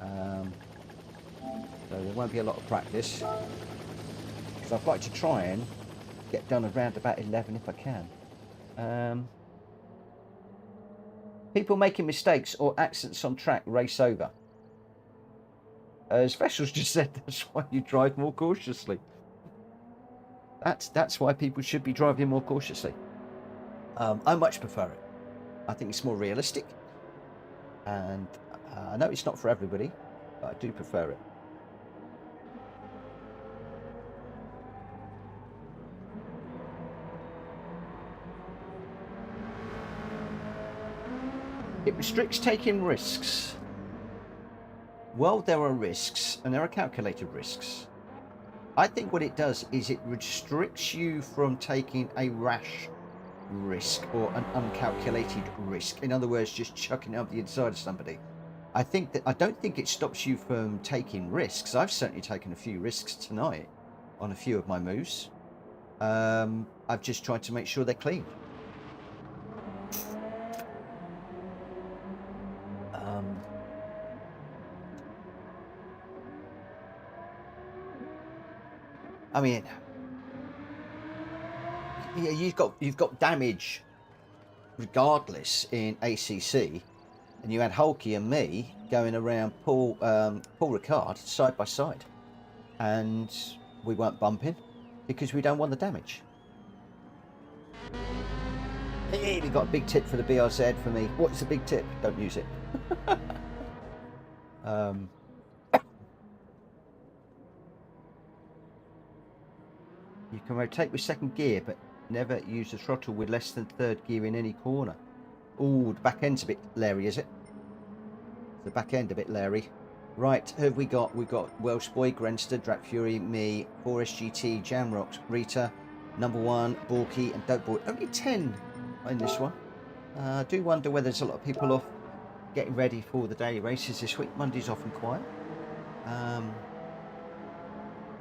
So there won't be a lot of practice. So I'd like to try and get done around about 11 if I can. People making mistakes or accidents on track race over. As Vessel's just said, that's why you drive more cautiously. That's why people should be driving more cautiously. I much prefer it. I think it's more realistic, and I know it's not for everybody, but I do prefer it. It restricts taking risks. Well, there are risks, and there are calculated risks. I think what it does is it restricts you from taking a rash risk or an uncalculated risk. In other words, just chucking it up the inside of somebody. I don't think it stops you from taking risks. I've certainly taken a few risks tonight on a few of my moves. I've just tried to make sure they're clean. I mean, yeah, you've got damage regardless in ACC, and you had Hulky and me going around Paul Ricard side by side, and we weren't bumping because we don't want the damage. Hey, we got a big tip for the BRZ for me. What's a big tip? Don't use it. You can rotate with second gear, but never use the throttle with less than third gear in any corner. Oh, the back end's a bit Larry, is it? The back end a bit Larry. Right, who have we got? We've got Welsh Boy, Grenster, Drak Fury, me, 4SGT, Jamrox, Rita, Number One, Borky, and Dope Boy. Only 10 in this one. I do wonder whether there's a lot of people off getting ready for the daily races this week. Monday's often quiet.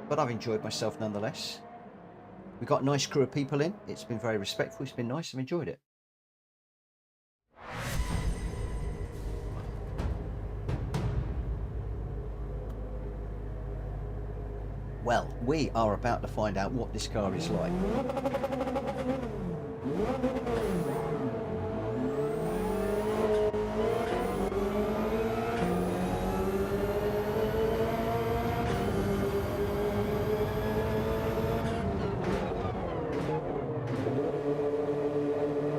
But I've enjoyed myself nonetheless. We've got a nice crew of people in. It's been very respectful. It's been nice. I've enjoyed it. Well, we are about to find out what this car is like.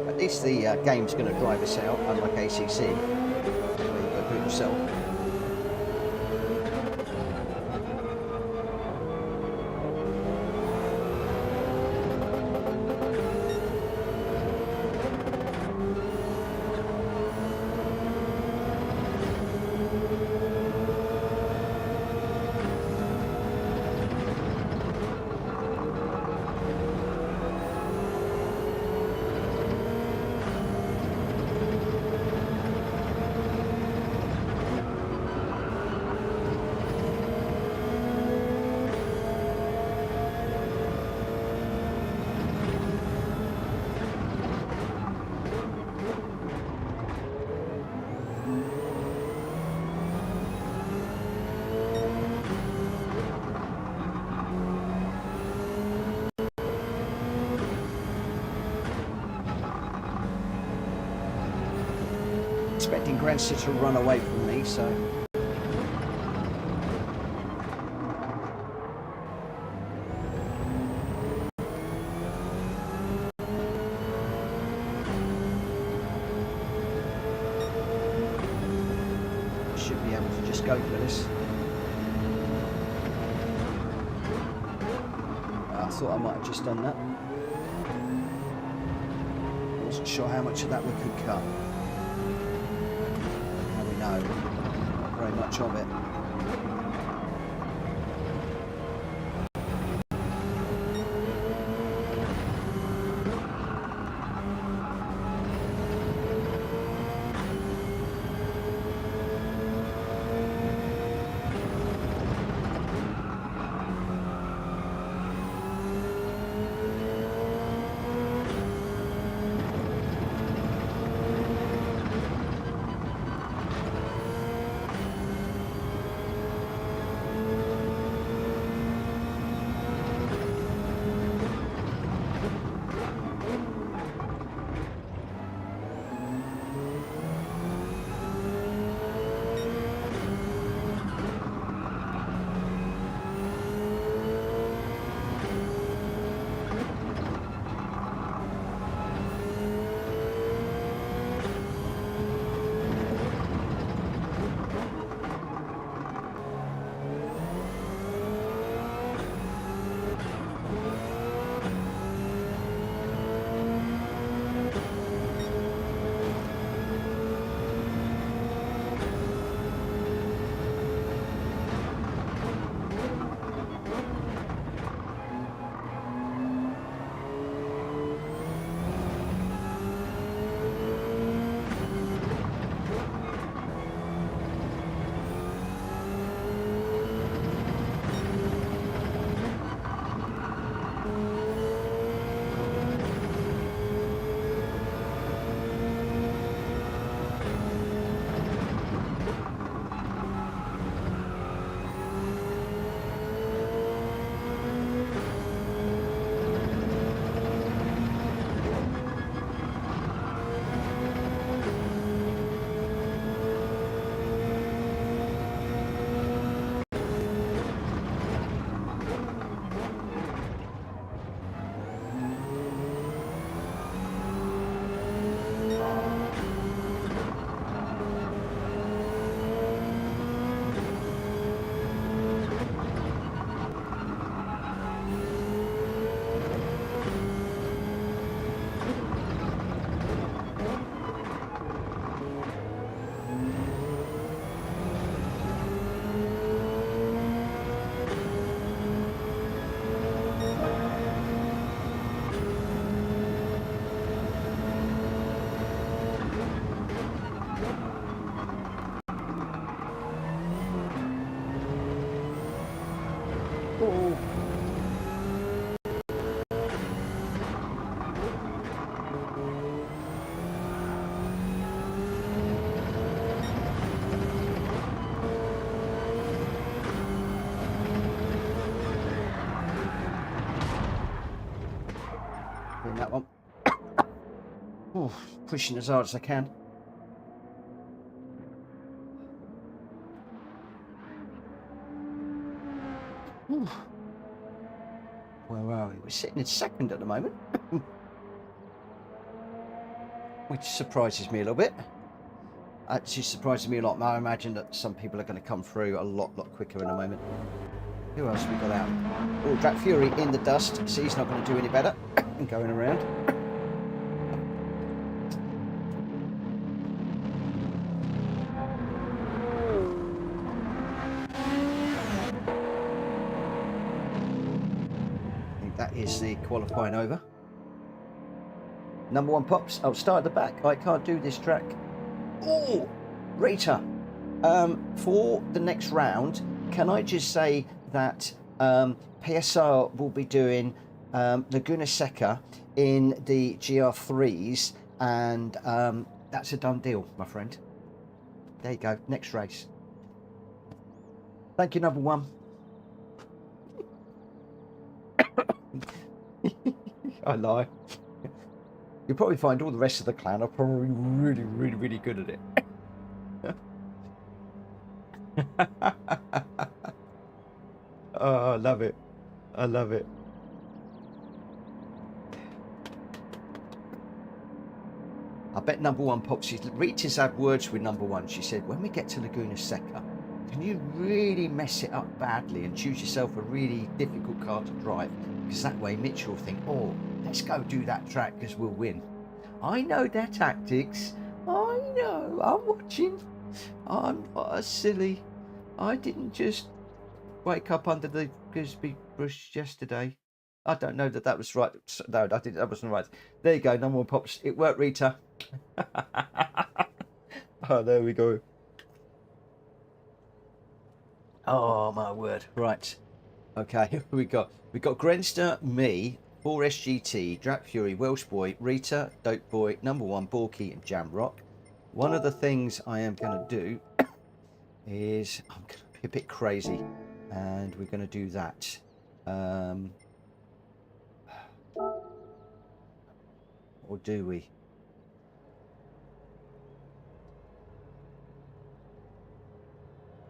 At least the game's going to drive us out, unlike ACC. So you got to do it yourself. Expecting Grancy to run away from me, so should be able to just go for this. I thought I might have just done that. Wasn't sure how much of that we could cut. No, not very much of it. Oh. In that one. Oh, pushing as hard as I can. Ooh. Where are we? We're sitting in second at the moment, which surprises me a little bit. Actually surprises me a lot. I imagine that some people are going to come through a lot quicker in a moment. Who else have we got out? Oh, Drat Fury in the dust. So he's not going to do any better. Going around. I think that is the qualifying over. Number one pops. I'll start at the back. I can't do this track. Oh, Rita. For the next round, can I just say that PSR will be doing Laguna Seca in the GR3s, and that's a done deal, my friend. There you go, next race. Thank you, number one. I lie. You'll probably find all the rest of the clan are probably really good at it. Oh, I love it. I love it. I bet number one pops. Rita's had words with number one. She said, when we get to Laguna Seca, can you really mess it up badly and choose yourself a really difficult car to drive? Because that way Mitchell will think, oh, let's go do that track because we'll win. I know their tactics. I know. I'm watching. I'm not a silly. I didn't just wake up under the Grisby bush yesterday. I don't know that was right. No, I think that wasn't right. There you go. Number one pops. It worked, Rita. Oh, there we go. Oh my word. Right. Okay. We got Grenster, me, 4SGT, Drat Fury, Welsh Boy, Rita, Dope Boy, number one, Borky, and Jamrock. One of the things I am going to do is I'm going to be a bit crazy, and we're going to do that. Or do we?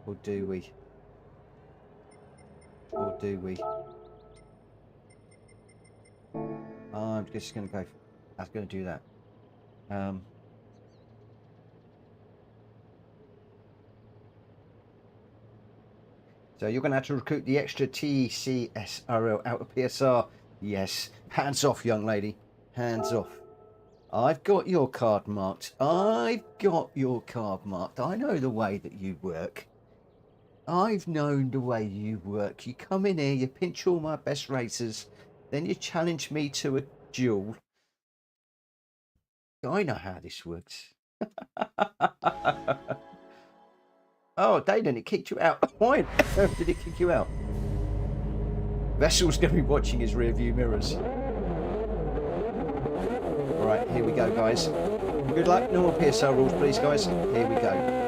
Or do we? Or do we? I'm just going to go. I was going to do that. So you're going to have to recruit the extra TCSRL out of PSR. Yes. Hands off, young lady. Hands off. I've got your card marked. I've got your card marked. I know the way that you work. I've known the way you work. You come in here, you pinch all my best racers, then you challenge me to a duel. I know how this works. Oh, Dayton, it kicked you out. Why did it kick you out? Vessel's going to be watching his rear view mirrors. All right, here we go, guys. Good luck. No more PSR rules, please, guys. Here we go.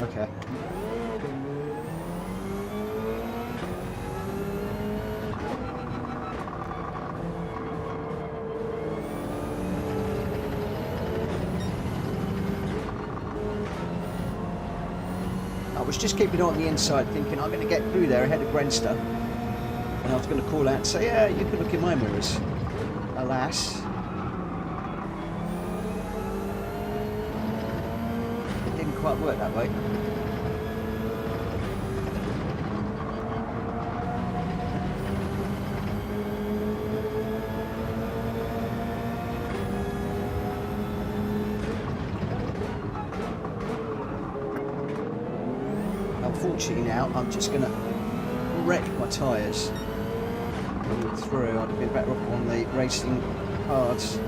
Okay. I was just keeping on the inside thinking I'm going to get through there ahead of Grenster. And I was going to call out and say, yeah, you can look in my mirrors. Alas. It didn't quite work that way. bullshitting out. I'm just going to wreck my tyres coming through. I'd be better off on the racing cards.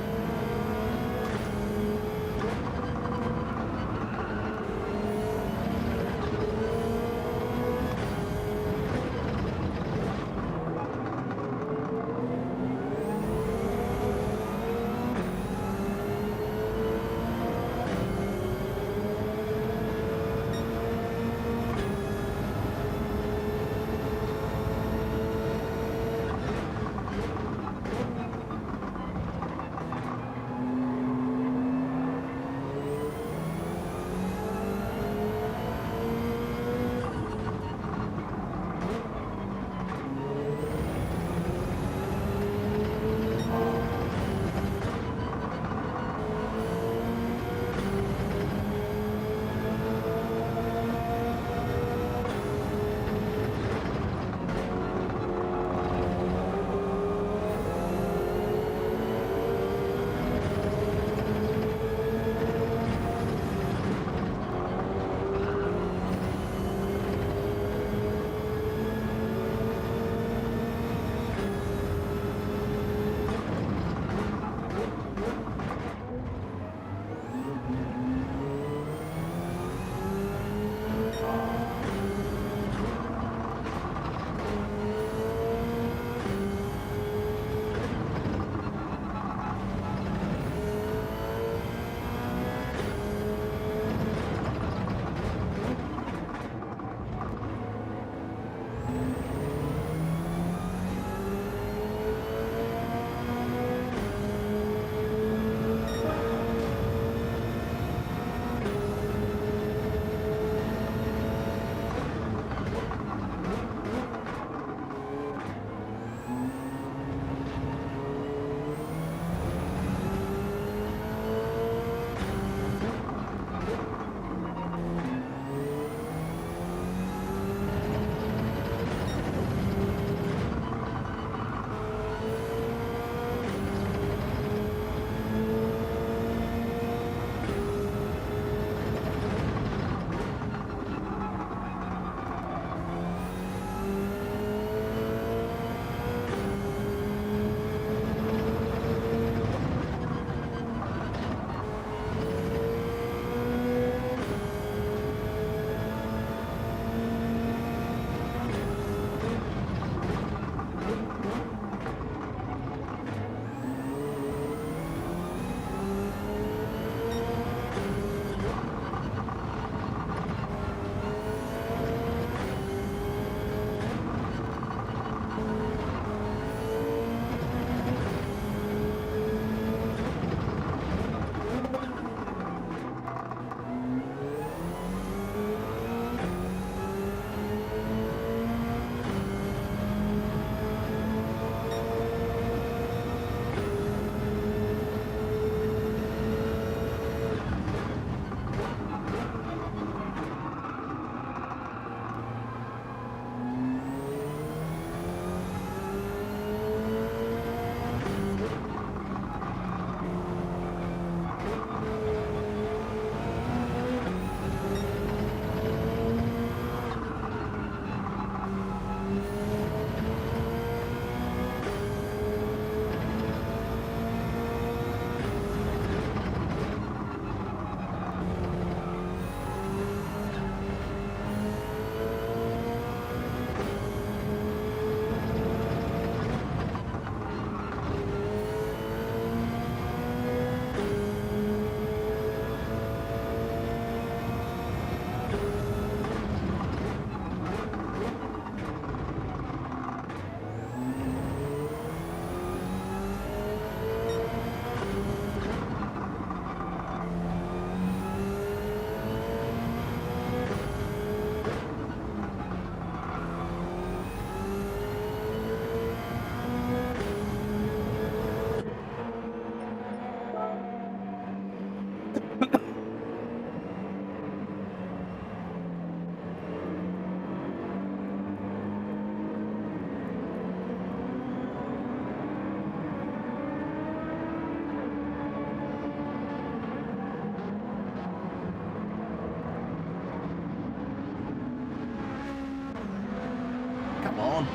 on.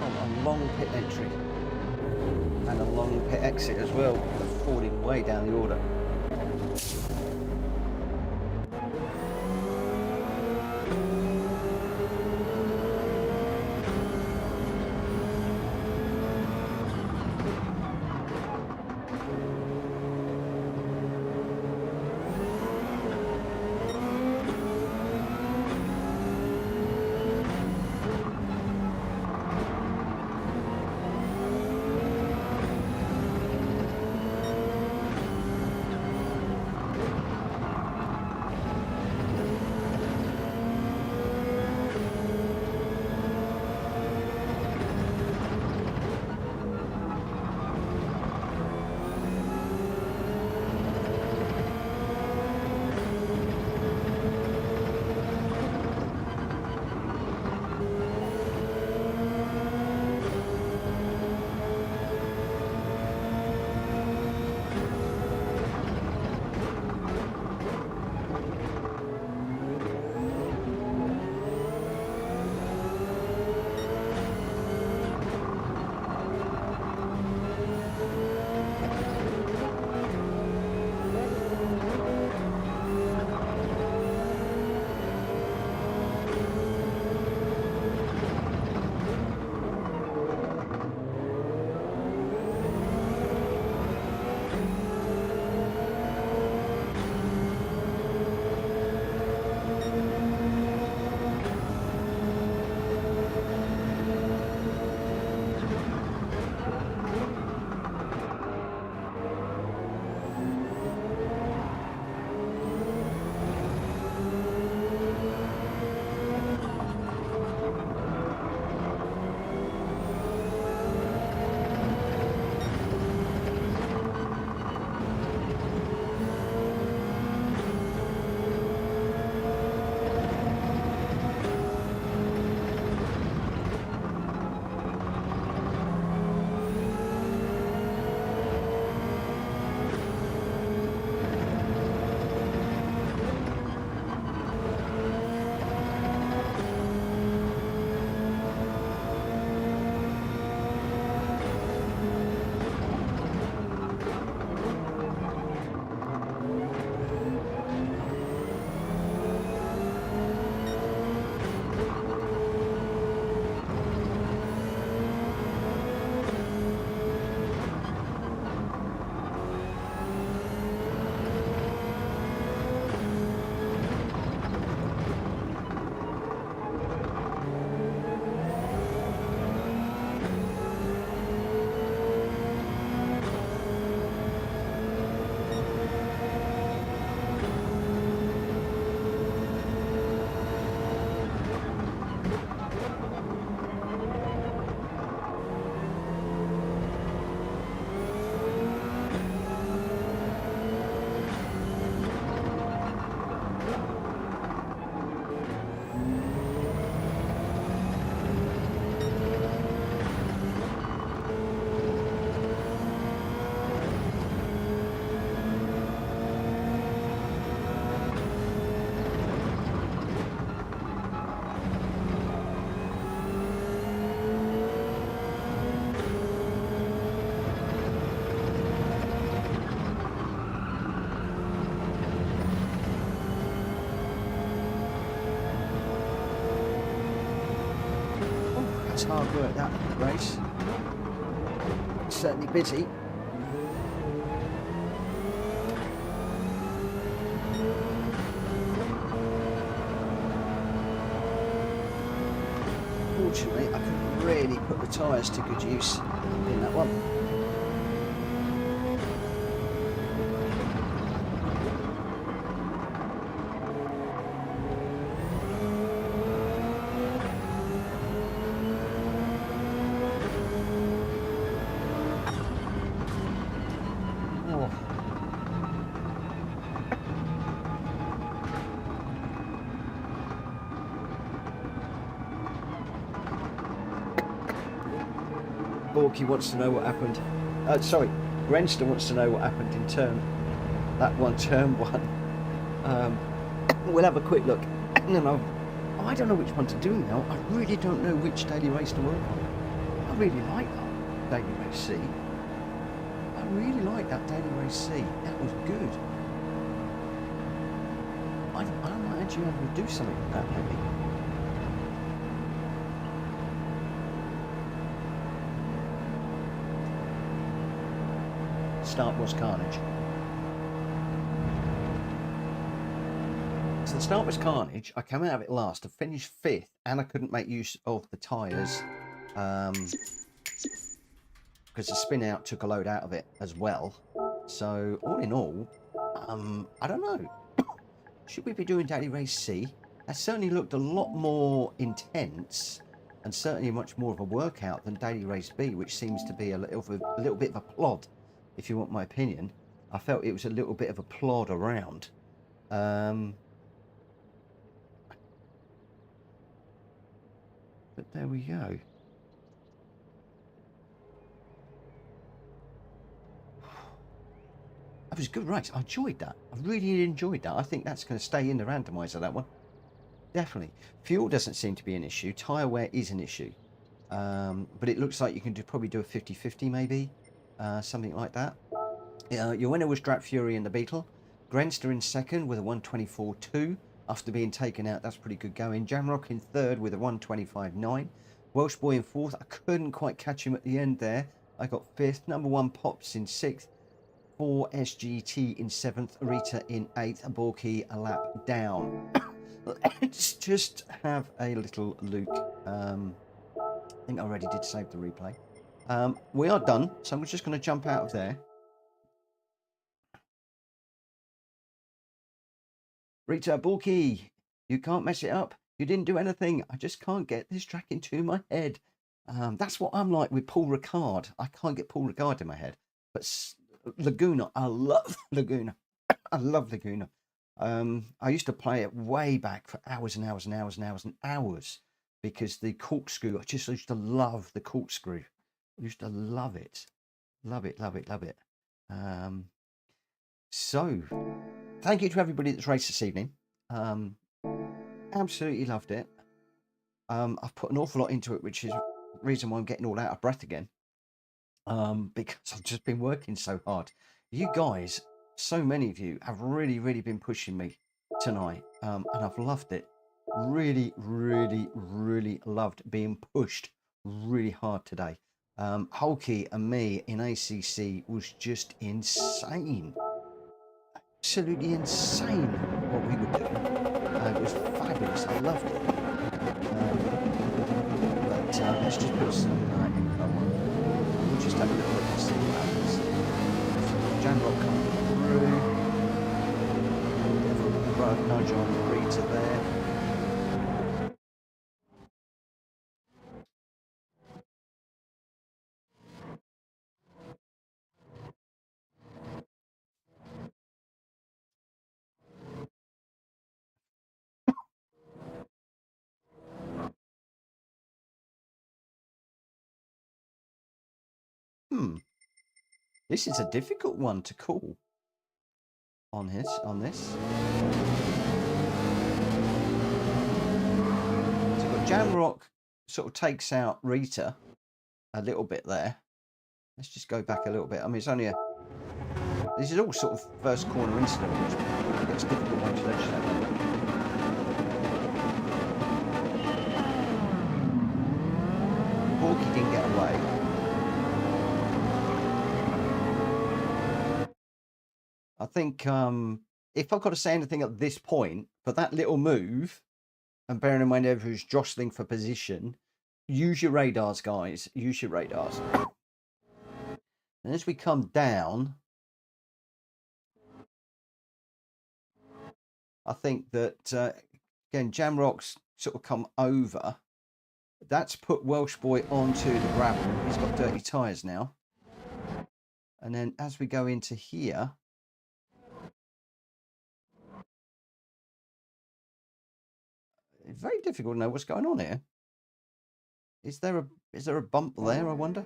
Oh, a long pit entry. And a long pit exit as well. They're falling way down the order. It's hard work, that race. It's certainly busy. Fortunately, I couldn't really put the tyres to good use in that one. Borky wants to know what happened. Sorry, Grenston wants to know what happened in turn one. We'll have a quick look, and then I don't know which one to do now. I really don't know which daily race to work on. I really like that daily race C. I really like that daily race C. That was good. I might actually be able to do something with that maybe. Start was carnage. So the start was carnage. I came out of it last. I finished 5th, and I couldn't make use of the tyres because the spin out took a load out of it as well. So all in all, I don't know. Should we be doing daily race C? That certainly looked a lot more intense and certainly much more of a workout than daily race B, which seems to be a little bit of a plod, if you want my opinion. I felt it was a little bit of a plod around. But there we go. That was a good race. I enjoyed that. I really enjoyed that. I think that's going to stay in the randomizer, that one. Definitely. Fuel doesn't seem to be an issue. Tyre wear is an issue. But it looks like you can probably do a 50-50 maybe. Something like that. Your winner was Drat Fury and the Beetle. Grenster in second with a 124.2 after being taken out. That's pretty good going. Jamrock in third with a 125.9. Welsh Boy in fourth. I couldn't quite catch him at the end there. I got fifth. Number 1 Pops in sixth. 4 SGT in seventh. Rita in eighth. Borky a lap down. Let's just have a little look. I think I already did save the replay. We are done, so I'm just going to jump out of there. Rita, Borky, you can't mess it up. You didn't do anything. I just can't get this track into my head. That's what I'm like with Paul Ricard. I can't get Paul Ricard in my head. But Laguna, I love Laguna. I love Laguna. I used to play it way back for hours and hours and hours and hours and hours because the corkscrew, I just used to love the corkscrew. I used to love it. Love it, love it, love it. So, thank you to everybody that's raced this evening. Absolutely loved it. I've put an awful lot into it, which is the reason why I'm getting all out of breath again. Because I've just been working so hard. You guys, so many of you have really, really been pushing me tonight, and I've loved it. Really, really, really loved being pushed really hard today. Hulky and me in ACC was just insane. Absolutely insane what we were doing. It was fabulous. I loved it. But let's just put some info on. We'll just have a little look and see what happens. Jamrock coming through. Nudge on Rita there. This is a difficult one to call on this. So we've got Jamrock sort of takes out Rita a little bit there. Let's just go back a little bit. I mean, it's only this is all sort of first corner incident, which gets difficult once you legislate. Borky didn't get away. I think if I've got to say anything at this point, for that little move, and bearing in mind everyone's jostling for position, use your radars, guys. Use your radars. And as we come down, I think that, again, Jamrock's sort of come over. That's put Welsh Boy onto the gravel. He's got dirty tyres now. And then as we go into here, it's very difficult to know what's going on here. Is there a bump there, I wonder?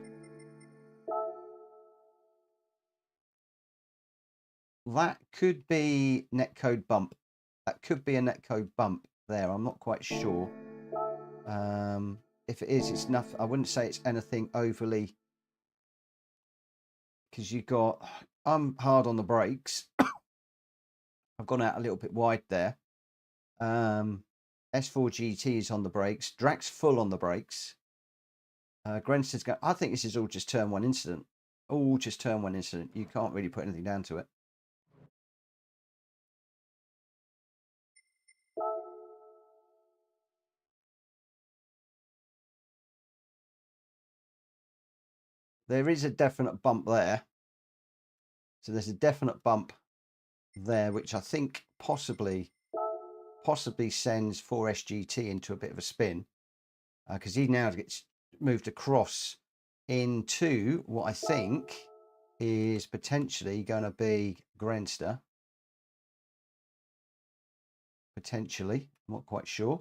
That could be netcode bump. That could be a netcode bump. there. I'm not quite sure. If it is, it's nothing. I wouldn't say it's anything overly, because you got. I'm hard on the brakes. I've gone out a little bit wide there. S4 GT is on the brakes. Drac's full on the brakes. Grenster's going. I think this is all just turn one incident. All just turn one incident. You can't really put anything down to it. There is a definite bump there. So there's a definite bump there, which I think possibly sends 4SGT into a bit of a spin, because he now gets moved across into what I think is potentially going to be Grenster. Potentially, I'm not quite sure.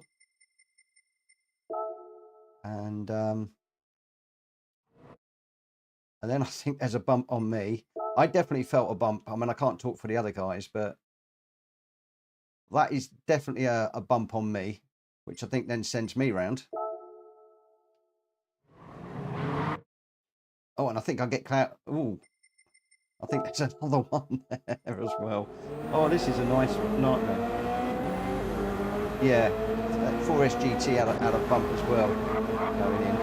And then I think there's a bump on me. I definitely felt a bump. I mean, I can't talk for the other guys, but that is definitely a bump on me, which I think then sends me round. Oh, and I think I get clout. Ooh, I think there's another one there as well. Oh, this is a nice nightmare. Yeah, 4SGT had a bump as well going in.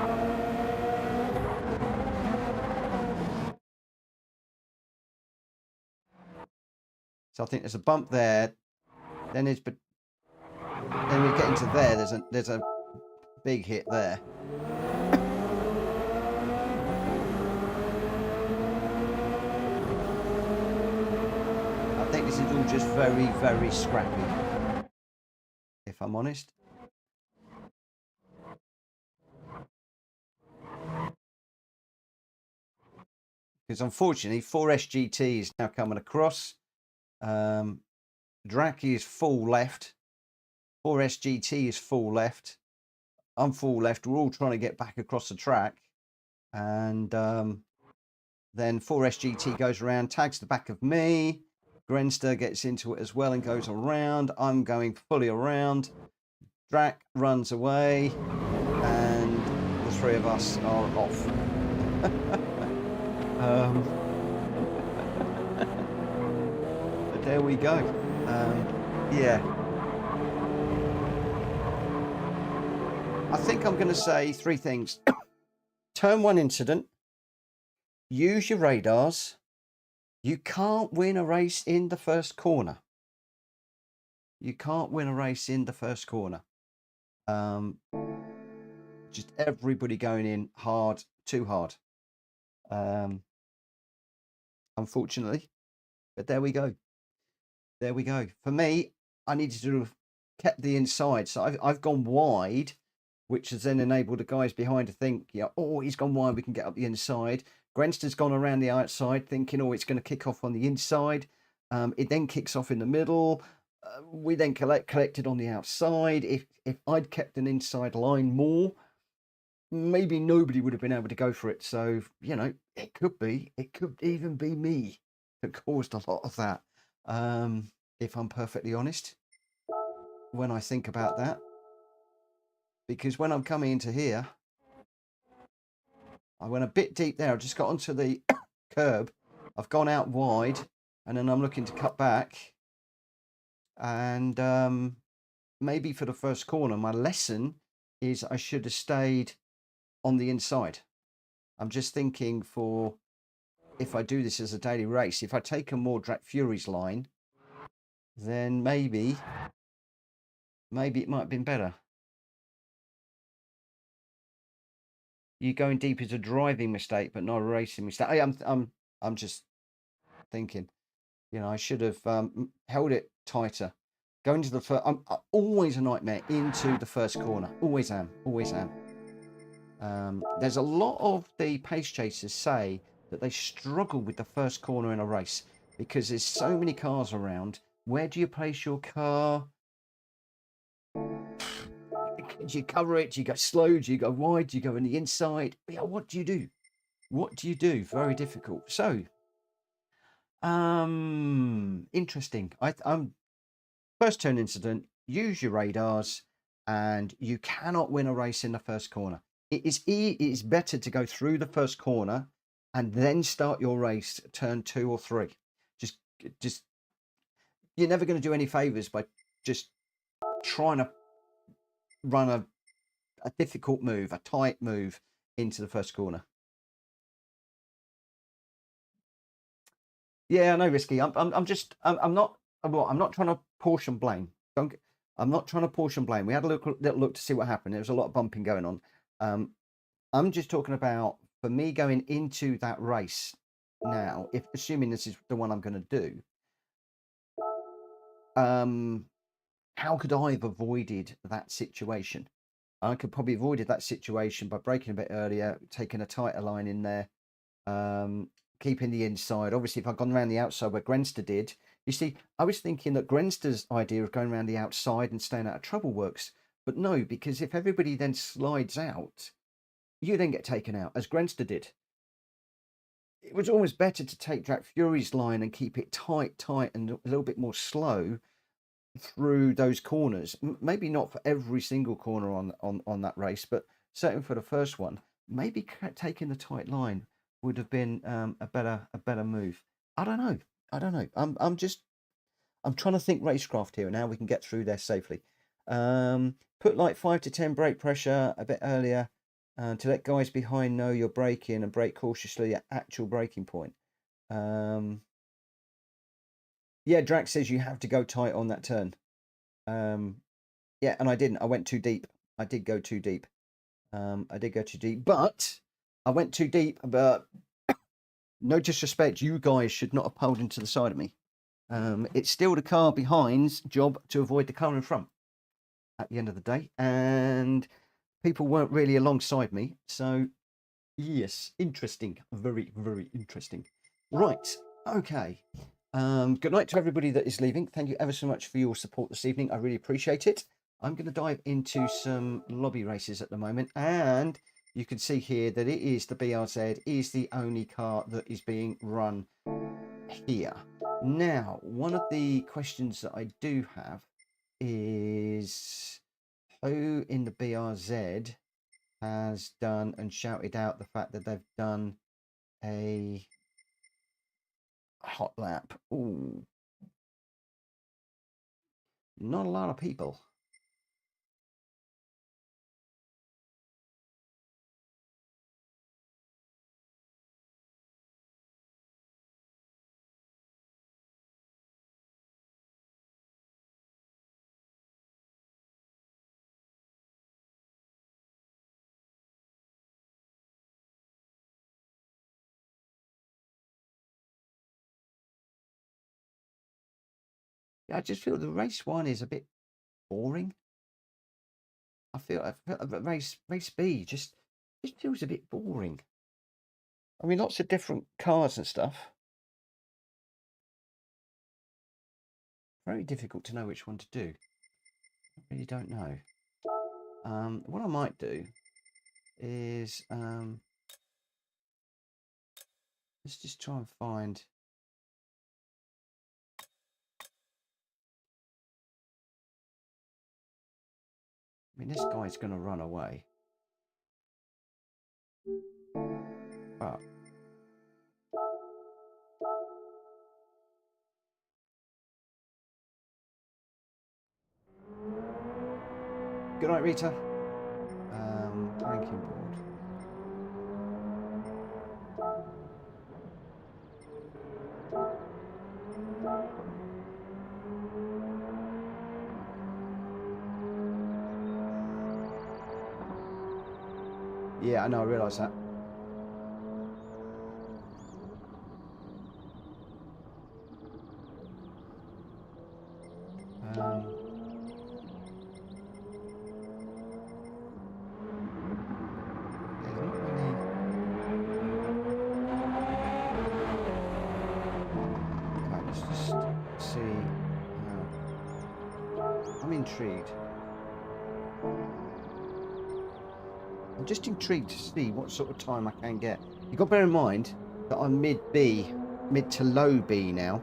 So I think there's a bump there. Then we get into there. There's a big hit there. I think this is all just very, very scrappy, if I'm honest. Because unfortunately, 4SGT is now coming across. Draki is full left. 4SGT is full left. I'm full left. We're all trying to get back across the track. And then 4SGT goes around, tags the back of me. Grenster gets into it as well and goes around. I'm going fully around. Drac runs away. And the three of us are off. But there we go. Yeah. I think I'm going to say three things. Turn one incident. Use your radars. You can't win a race in the first corner. You can't win a race in the first corner. Just everybody going in hard, too hard. Unfortunately. But there we go. There we go. For me, I needed to have kept the inside. So I've gone wide, which has then enabled the guys behind to think, yeah, oh, he's gone wide, we can get up the inside. Grenster's gone around the outside thinking, oh, it's going to kick off on the inside. It then kicks off in the middle. We then collected on the outside. If I'd kept an inside line more, maybe nobody would have been able to go for it. So, you know, it could even be me that caused a lot of that. If I'm perfectly honest, when I think about that. Because when I'm coming into here, I went a bit deep there. I just got onto the curb. I've gone out wide, and then I'm looking to cut back. And maybe for the first corner, my lesson is I should have stayed on the inside. I'm just thinking for if I do this as a daily race, if I take a more Drac Fury's line, then maybe it might have been better. You going deep is a driving mistake, but not a racing mistake. I'm just thinking, you know, I should have held it tighter. Going to the first, I'm always a nightmare into the first corner. Always am. Always am. There's a lot of the pace chasers say that they struggle with the first corner in a race because there's so many cars around. Where do you place your car? Do you cover it? Do you go slow? Do you go wide? Do you go on the inside? Yeah, what do you do? What do you do? Very difficult. So, interesting. I'm first turn incident. use your radars, and you cannot win a race in the first corner. It is better to go through the first corner and then start your race at turn 2 or 3. Just you're never going to do any favors by just trying to run a difficult move, a tight move into the first corner. Yeah, I know, Risky. I'm not trying to portion blame. I'm not trying to portion blame. We had a little look to see what happened. There was a lot of bumping going on. I'm just talking about, for me, going into that race now, if assuming this is the one I'm going to do, how could I have avoided that situation? I could probably have avoided that situation by braking a bit earlier, taking a tighter line in there, keeping the inside. Obviously, if I'd gone around the outside where Grenster did, you see, I was thinking that Grenster's idea of going around the outside and staying out of trouble works. But no, because if everybody then slides out, you then get taken out, as Grenster did. It was almost better to take Jack Fury's line and keep it tight, and a little bit more slow through those corners. Maybe not for every single corner on that race, but certainly for the first one. Maybe taking the tight line would have been a better move. I don't know. I'm trying to think racecraft here and how we can get through there safely. Put like 5 to 10 brake pressure a bit earlier. To let guys behind know you're braking and brake cautiously at actual braking point. Yeah, Drax says you have to go tight on that turn. Yeah, and I didn't. I went too deep. I did go too deep. But I went too deep. But no disrespect, you guys should not have pulled into the side of me. It's still the car behind's job to avoid the car in front at the end of the day. And people weren't really alongside me. So, yes, interesting. Very, very interesting. Right. Okay. Good night to everybody that is leaving. Thank you ever so much for your support this evening. I really appreciate it. I'm going to dive into some lobby races at the moment. And you can see here that it is the BRZ is the only car that is being run here. Now, one of the questions that I do have is, who in the BRZ has done and shouted out the fact that they've done a hot lap? Ooh, not a lot of people. I just feel the race one is a bit boring. I feel race B just feels a bit boring. I mean, lots of different cars and stuff. Very difficult to know which one to do. I really don't know. What I might do is let's just try and find. I mean, this guy's going to run away. But good night, Rita. Ranking board. Yeah, I know, I realise that. Intrigued. I'm just intrigued to see what sort of time I can get. You've got to bear in mind that I'm mid to low B now.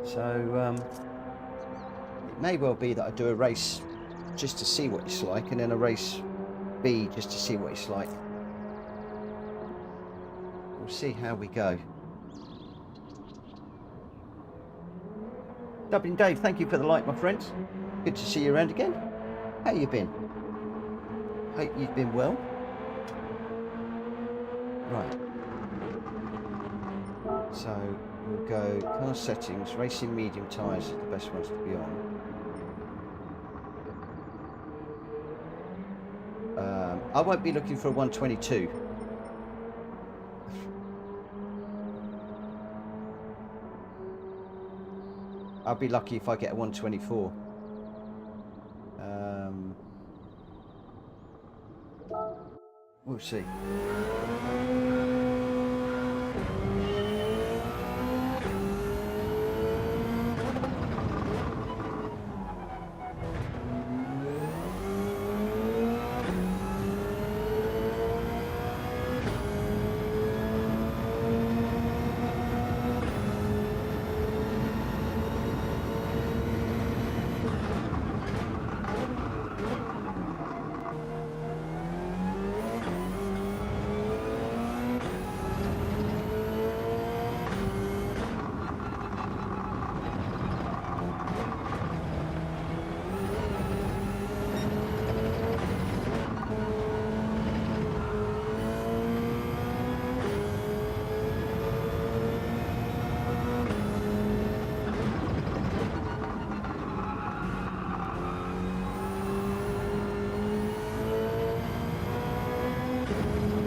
So may well be that I do a race just to see what it's like, and then a race B just to see what it's like. We'll see how we go. Dublin Dave, thank you for the like, my friends. Good to see you around again. How you been? Hope you've been well. Right. So we'll go car settings, racing medium tyres are the best ones to be on. I won't be looking for a 122. I'll be lucky if I get a 124. We'll see.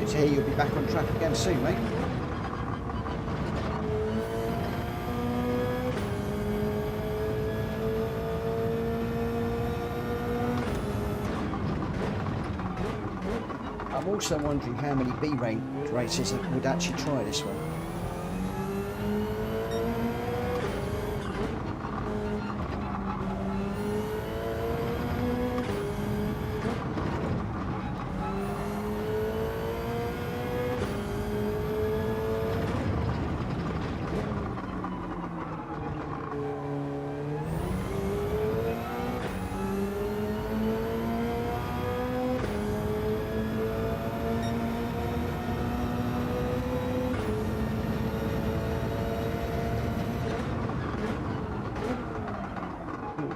Here you'll be back on track again soon, mate. I'm also wondering how many B-range races would actually try this one.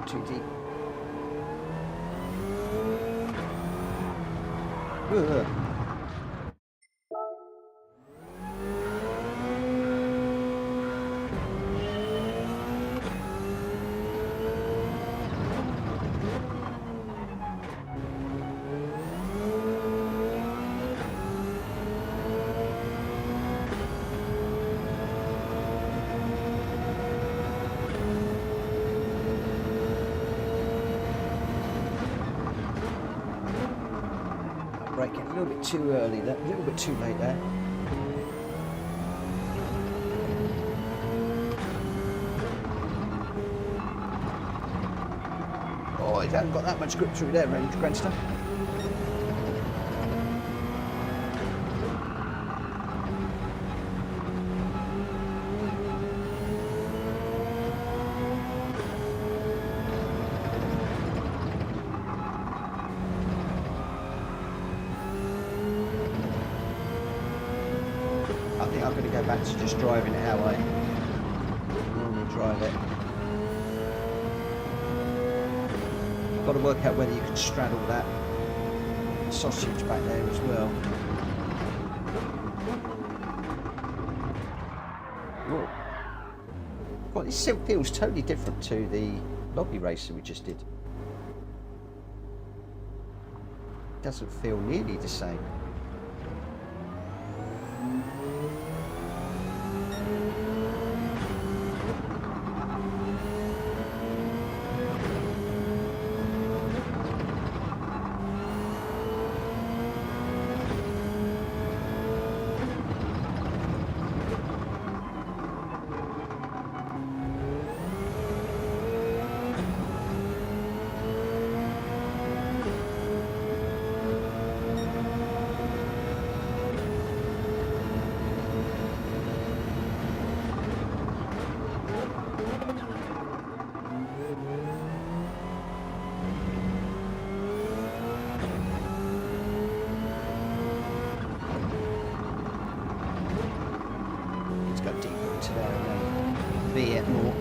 Too deep. Ugh. Braking a little bit too early there, a little bit too late there. Oh, I haven't got that much grip through there, range Grandster. I'm going to go back to just driving it how I normally drive it. Got to work out whether you can straddle that sausage back there as well. Whoa. Well, this feels totally different to the lobby race that we just did. Doesn't feel nearly the same. veer more.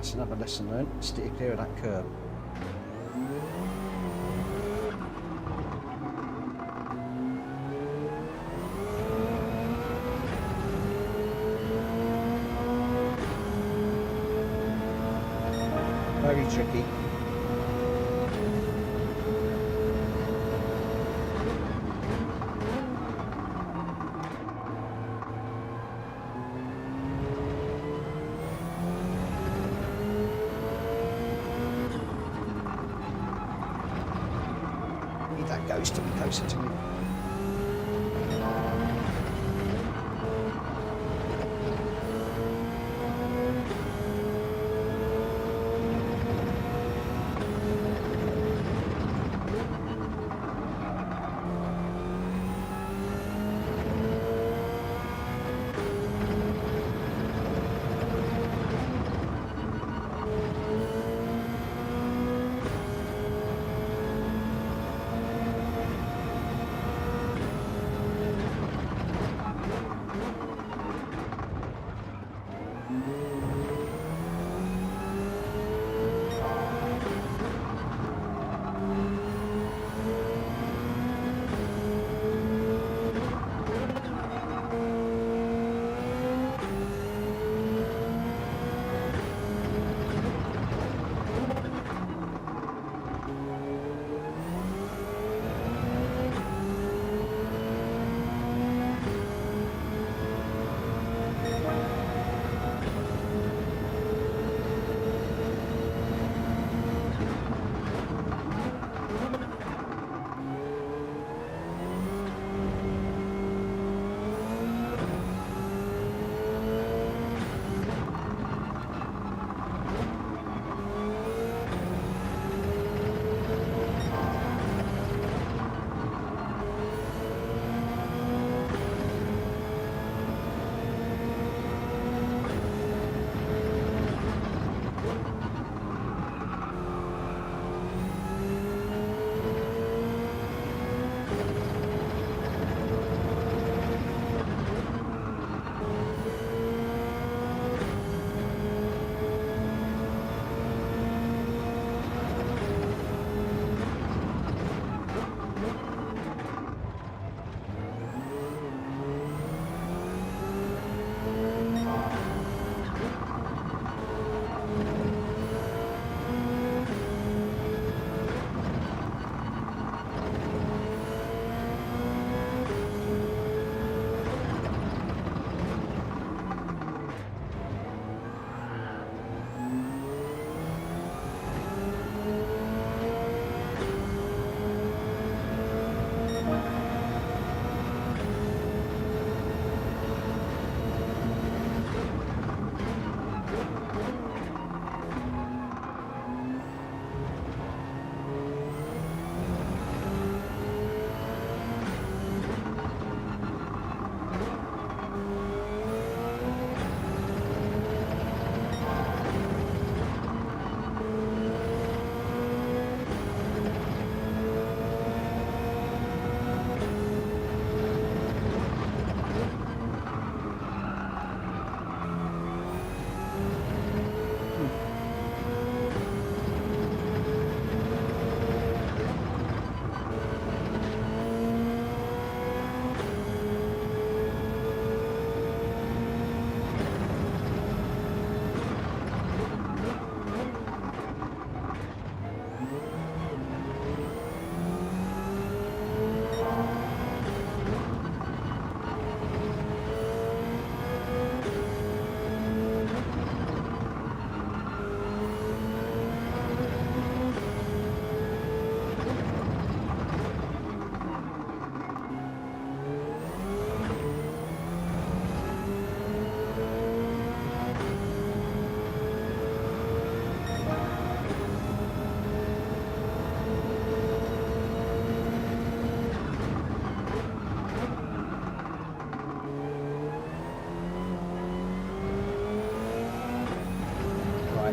That's another lesson learned. Steer clear of that curb. Very tricky. That goes to be closer to me.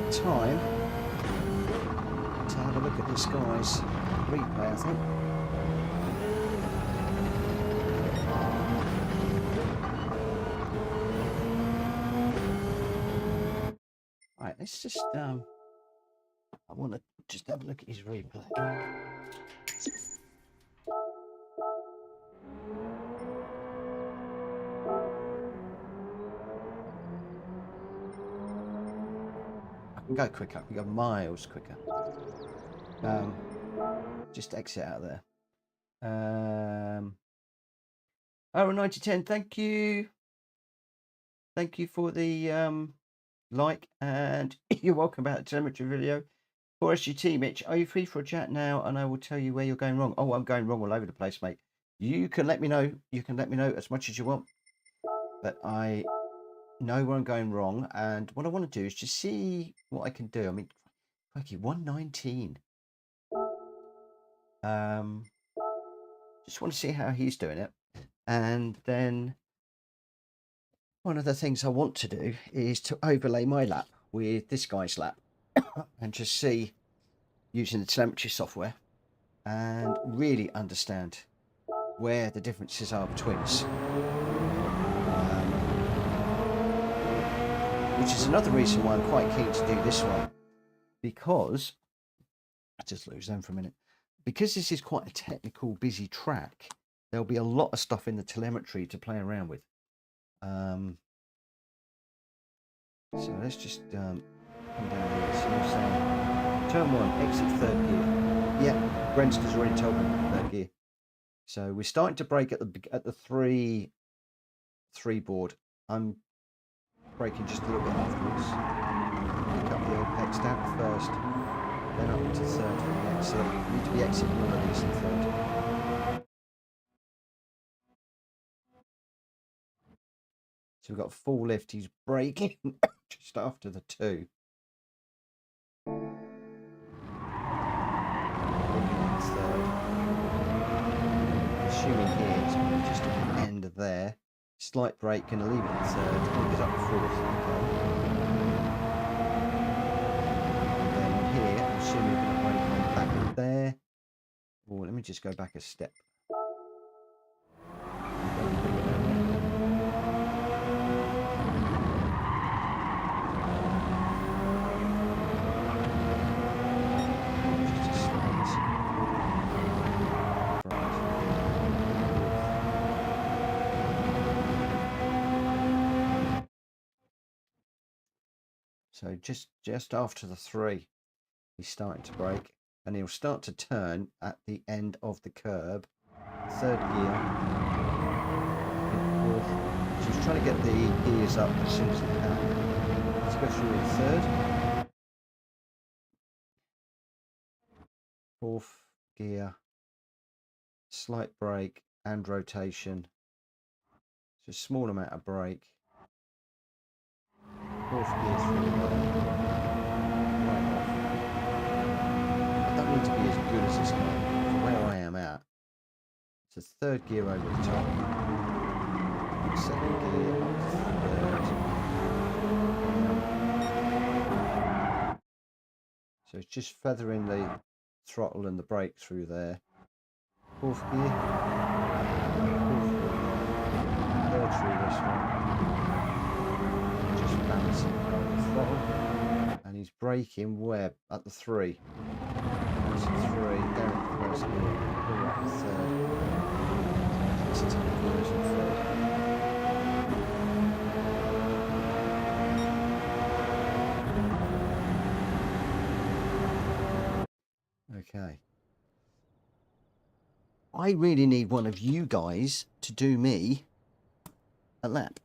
about time to have a look at this guy's replay, I think. Right, let's just I want to just have a look at his replay. I can go quicker. I can go miles quicker. Just exit out of there. Oh, 9010, thank you. Thank you for the like, and you're welcome back to the telemetry video. For SGT, Mitch, are you free for a chat now? And I will tell you where you're going wrong. Oh, I'm going wrong all over the place, mate. You can let me know. You can let me know as much as you want. But I know where I'm going wrong. And what I want to do is just see what I can do. I mean, okay, 119. Just want to see how he's doing it. And then one of the things I want to do is to overlay my lap with this guy's lap and just see, using the telemetry software, and really understand where the differences are between us. Which is another reason why I'm quite keen to do this one, because I just lose them for a minute. Because this is quite a technical, busy track, there'll be a lot of stuff in the telemetry to play around with. So let's just come down here. So I'm saying, turn 1, exit 3rd gear. Yeah, Brenster's already told me 3rd gear. So we're starting to brake at the 3 board. I'm braking just a little bit afterwards. Pick up the apex down to 1st, then up into 3rd for the exit. You need to be exiting one of these in 3rd. So we've got full lift. He's braking just after the 2. Assuming here it's just at the end of there. Slight brake, gonna leave it in 3rd, and up 4th. Okay. And then on here, I'm assuming we're gonna brake on back there. Oh, let me just go back a step. So just after the 3, he's starting to brake, and he'll start to turn at the end of the curb. 3rd gear. 4th. So he's trying to get the gears up as soon as he can. Let's go through in 3rd. 4th gear. Slight brake and rotation. So a small amount of brake. 4th gear through there. Right off. I don't need to be as good as this guy for where I am at. It's a 3rd gear over the top. 2nd gear up to 3rd. So it's just feathering the throttle and the brake through there. 4th gear. 3rd through this one. Just balancing the throttle. And he's braking where? At the 3. That's the 3, down at the 1st gear, pull up the 3rd. This is the version 3rd. Okay. I really need one of you guys to do me a lap.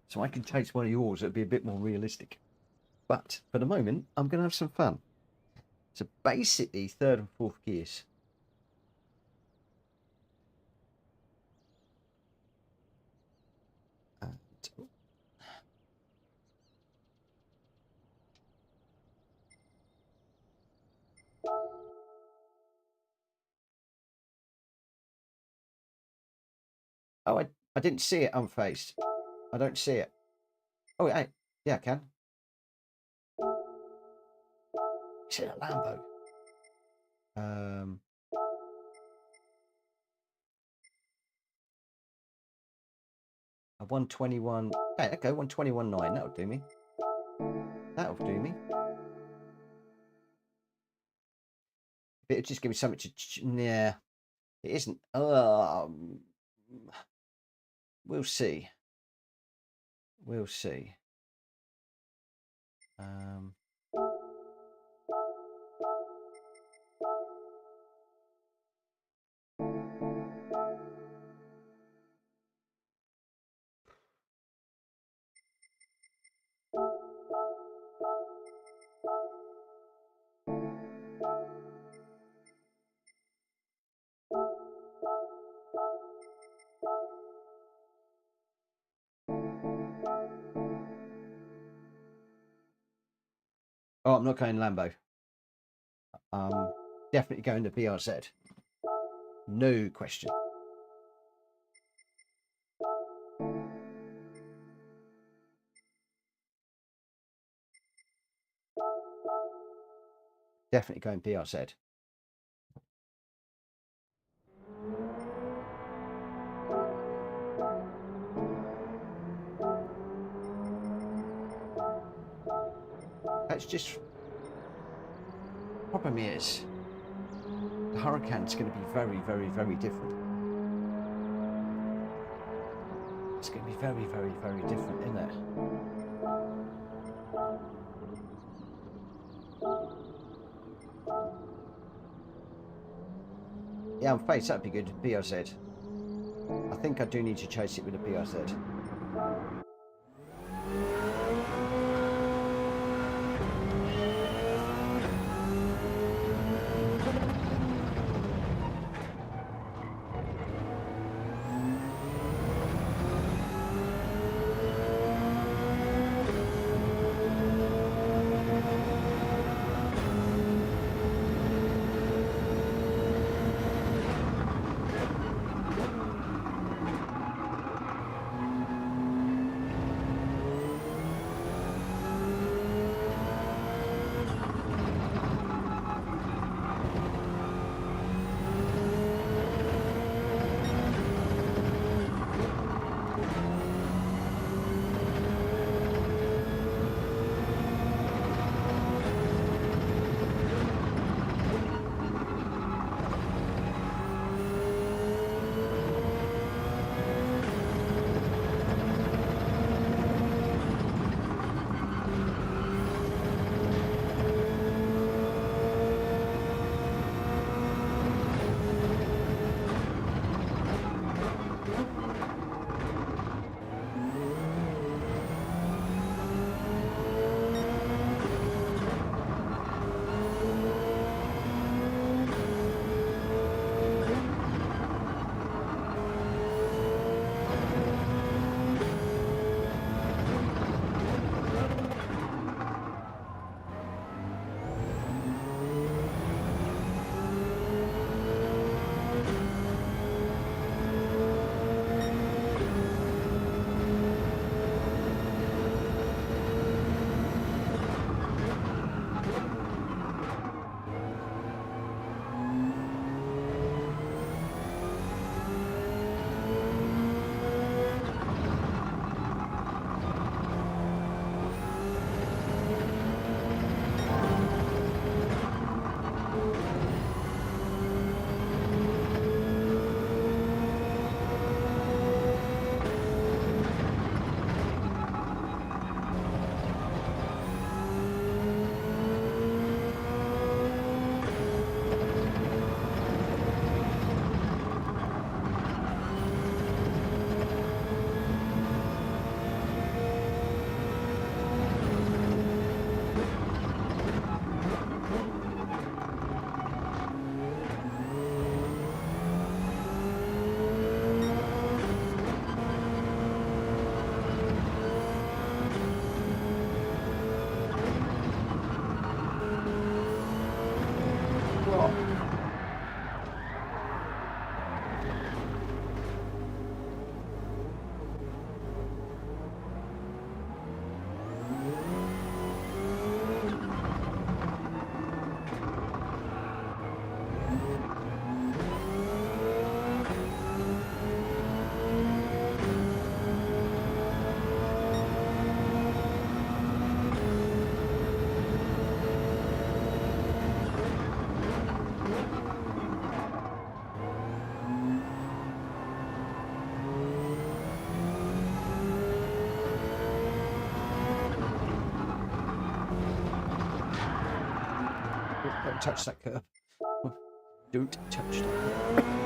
So I can chase one of yours. It'd be a bit more realistic. But for the moment, I'm going to have some fun. So basically, 3rd and 4th gears. And oh, I didn't see it unfaced. I don't see it. Oh, yeah, I can. Is it a Lambo? A 121. Hey, okay, 121.9. That'll do me. That'll do me. It'll just give me something to. Yeah, it isn't. We'll see. We'll see. Oh, I'm not going Lambo. Definitely going to BRZ. No question. Definitely going BRZ. That's just. Problem is, the Huracan's going to be very, very, very different. It's going to be very, very, very different, isn't it? Yeah, I'm afraid that'd be good. BRZ. I think I do need to chase it with a BRZ. Don't touch that curb. Don't touch that.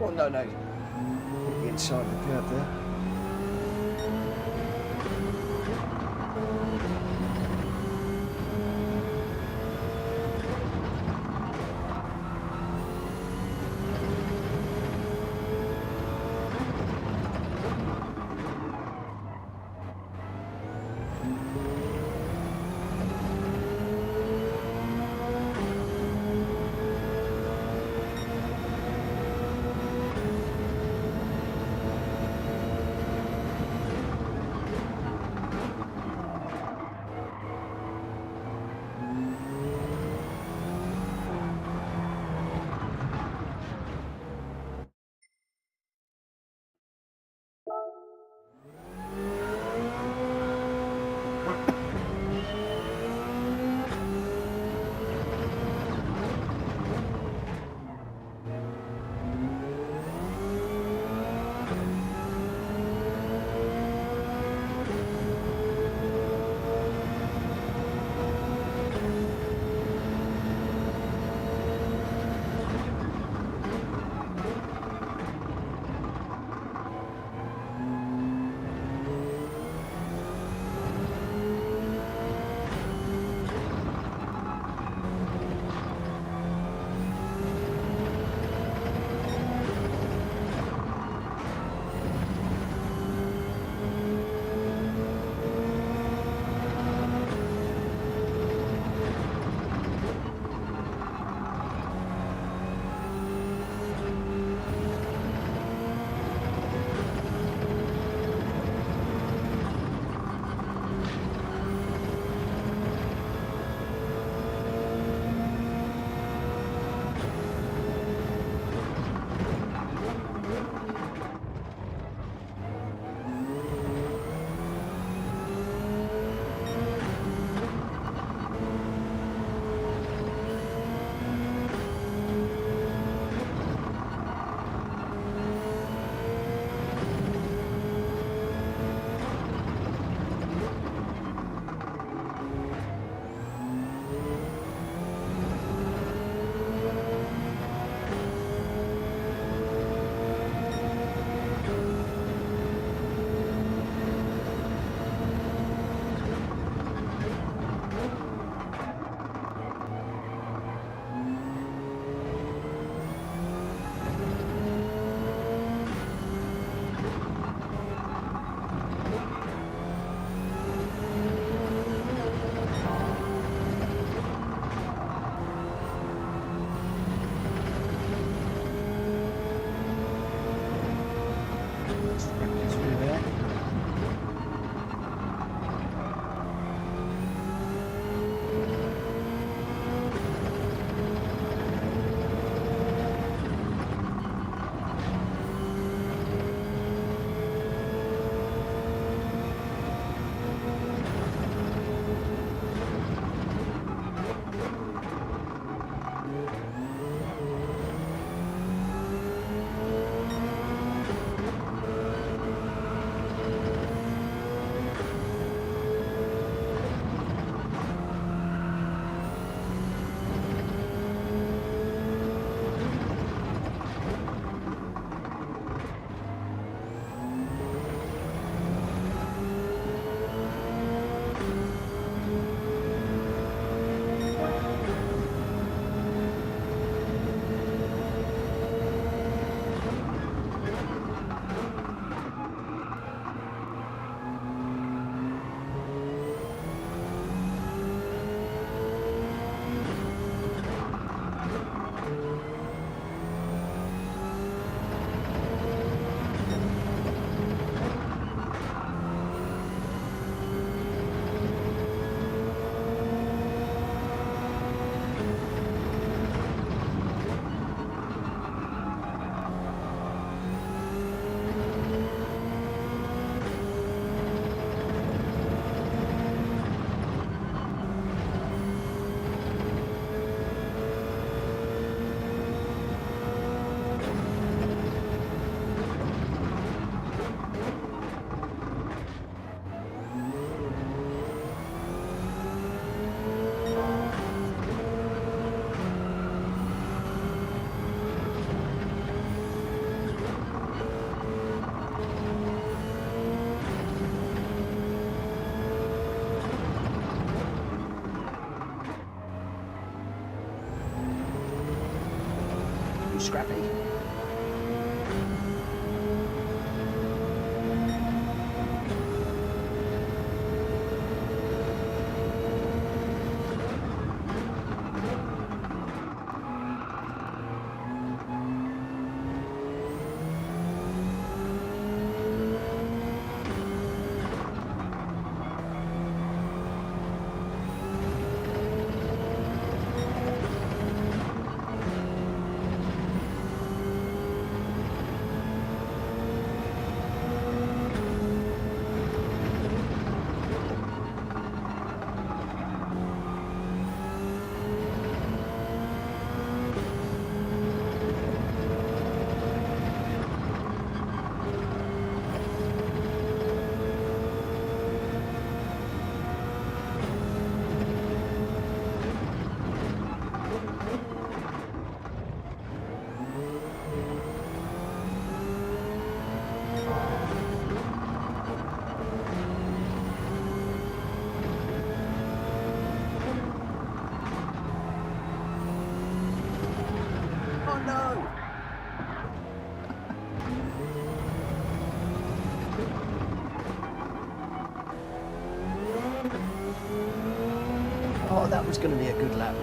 Oh, no, no. Hit the inside of the curb there. scrappy. Oh no! Oh, that was going to be a good lap.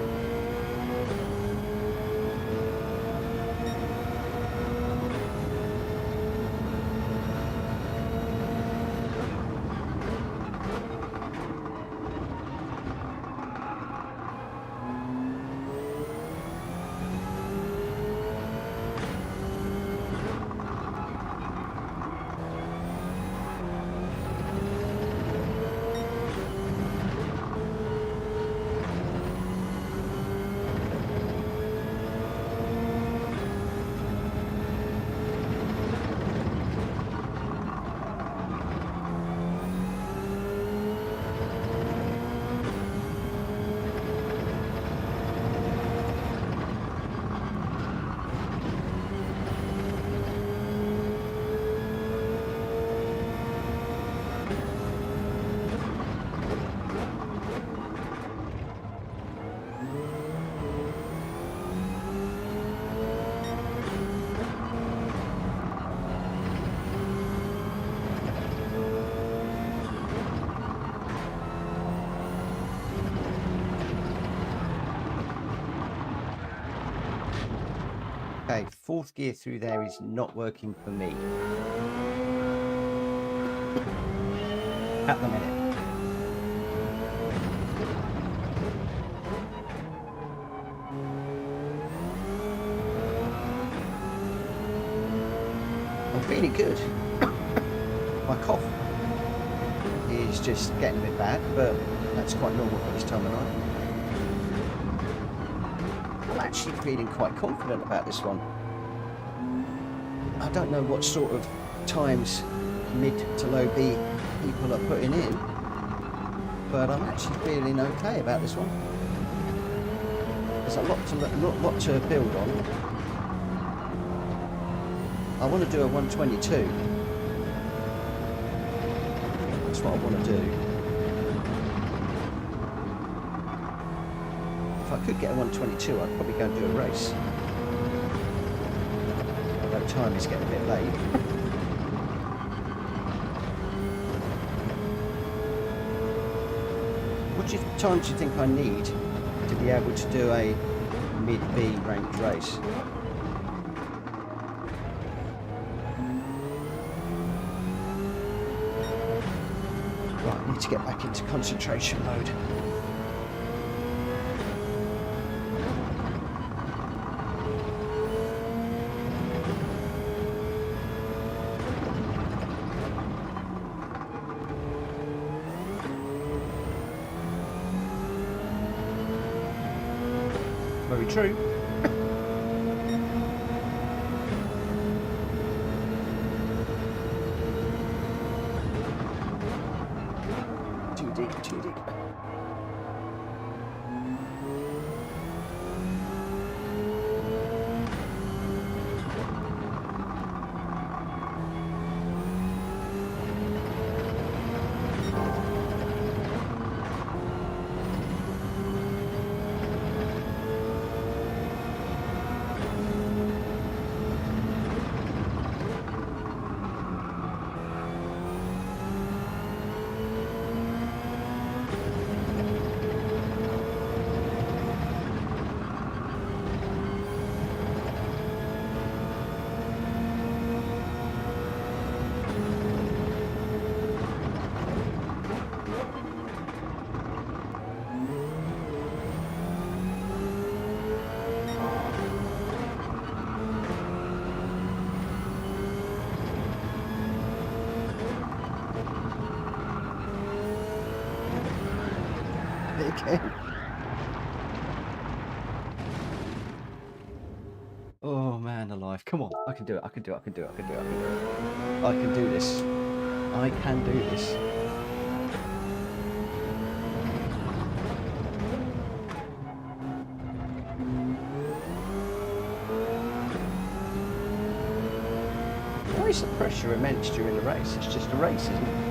Okay, fourth gear through there is not working for me at the minute. I'm feeling good. My cough is just getting a bit bad, but that's quite normal for this time of night. I'm actually feeling quite confident about this one. I don't know what sort of times mid to low B people are putting in, but I'm actually feeling okay about this one. There's a lot to build on. I want to do a 122. That's what I want to do. If I could get a 122, I'd probably go and do a race. Although time is getting a bit late. What time do you think I need to be able to do a mid-B ranked race? Right, I need to get back into concentration mode. Very true. Too deep, too deep. again. Oh man alive. Come on. I can do it. I can do it. I can do it. I can do it. I can do it. I can do this. I can do this. Why is the pressure immense during the race? It's just a race, isn't it?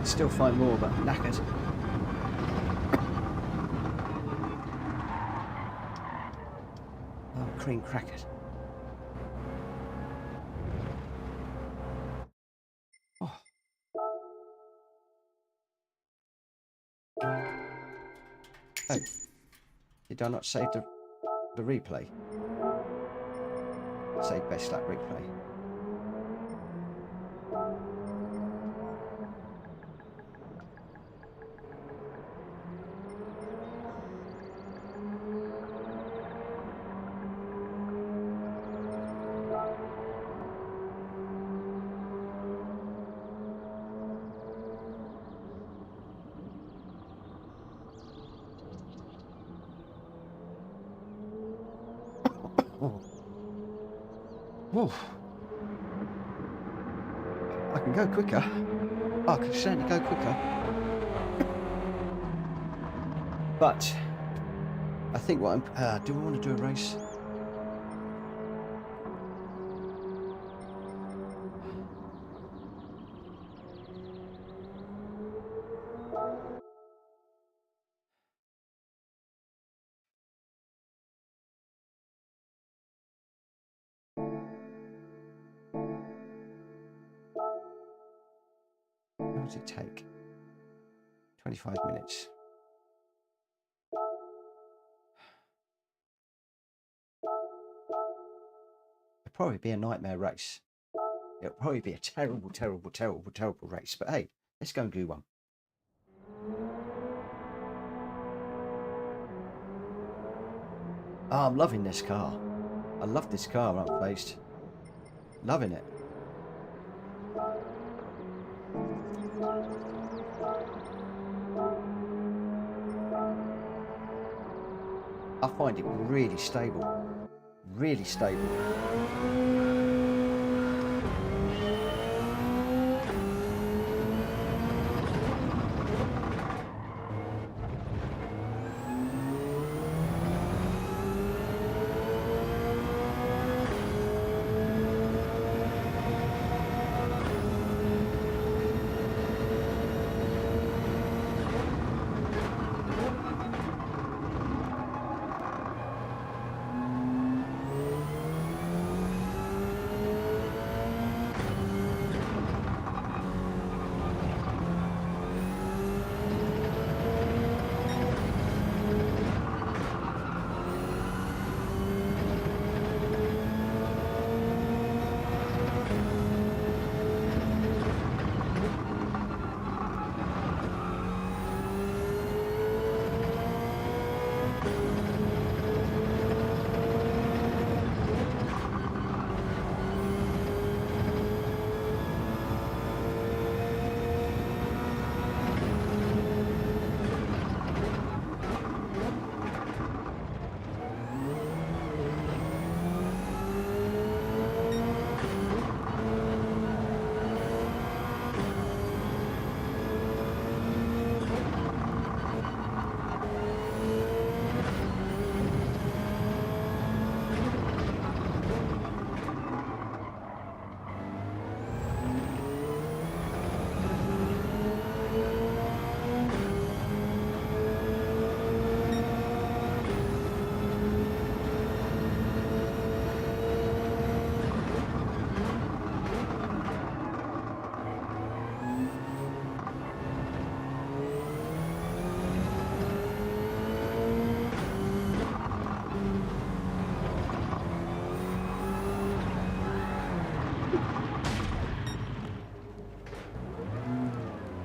Still find more, but I'm knackered. Oh, cream crackers. Oh. Oh. Did I not save the the replay. Say best lap replay. Oh. I can go quicker. I can certainly go quicker. But I think what I'm... do I want to do a race? How does it take? 25 minutes. It'll probably be a nightmare race. It'll probably be a terrible, terrible, terrible, terrible race. But hey, let's go and do one. Oh, I'm loving this car. I love this car, unfazed. Loving it. I find it really stable. Really stable.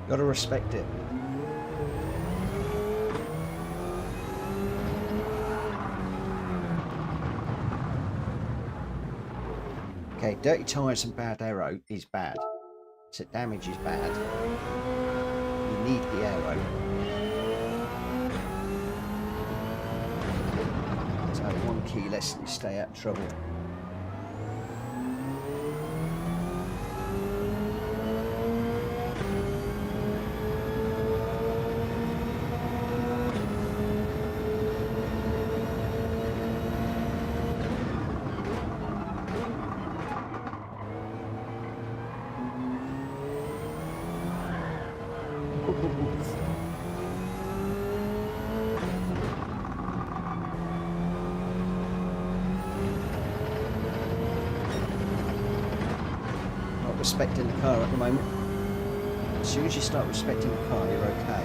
Gotta respect it. Okay, dirty tyres and bad aero is bad. So damage is bad. You need the aero. So one key lesson is stay out of trouble. Respecting the car at the moment. As soon as you start respecting the car, you're okay.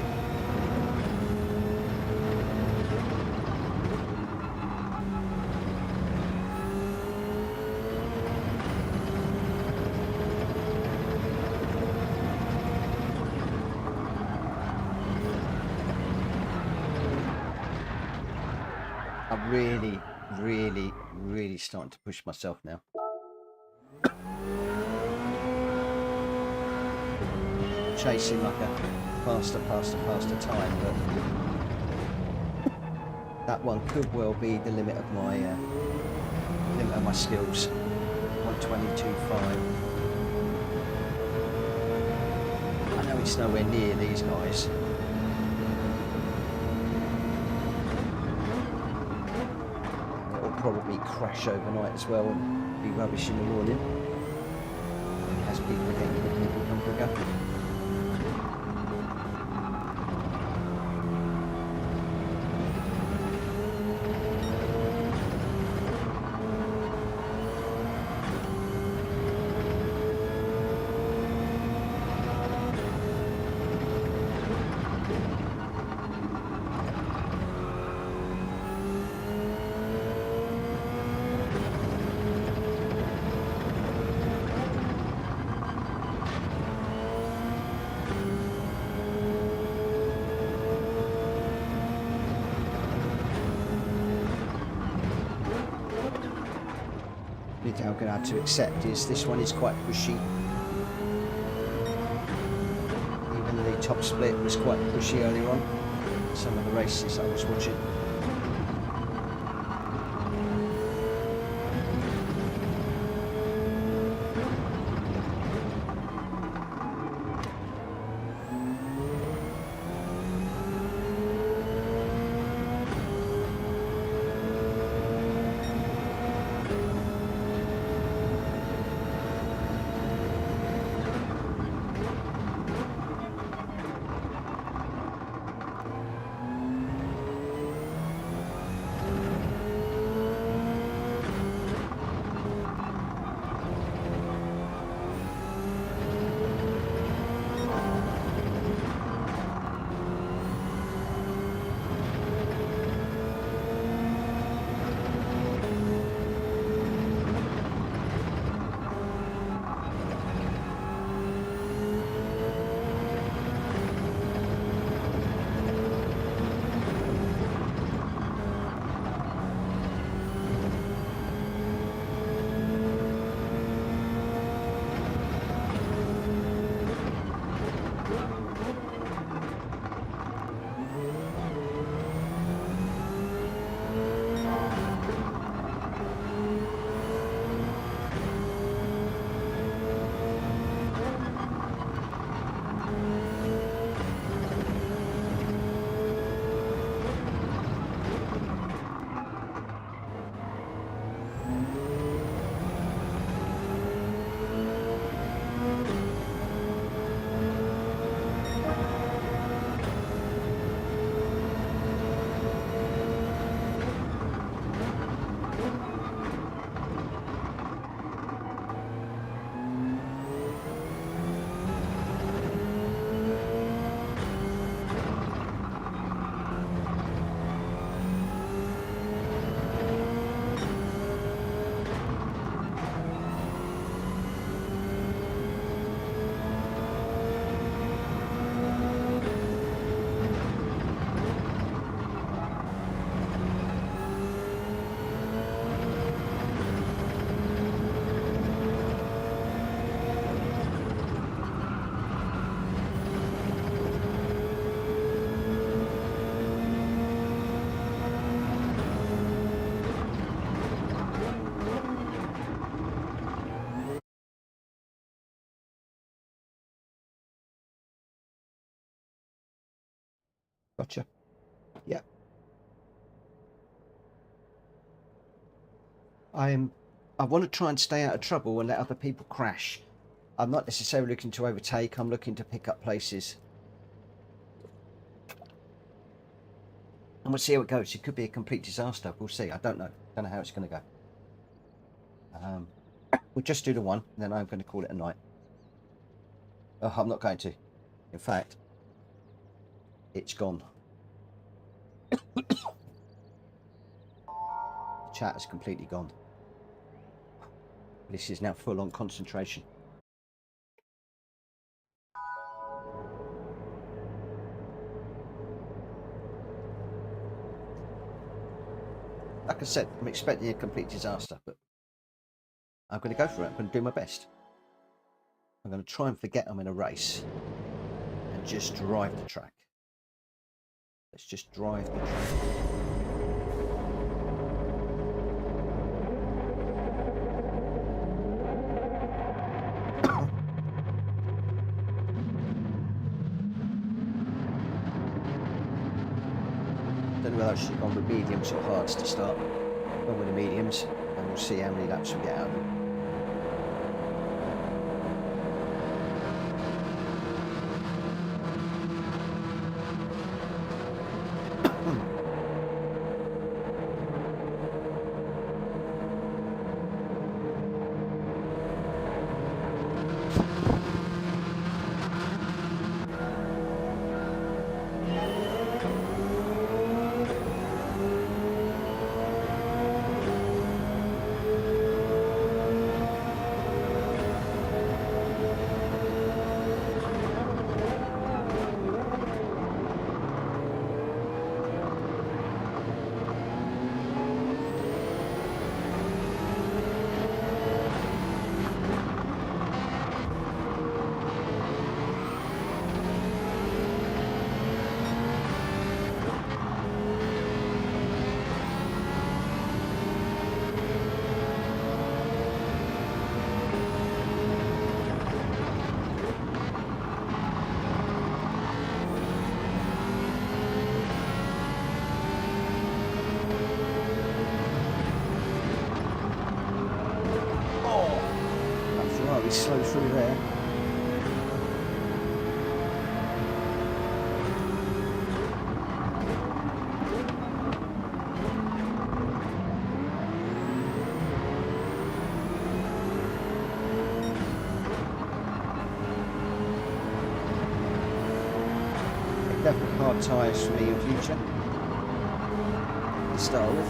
I'm really, really, really starting to push myself now. Chasing like a faster time, but that one could well be the limit of my skills. 122.5. I know it's nowhere near these guys. It'll probably crash overnight as well and be rubbish in the morning. As people get quicker and quicker. I'm going to have to accept is this one is quite pushy. Even the top split was quite pushy earlier on. Some of the races I was watching. Gotcha. Yeah. I want to try and stay out of trouble and let other people crash. I'm not necessarily looking to overtake, I'm looking to pick up places. And we'll see how it goes. It could be a complete disaster. We'll see. I don't know. Don't know how it's going to go. We'll just do the one, and then I'm going to call it a night. Oh, I'm not going to. In fact, it's gone. Chat is completely gone. This is now full on concentration. like I said, I'm expecting a complete disaster, but I'm going to go for it. I'm going to do my best. I'm going to try and forget I'm in a race and just drive the track. Let's just drive the track. Don't know whether I should have gone with mediums or hards to start. Gone with the mediums, and we'll see how many laps we get out of them. Slow through there. Definitely hard tyres for me in future to start with.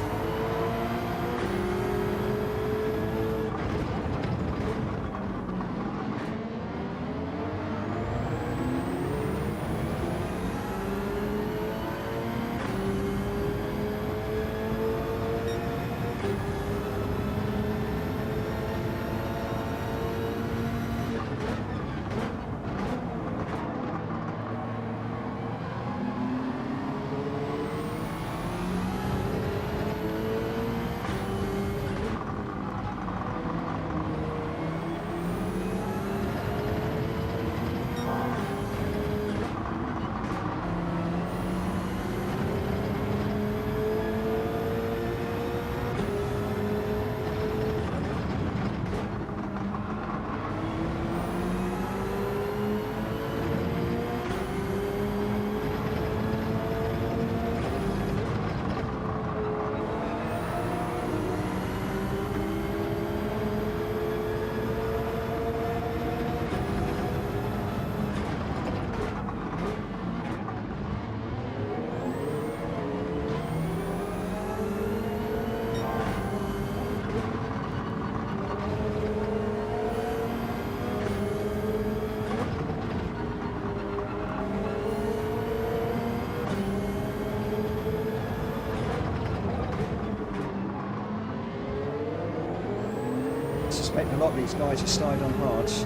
I suspect a lot of these guys are started on hards.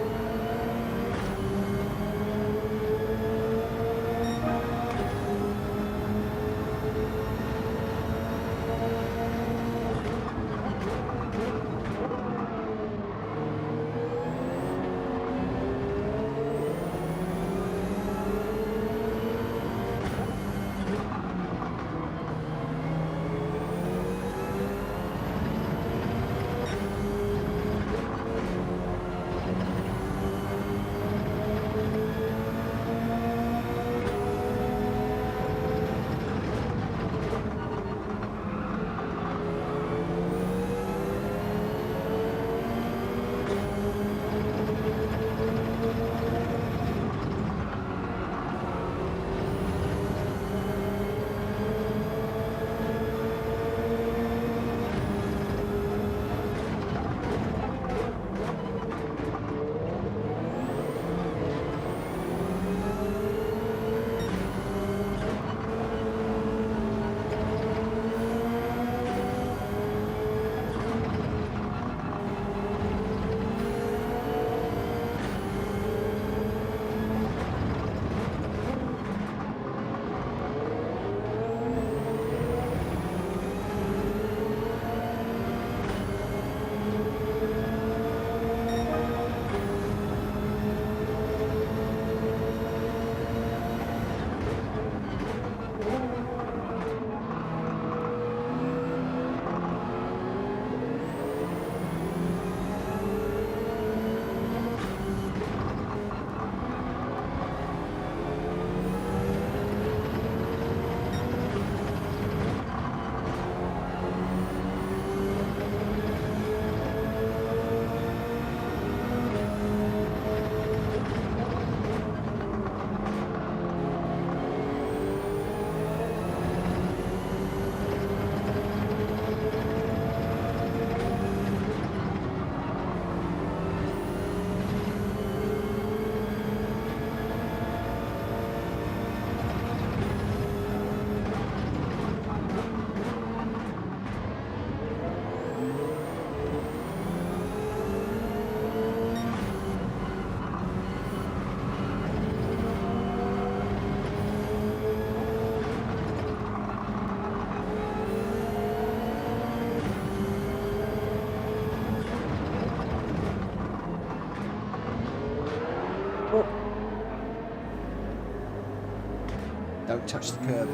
don't touch the curb.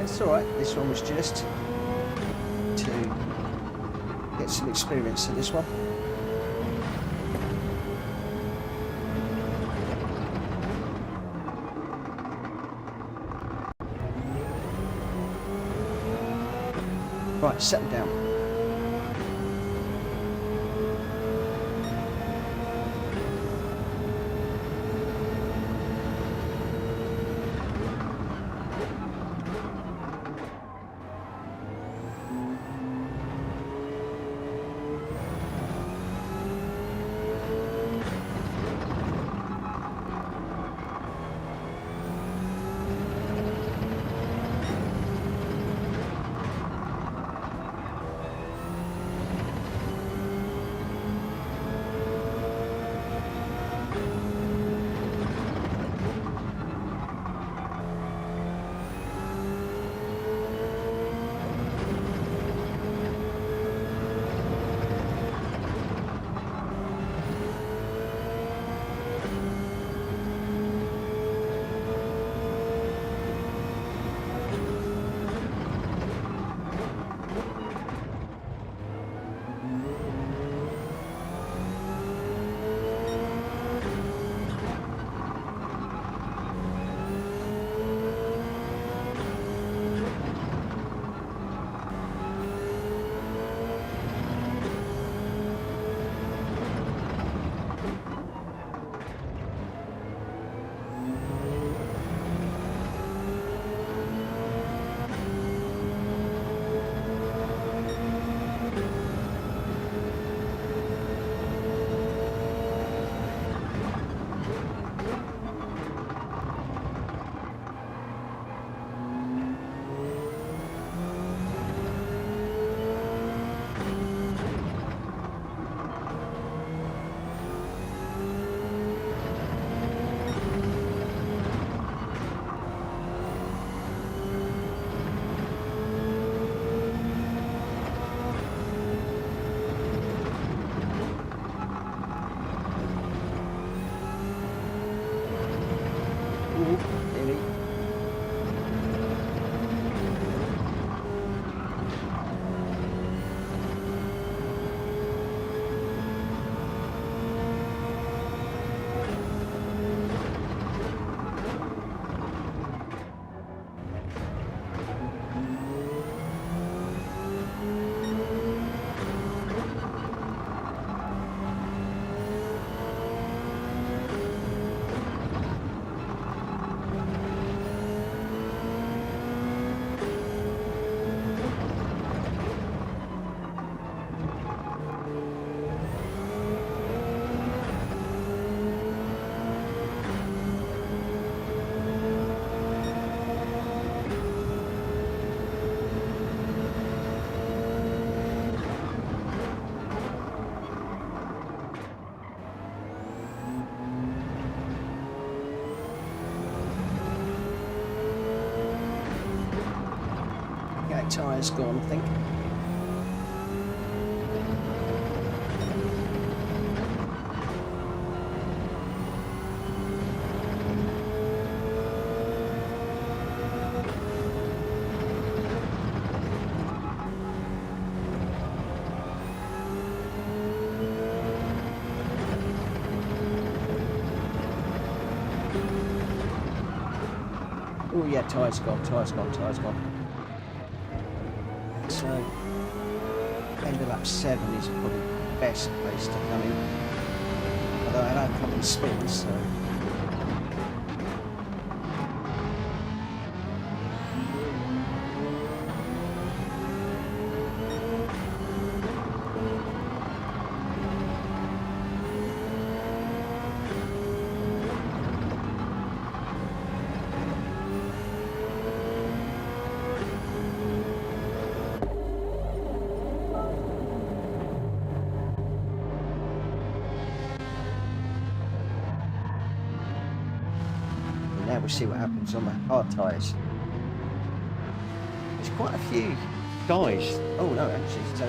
It's alright, this one was just to get some experience in this one. Right, settle down. Tyres gone, I think. Oh yeah, tyres gone, tyres gone, tyres gone. So, end of lap 7 is probably the best place to come in. Although I had a couple of spins, so... Now we'll see what happens on my hard tyres. There's quite a few guys. Oh no, actually, so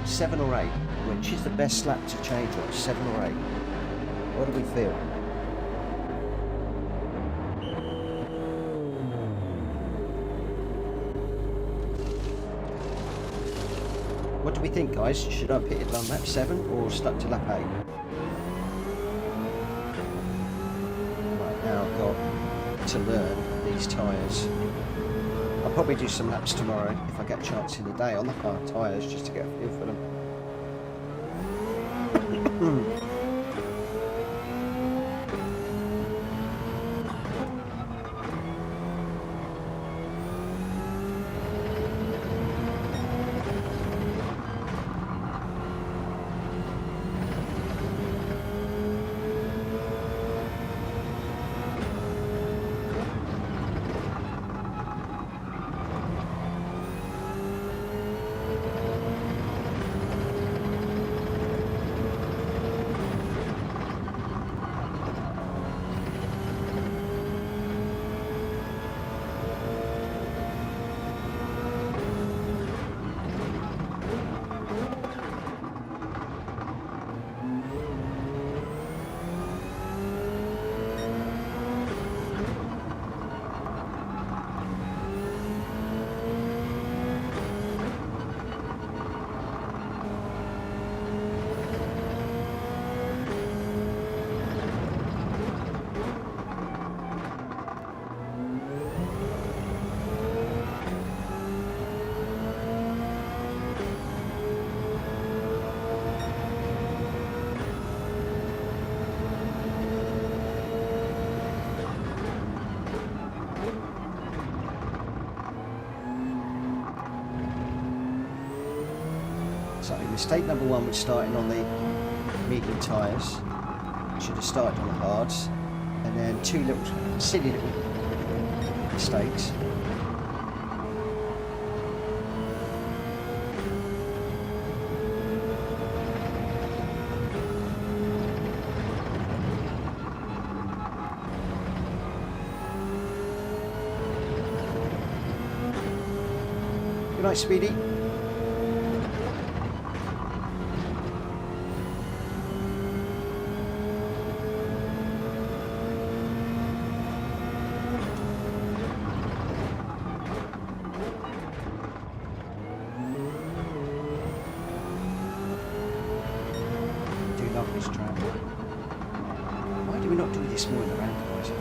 7 or 8. Which is the best lap to change on? 7 or 8? What do we feel? What do we think, guys? Should I have pitted on lap 7 or stuck to lap 8? Now I've got to learn these tyres. I'll probably do some laps tomorrow if I get a chance in the day on the hard tyres just to get a feel for them. So mistake number 1 was starting on the medium tyres. Should have started on the hards. And then 2 little silly little mistakes. Good night, Speedy. This track. Why do we not do this more in the randomizer?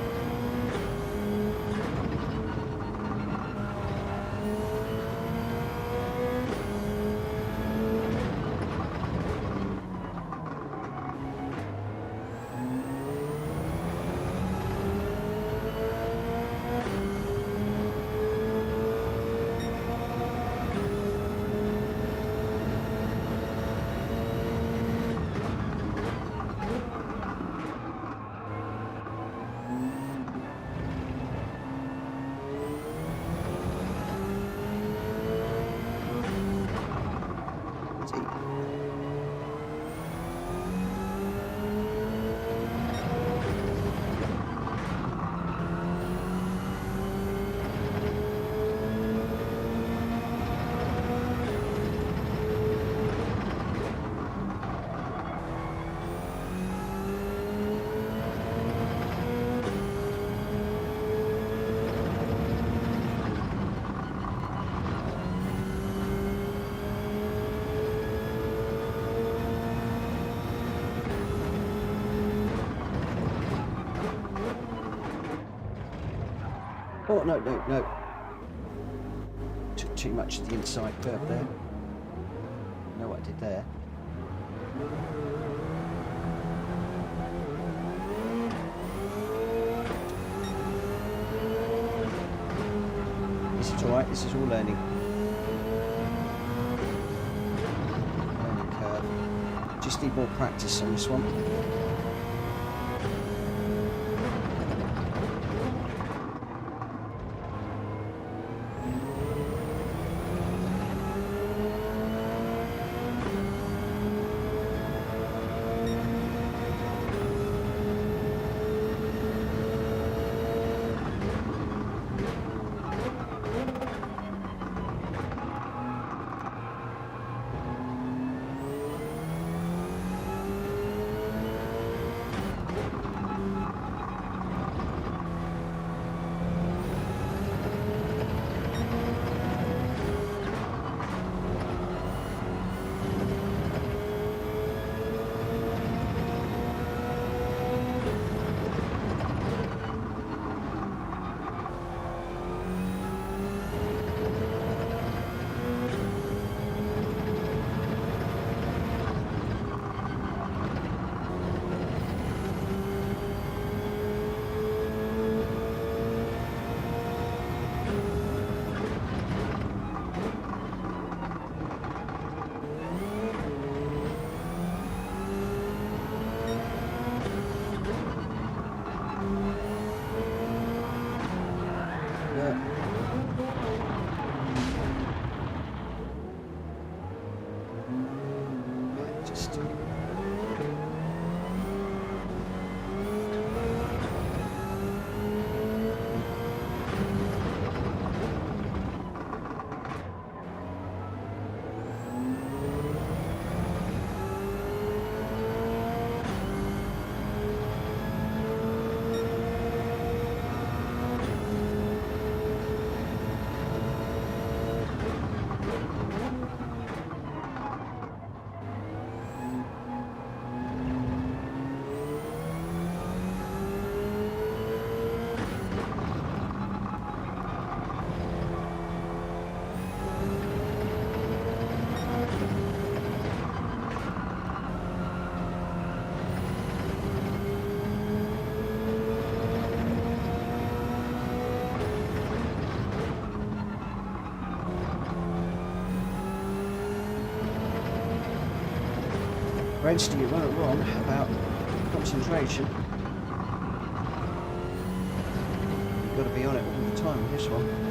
Oh, no, no, no. Took too much of the inside curve there. Know what I did there. This is alright, this is all learning. Learning curve. Just need more practice on this one. Rensty, you weren't wrong about concentration. You've got to be on it all the time with this one.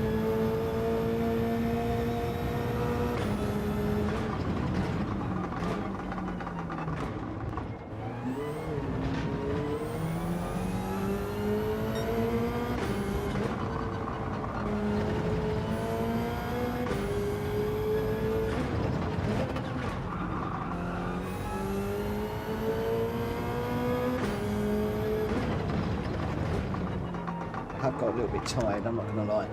I've got a little bit tired, I'm not going to lie.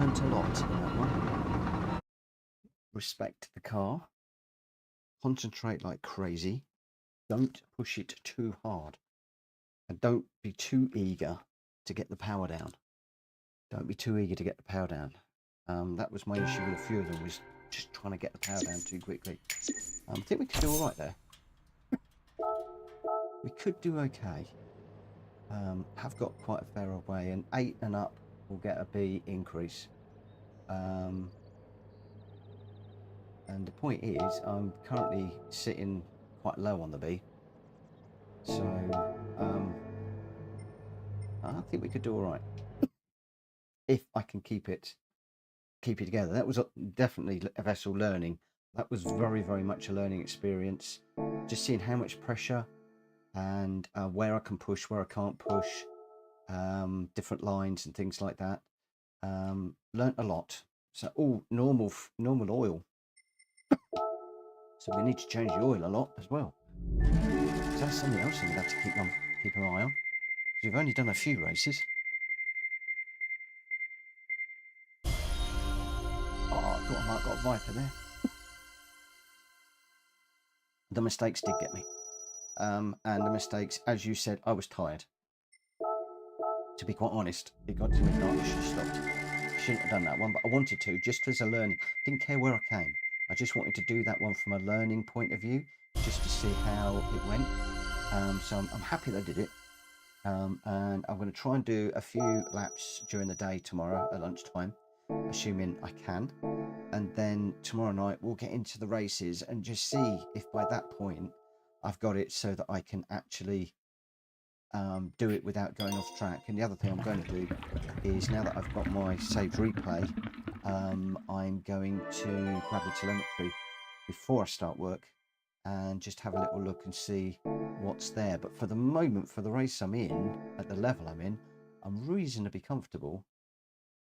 learnt a lot in that one. Respect the car. Concentrate like crazy. Don't push it too hard. And don't be too eager to get the power down. Don't be too eager to get the power down. That was my issue with a few of them, was just trying to get the power down too quickly. I think we could do all right there. We could do okay. Have got quite a fair way, and 8 and up will get a B increase. And the point is, I'm currently sitting quite low on the B. So I think we could do all right if I can keep it together. That was definitely a vessel learning. That was very, very much a learning experience. Just seeing how much pressure and where I can push, where I can't push, different lines and things like that. Learnt a lot. So all normal oil. So we need to change the oil a lot as well. So that's something else I'm gonna have to keep an eye on. We've only done a few races. Oh, I thought I might have got a Viper there. The mistakes did get me. And the mistakes, as you said, I was tired. To be quite honest, it got to midnight, I should have stopped. Shouldn't have done that one, but I wanted to, just as a learning. Didn't care where I came. I just wanted to do that one from a learning point of view, just to see how it went. So I'm happy that I did it. And I'm going to try and do a few laps during the day tomorrow at lunchtime, assuming I can. And then tomorrow night we'll get into the races and just see if by that point I've got it so that I can actually do it without going off track. And the other thing I'm going to do is, now that I've got my saved replay, I'm going to grab the telemetry before I start work and just have a little look and see what's there. But for the moment, for the race I'm in, at the level I'm in, I'm reasonably comfortable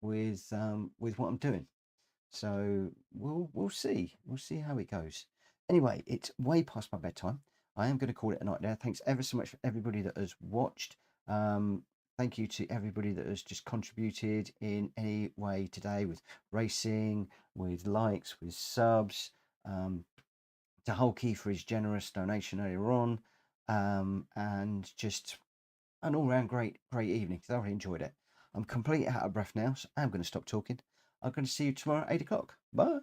with what I'm doing. So we'll see how it goes. Anyway, it's way past my bedtime. I am going to call it a night there. Thanks ever so much for everybody that has watched. Thank you to everybody that has just contributed in any way today, with racing, with likes, with subs. To Hulky for his generous donation earlier on, and just an all-round great evening. I really enjoyed it. I'm completely out of breath now, so I'm going to stop talking. I'm going to see you tomorrow at 8 o'clock. Bye.